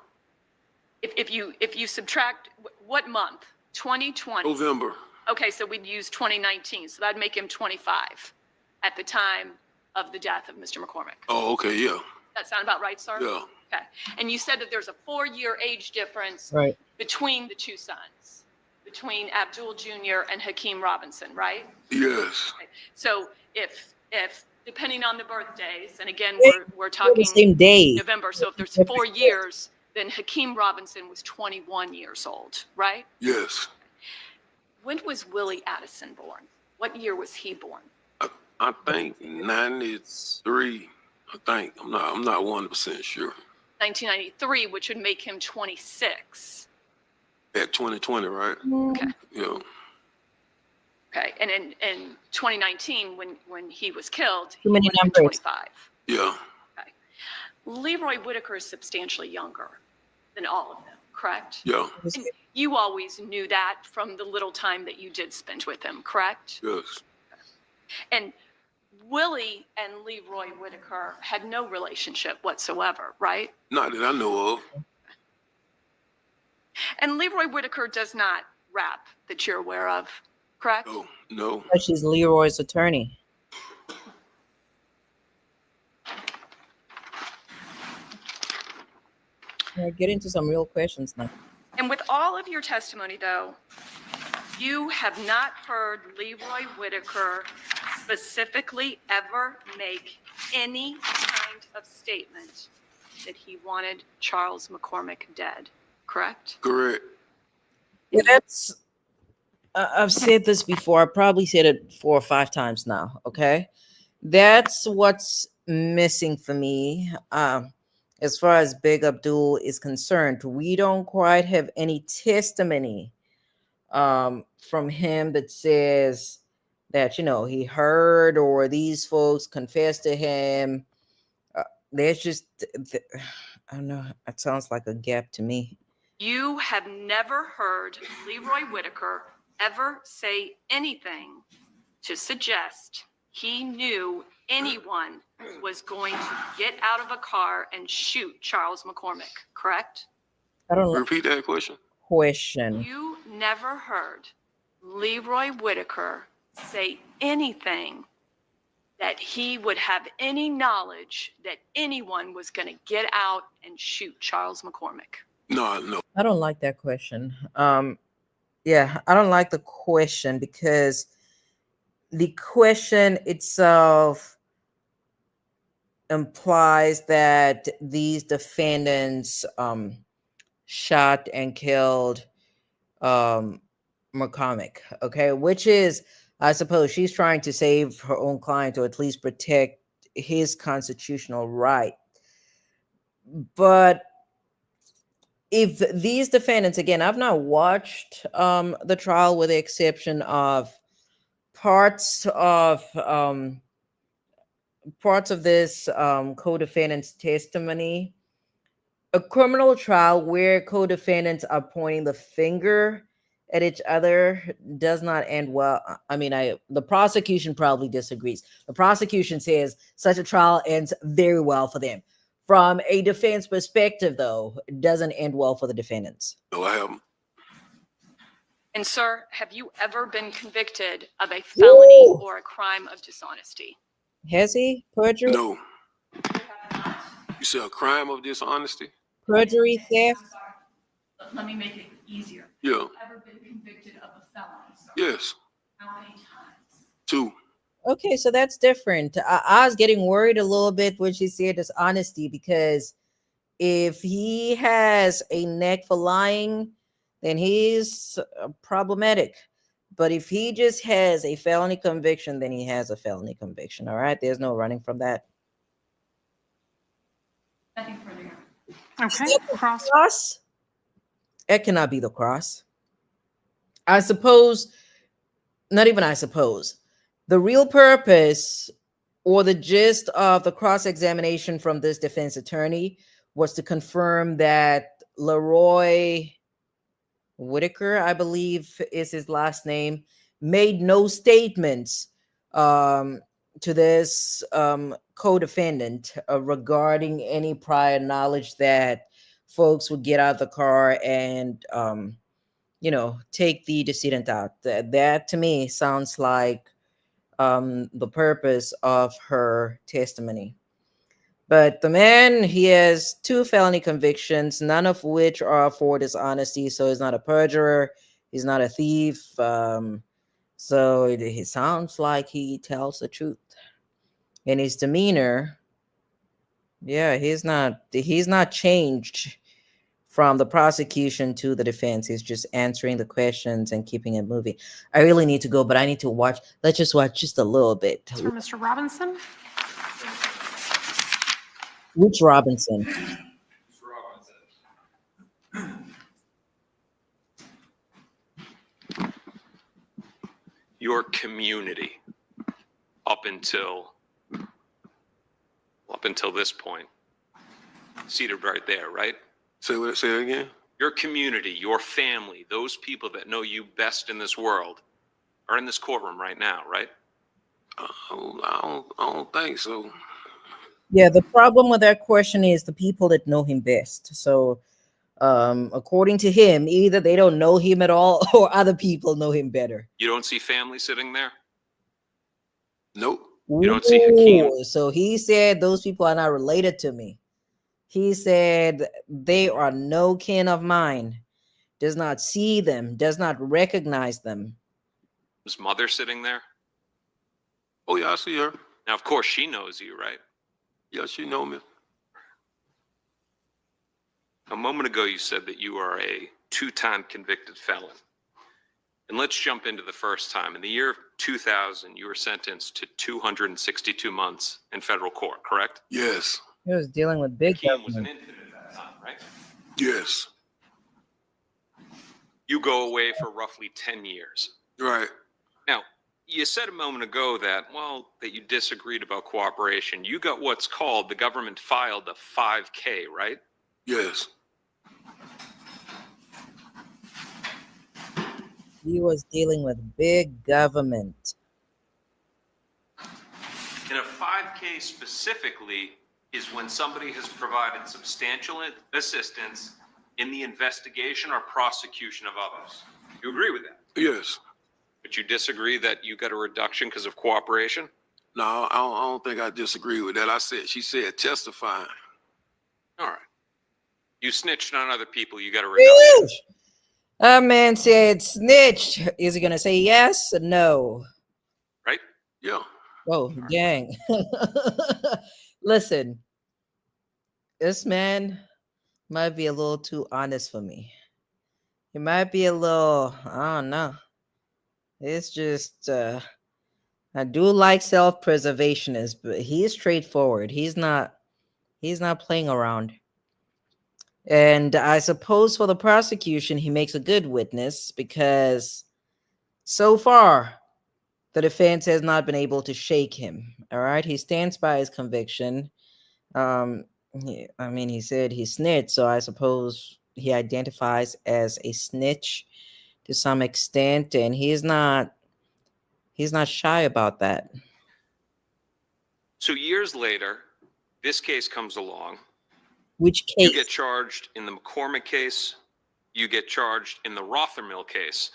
If you subtract, what month? 2020. November. Okay, so we'd use 2019, so that'd make him 25 at the time of the death of Mr. McCormick. Oh, okay, yeah. That sound about right, sir? Yeah. Okay. And you said that there's a 4-year age difference Right. between the two sons, between Abdul Jr. and Hakeem Robinson, right? Yes. So if depending on the birthdays, and again, we're We're talking the same day. November, so if there's 4 years, then Hakeem Robinson was 21 years old, right? Yes. When was Willie Addison born? What year was he born? I think 93. I think. I'm not 100% sure. 1993, which would make him 26. At 2020, right? Okay. Yeah. Okay. And in 2019, when he was killed, he Too many would have been numbers. 25. Yeah. Leroy Whitaker is substantially younger than all of them, correct? Yeah. And you always knew that from the little time that you did spend with him, correct? Yes. And Willie and Leroy Whitaker had no relationship whatsoever, right? Not that I know of. And Leroy Whitaker does not rap that you're aware of, correct? No. No. But she's Leroy's attorney. Get into some real questions now. And with all of your testimony, though, you have not heard Leroy Whitaker specifically ever make any kind of statement that he wanted Charles McCormick dead, correct? Correct. Yeah, that's. I've said this before. I probably said it 4 or 5 times now. Okay, that's what's missing for me. As far as Big Abdul is concerned, we don't quite have any testimony from him that says that, he heard or these folks confessed to him. There's just, I don't know, it sounds like a gap to me. You have never heard Leroy Whitaker ever say anything to suggest he knew anyone was going to get out of a car and shoot Charles McCormick, correct? I don't know. Repeat that question. question. You never heard Leroy Whitaker say anything that he would have any knowledge that anyone was going to get out and shoot Charles McCormick. No. I don't like that question. Yeah, I don't like the question because the question itself implies that these defendants shot and killed McCormick, okay, which is, I suppose, she's trying to save her own client or at least protect his constitutional right. But if these defendants, again, I've not watched the trial with the exception of parts of this co-defendant's testimony. A criminal trial where co-defendants are pointing the finger at each other does not end well. I mean, the prosecution probably disagrees. The prosecution says such a trial ends very well for them. From a defense perspective, though, it doesn't end well for the defendants. No, I haven't. And sir, have you ever been convicted of a felony Ooh. or a crime of dishonesty? Has he? Perjury? No. You said a crime of dishonesty? Perjury, theft? I'm sorry. Let me make it easier. Yeah. Have you ever been convicted of a felony, sir? Yes. How many times? 2. Okay, so that's different. I was getting worried a little bit when she said dishonesty, because if he has a neck for lying, then he's problematic. But if he just has a felony conviction, then he has a felony conviction. All right, there's no running from that. Nothing further. Okay, cross. Cross? It cannot be the cross. I suppose, not even I suppose. The real purpose or the gist of the cross-examination from this defense attorney was to confirm that Leroy Whitaker, I believe is his last name, made no statements to this co-defendant regarding any prior knowledge that folks would get out of the car and, take the decedent out. That to me sounds like the purpose of her testimony. But the man, he has 2 felony convictions, none of which are for dishonesty. So he's not a perjurer. He's not a thief. So it sounds like he tells the truth. And his demeanor, yeah, he's not changed from the prosecution to the defense. He's just answering the questions and keeping it moving. I really need to go, but I need to watch. Let's just watch just a little bit. For Mr. Robinson. Which Robinson? Your community up until this point, seated right there, right? Say it again? Your community, your family, those people that know you best in this world are in this courtroom right now, right? I don't think so. Yeah, the problem with that question is the people that know him best. So, according to him, either they don't know him at all or other people know him better. You don't see family sitting there? Nope. You don't see Hakeem? Ooh, so he said those people are not related to me. He said they are no kin of mine, does not see them, does not recognize them. Is mother sitting there? Oh, yeah, I see her. Now, of course, she knows you, right? Yeah, she know me. A moment ago, you said that you are a 2-time convicted felon. And let's jump into the first time. In the year 2000, you were sentenced to 262 months in federal court, correct? Yes. He was dealing with big Hakeem was an government. infant at that time, right? Yes. You go away for roughly 10 years. Right. Now, you said a moment ago that you disagreed about cooperation. You got what's called, the government filed a 5K, right? Yes. He was dealing with big government. And a 5K specifically is when somebody has provided substantial assistance in the investigation or prosecution of others. You agree with that? Yes. But you disagree that you got a reduction because of cooperation? No, I don't think I disagree with that. She said testifying. All right. You snitched on other people, you got a reduction. Woo! That man said snitch. Is he gonna say yes or no? Right? Yeah. Oh, dang. Listen, this man might be a little too honest for me. He might be a little, I don't know. It's just I do like self-preservationists, but he's straightforward. He's not playing around. And I suppose for the prosecution, he makes a good witness because so far the defense has not been able to shake him. All right, he stands by his conviction. He said he snitched, so I suppose he identifies as a snitch to some extent, and he's not shy about that. So years later, this case comes along. Which You case? get charged in the McCormick case, you get charged in the Rothermill case,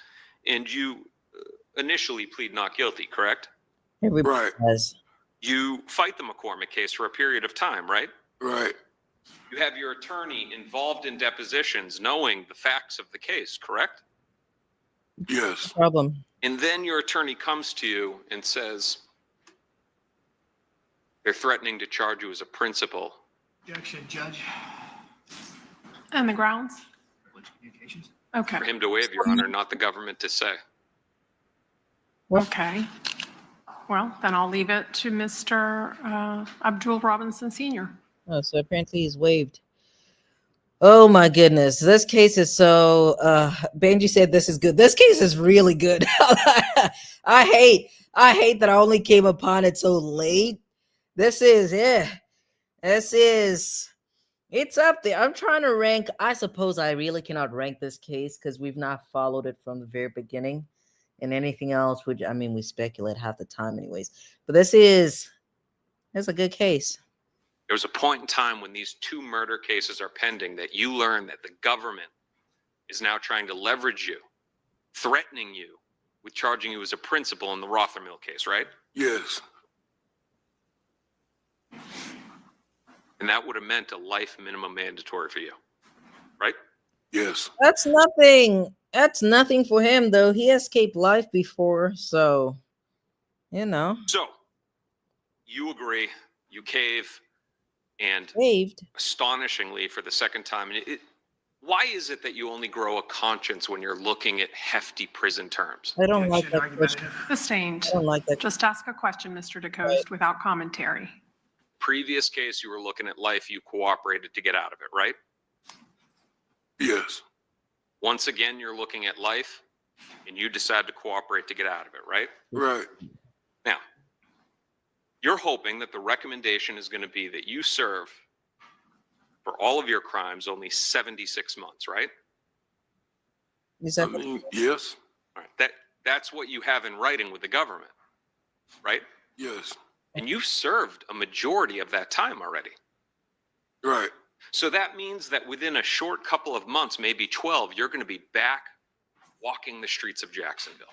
and you initially plead not guilty, correct? Everybody Right. does. You fight the McCormick case for a period of time, right? Right. You have your attorney involved in depositions knowing the facts of the case, correct? Yes. Problem. And then your attorney comes to you and says, they're threatening to charge you as a principal. Objection, Judge. And the grounds? Privileged communications. Okay. For him to waive, Your Honor, not the government to say. Okay. Well, then I'll leave it to Mr. Abdul Robinson Sr. Oh, so apparently he's waived. Oh my goodness. This case is so Benji said this is good. This case is really good. I hate that I only came upon it so late. It's up there. I'm trying to rank. I suppose I really cannot rank this case because we've not followed it from the very beginning. And anything else, which we speculate half the time anyways. But this is a good case. There was a point in time when these two murder cases are pending that you learn that the government is now trying to leverage you, threatening you with charging you as a principal in the Rothermill case, right? Yes. And that would have meant a life minimum mandatory for you, right? Yes. That's nothing. That's nothing for him, though. He escaped life before, so So you agree, you cave, and waived. astonishingly for the second time, why is it that you only grow a conscience when you're looking at hefty prison terms? I don't like Objection, that question. argumentative. Sustained. I don't like that. Just ask a question, Mr. DeCoste, without commentary. Previous case, you were looking at life, you cooperated to get out of it, right? Yes. Once again, you're looking at life and you decide to cooperate to get out of it, right? Right. Now, you're hoping that the recommendation is going to be that you serve for all of your crimes only 76 months, right? Is I that mean, yes. All right. That's what you have in writing with the government, right? Yes. And you've served a majority of that time already. Right. So that means that within a short couple of months, maybe 12, you're going to be back walking the streets of Jacksonville.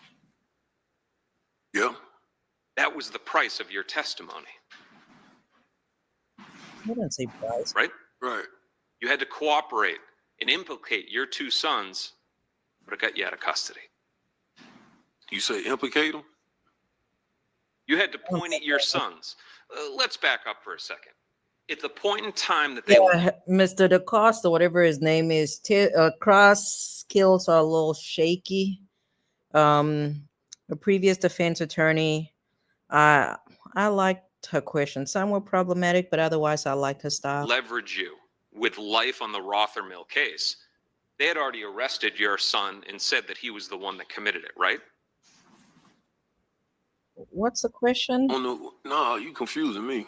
Yeah. That was the price of your testimony, I didn't say price. right? Right. You had to cooperate and implicate your two sons, but it got you out of custody. You say implicate them? You had to point at your sons. Let's back up for a second. At the point in time that they Yeah, Mr. DeCosta, whatever his name is, cross skills are a little shaky. The previous defense attorney, I liked her questions. Some were problematic, but otherwise I liked her style. leverage you with life on the Rothermill case, they had already arrested your son and said that he was the one that committed it, right? What's the question? No, you confusing me.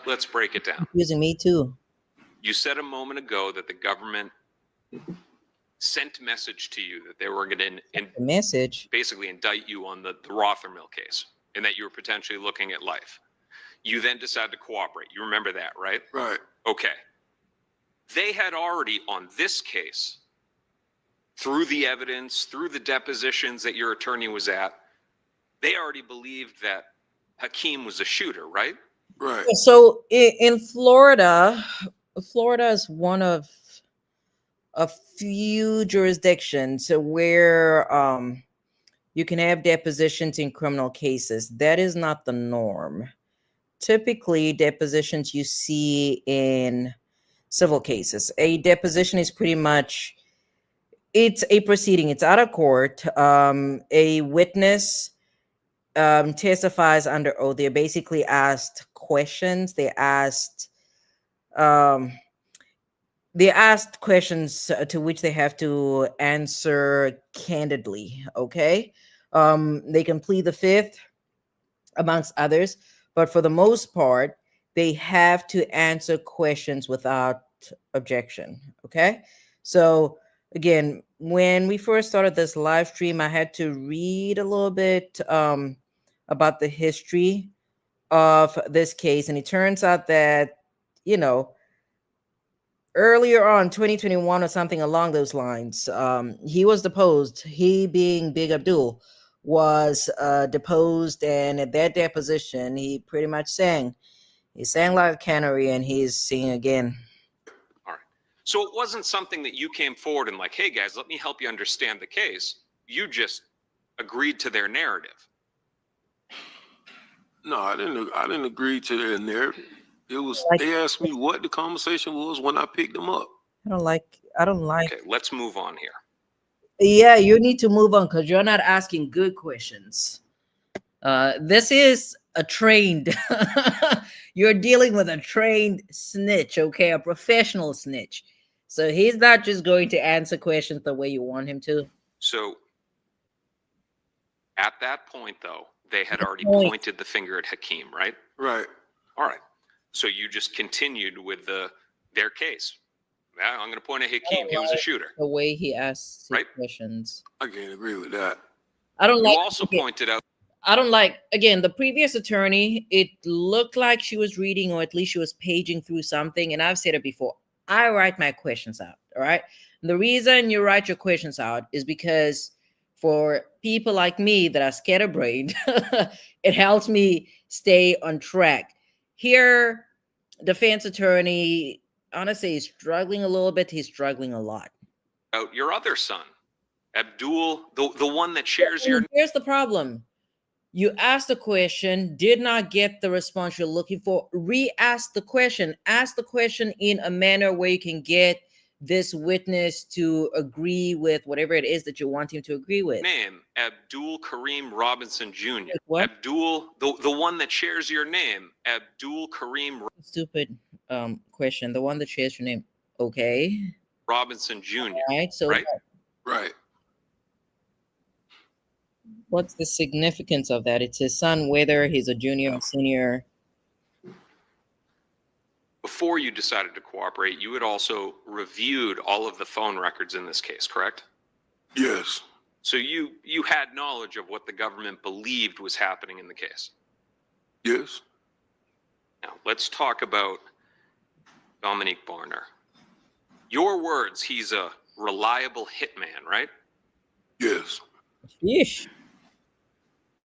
Let's break it down. Using me too. You said a moment ago that the government sent message to you that they were going to The message. basically indict you on the Rothermill case and that you were potentially looking at life. You then decided to cooperate. You remember that, right? Right. Okay. They had already, on this case, through the evidence, through the depositions that your attorney was at, they already believed that Hakeem was a shooter, right? Right. So in Florida, Florida is one of a few jurisdictions where you can have depositions in criminal cases. That is not the norm. Typically, depositions you see in civil cases. A deposition is pretty much, it's a proceeding. It's out of court. A witness testifies under oath. They're basically asked questions. Um, they asked questions to which they have to answer candidly. Okay, they can plead the fifth, amongst others, but for the most part, they have to answer questions without objection. Okay, so again, when we first started this live stream, I had to read a little bit about the history of this case, and it turns out that, you know, earlier on 2021 or something along those lines, he was deposed. He, being Big Abdul, was deposed, and at that deposition he pretty much sang like a canary, and he's singing again. All right. So it wasn't something that you came forward and like, hey guys, let me help you understand the case. You just agreed to their narrative. No, I didn't agree to their narrative. It was, they asked me what the conversation was when I picked them up. I don't like Okay, let's move on here. Yeah, you need to move on because you're not asking good questions. This is a trained you're dealing with a trained snitch, okay, a professional snitch. So he's not just going to answer questions the way you want him to. So at that point, though, they had already pointed the finger at Hakeem, right? Right. All right. So you just continued with their case. Yeah, I'm going to point at Hakeem. He was a shooter. The way he asks right? questions. I can't agree with that. I don't you like. Also pointed out. I don't like, again, the previous attorney, it looked like she was reading, or at least she was paging through something. And I've said it before, I write my questions out. All right. And the reason you write your questions out is because for people like me that are scatterbrained, it helps me stay on track. Here, defense attorney, honestly, he's struggling a little bit. He's struggling a lot. Your other son, Abdul, the one that shares your. Here's the problem. You asked the question, did not get the response you're looking for. Re-ask the question. Ask the question in a manner where you can get this witness to agree with whatever it is that you want him to agree with. Name, Abdul Kareem Robinson Jr. What? Abdul, the one that shares your name, Abdul Kareem. Stupid question. The one that shares your name. Okay. Robinson Jr. All right. So right. Right. What's the significance of that? It's his son, whether he's a junior or senior. Before you decided to cooperate, you had also reviewed all of the phone records in this case, correct? Yes. So you had knowledge of what the government believed was happening in the case? Yes. Now, let's talk about Dominique Barner. Your words, he's a reliable hitman, right? Yes. Yeesh.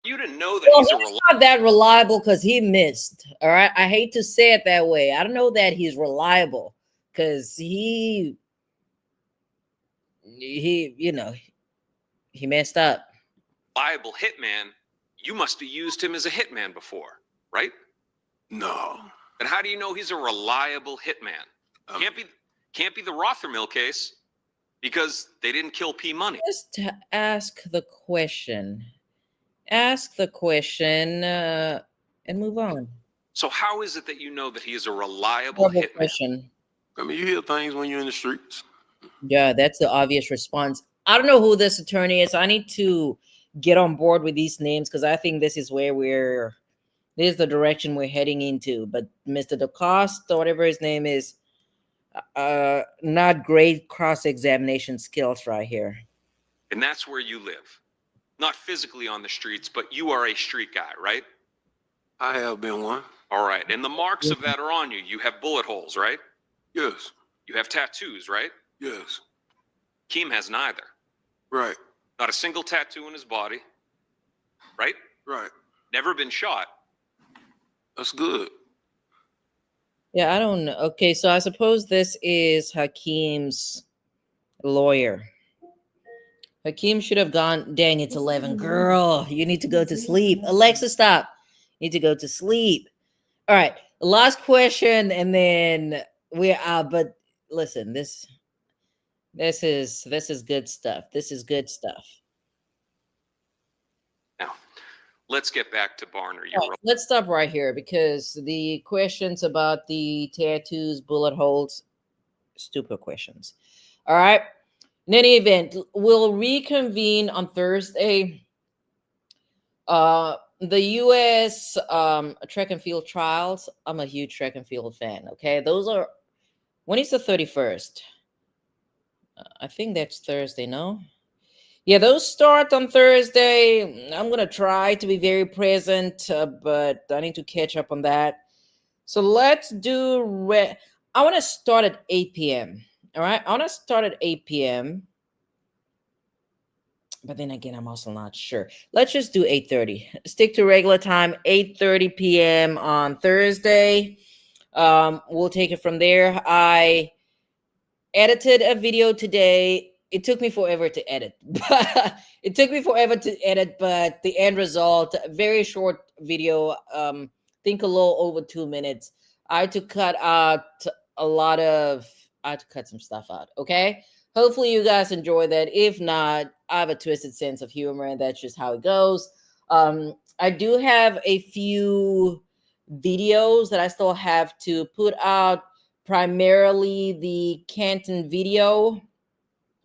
You didn't know that he's not that reliable because he missed. All right. I hate to say it that way. I don't know that he's reliable because he messed up. Reliable hitman. You must have used him as a hitman before, right? No. And how do you know he's a reliable hitman? Can't be the Rothermill case because they didn't kill P Money. Just to ask the question. Ask the question and move on. So how is it that you know that he is a reliable hitman? Question. I mean, you hear things when you're in the streets. Yeah, that's the obvious response. I don't know who this attorney is. I need to get on board with these names because I think this is where this is the direction we're heading into. But Mr. DeCoste, or whatever his name is, not great cross-examination skills right here. And that's where you live. Not physically on the streets, but you are a street guy, right? I have been one. All right. And the marks of that are on you. You have bullet holes, right? Yes. You have tattoos, right? Yes. Keem has neither. Right. Not a single tattoo on his body, right? Right. Never been shot. That's good. Yeah, I don't know. Okay, so I suppose this is Hakeem's lawyer. Hakeem should have gone. Dang, it's 11. Girl, you need to go to sleep. Alexa, stop. You need to go to sleep. All right, last question, and then we're out. But listen, this is good stuff. This is good stuff. Now, let's get back to Barner. All right, let's stop right here because the questions about the tattoos, bullet holes, stupid questions. All right. In any event, we'll reconvene on Thursday. The U.S. Track and field trials. I'm a huge track and field fan. Okay, those are when is the 31st? I think that's Thursday. No. Yeah, those start on Thursday. I'm gonna try to be very present, but I need to catch up on that. So let's do. I want to start at 8 p.m. All right, I want to start at 8 p.m. But then again, I'm also not sure. Let's just do 8:30. Stick to regular time, 8:30 p.m. on Thursday. We'll take it from there. I edited a video today. It took me forever to edit. But the end result, very short video. Think a little over 2 minutes. I had to cut some stuff out. Okay. Hopefully you guys enjoy that. If not, I have a twisted sense of humor, and that's just how it goes. I do have a few videos that I still have to put out, primarily the Canton video.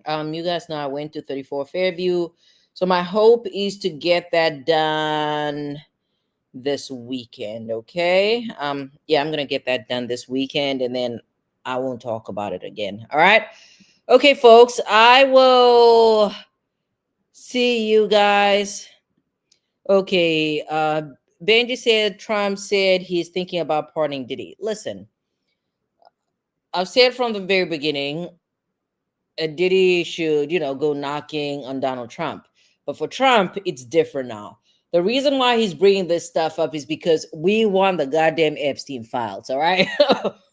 You guys know I went to 34 Fairview. So my hope is to get that done this weekend, okay? Yeah, I'm going to get that done this weekend, and then I won't talk about it again, all right? Okay, folks, I will see you guys. Okay, Benji said Trump said he's thinking about pardoning Diddy. Listen, I've said from the very beginning, Diddy should, go knocking on Donald Trump. But for Trump, it's different now. The reason why he's bringing this stuff up is because we want the goddamn Epstein files, all right?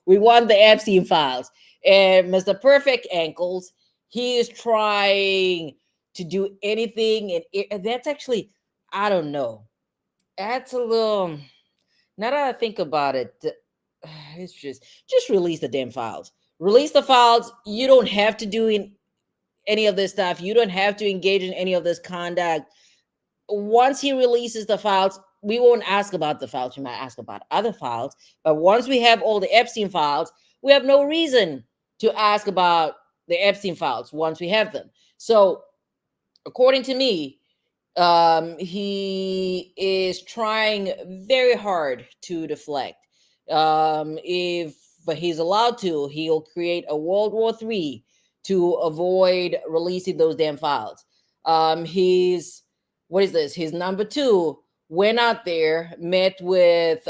We want the Epstein files. And Mr. Perfect Ankles, he is trying to do anything. And that's actually, I don't know. That's a little, now that I think about it, it's just release the damn files. Release the files. You don't have to do any of this stuff. You don't have to engage in any of this conduct. Once he releases the files, we won't ask about the files. We might ask about other files. But once we have all the Epstein files, we have no reason to ask about the Epstein files once we have them. So, according to me, he is trying very hard to deflect. If he's allowed to, he'll create a World War III to avoid releasing those damn files. What is this? His number two went out there, met with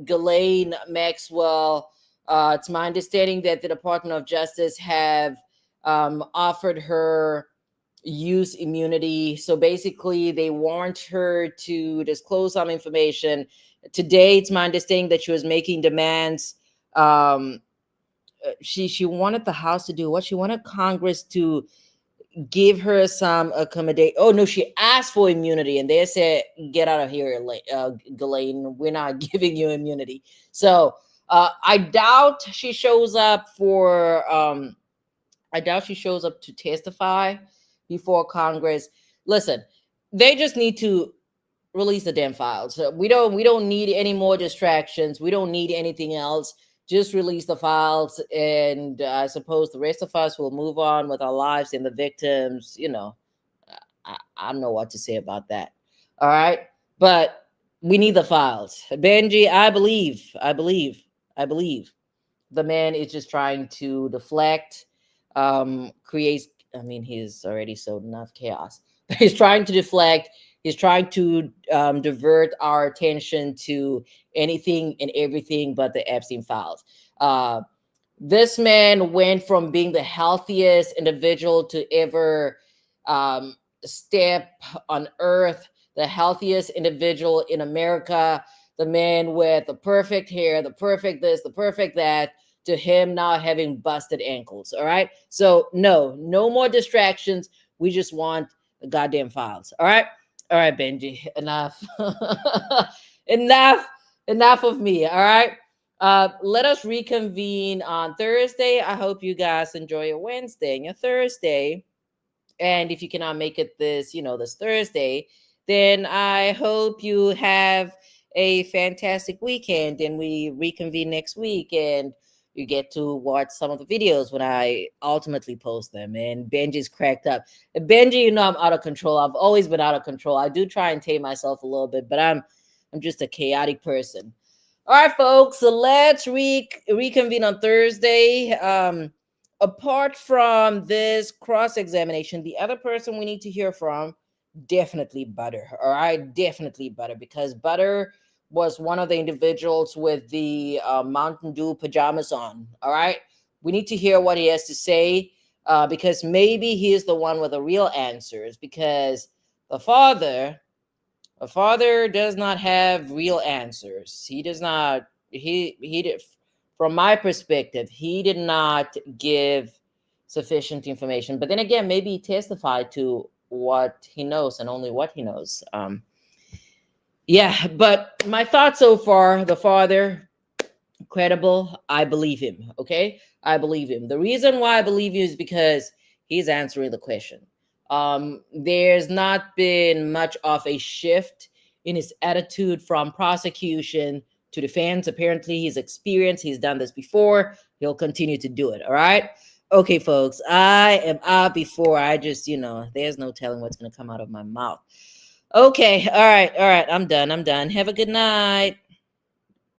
Ghislaine Maxwell. It's my understanding that the Department of Justice have offered her use immunity. So basically, they want her to disclose some information. Today, it's my understanding that she was making demands. She wanted the House to do what? She wanted Congress to give her some accommodation. Oh, no, she asked for immunity, and they said, get out of here, Ghislaine. We're not giving you immunity. So I doubt she shows up to testify before Congress. Listen, they just need to release the damn files. We don't need any more distractions. We don't need anything else. Just release the files, and I suppose the rest of us will move on with our lives, and the victims, I don't know what to say about that. All right. But we need the files. Benji, I believe the man is just trying to deflect, he's already sowed enough chaos. He's trying to deflect. He's trying to divert our attention to anything and everything but the Epstein files. This man went from being the healthiest individual to ever step on earth, the healthiest individual in America, the man with the perfect hair, the perfect this, the perfect that, to him now having busted ankles. All right. So no more distractions. We just want the goddamn files. All right. All right, Benji, enough. enough of me. All right. Let us reconvene on Thursday. I hope you guys enjoy your Wednesday and your Thursday. And if you cannot make it this Thursday, then I hope you have a fantastic weekend and we reconvene next week and you get to watch some of the videos when I ultimately post them. And Benji's cracked up. Benji, I'm out of control. I've always been out of control. I do try and tame myself a little bit, but I'm just a chaotic person. All right, folks. So let's reconvene on Thursday. Apart from this cross-examination, the other person we need to hear from, definitely Butter. All right, definitely Butter, because Butter was one of the individuals with the Mountain Dew pajamas on. All right, we need to hear what he has to say, because maybe he is the one with the real answers, because the father does not have real answers. He does not. He did. From my perspective, he did not give sufficient information. But then again, maybe he testified to what he knows and only what he knows. Yeah, but my thoughts so far, the father, credible. I believe him. Okay, I believe him. The reason why I believe you is because he's answering the question. There's not been much of a shift in his attitude from prosecution to defense. Apparently he's experienced. He's done this before. He'll continue to do it. All right. Okay, folks, I am out before I just, there's no telling what's going to come out of my mouth. Okay. All right. I'm done. Have a good night.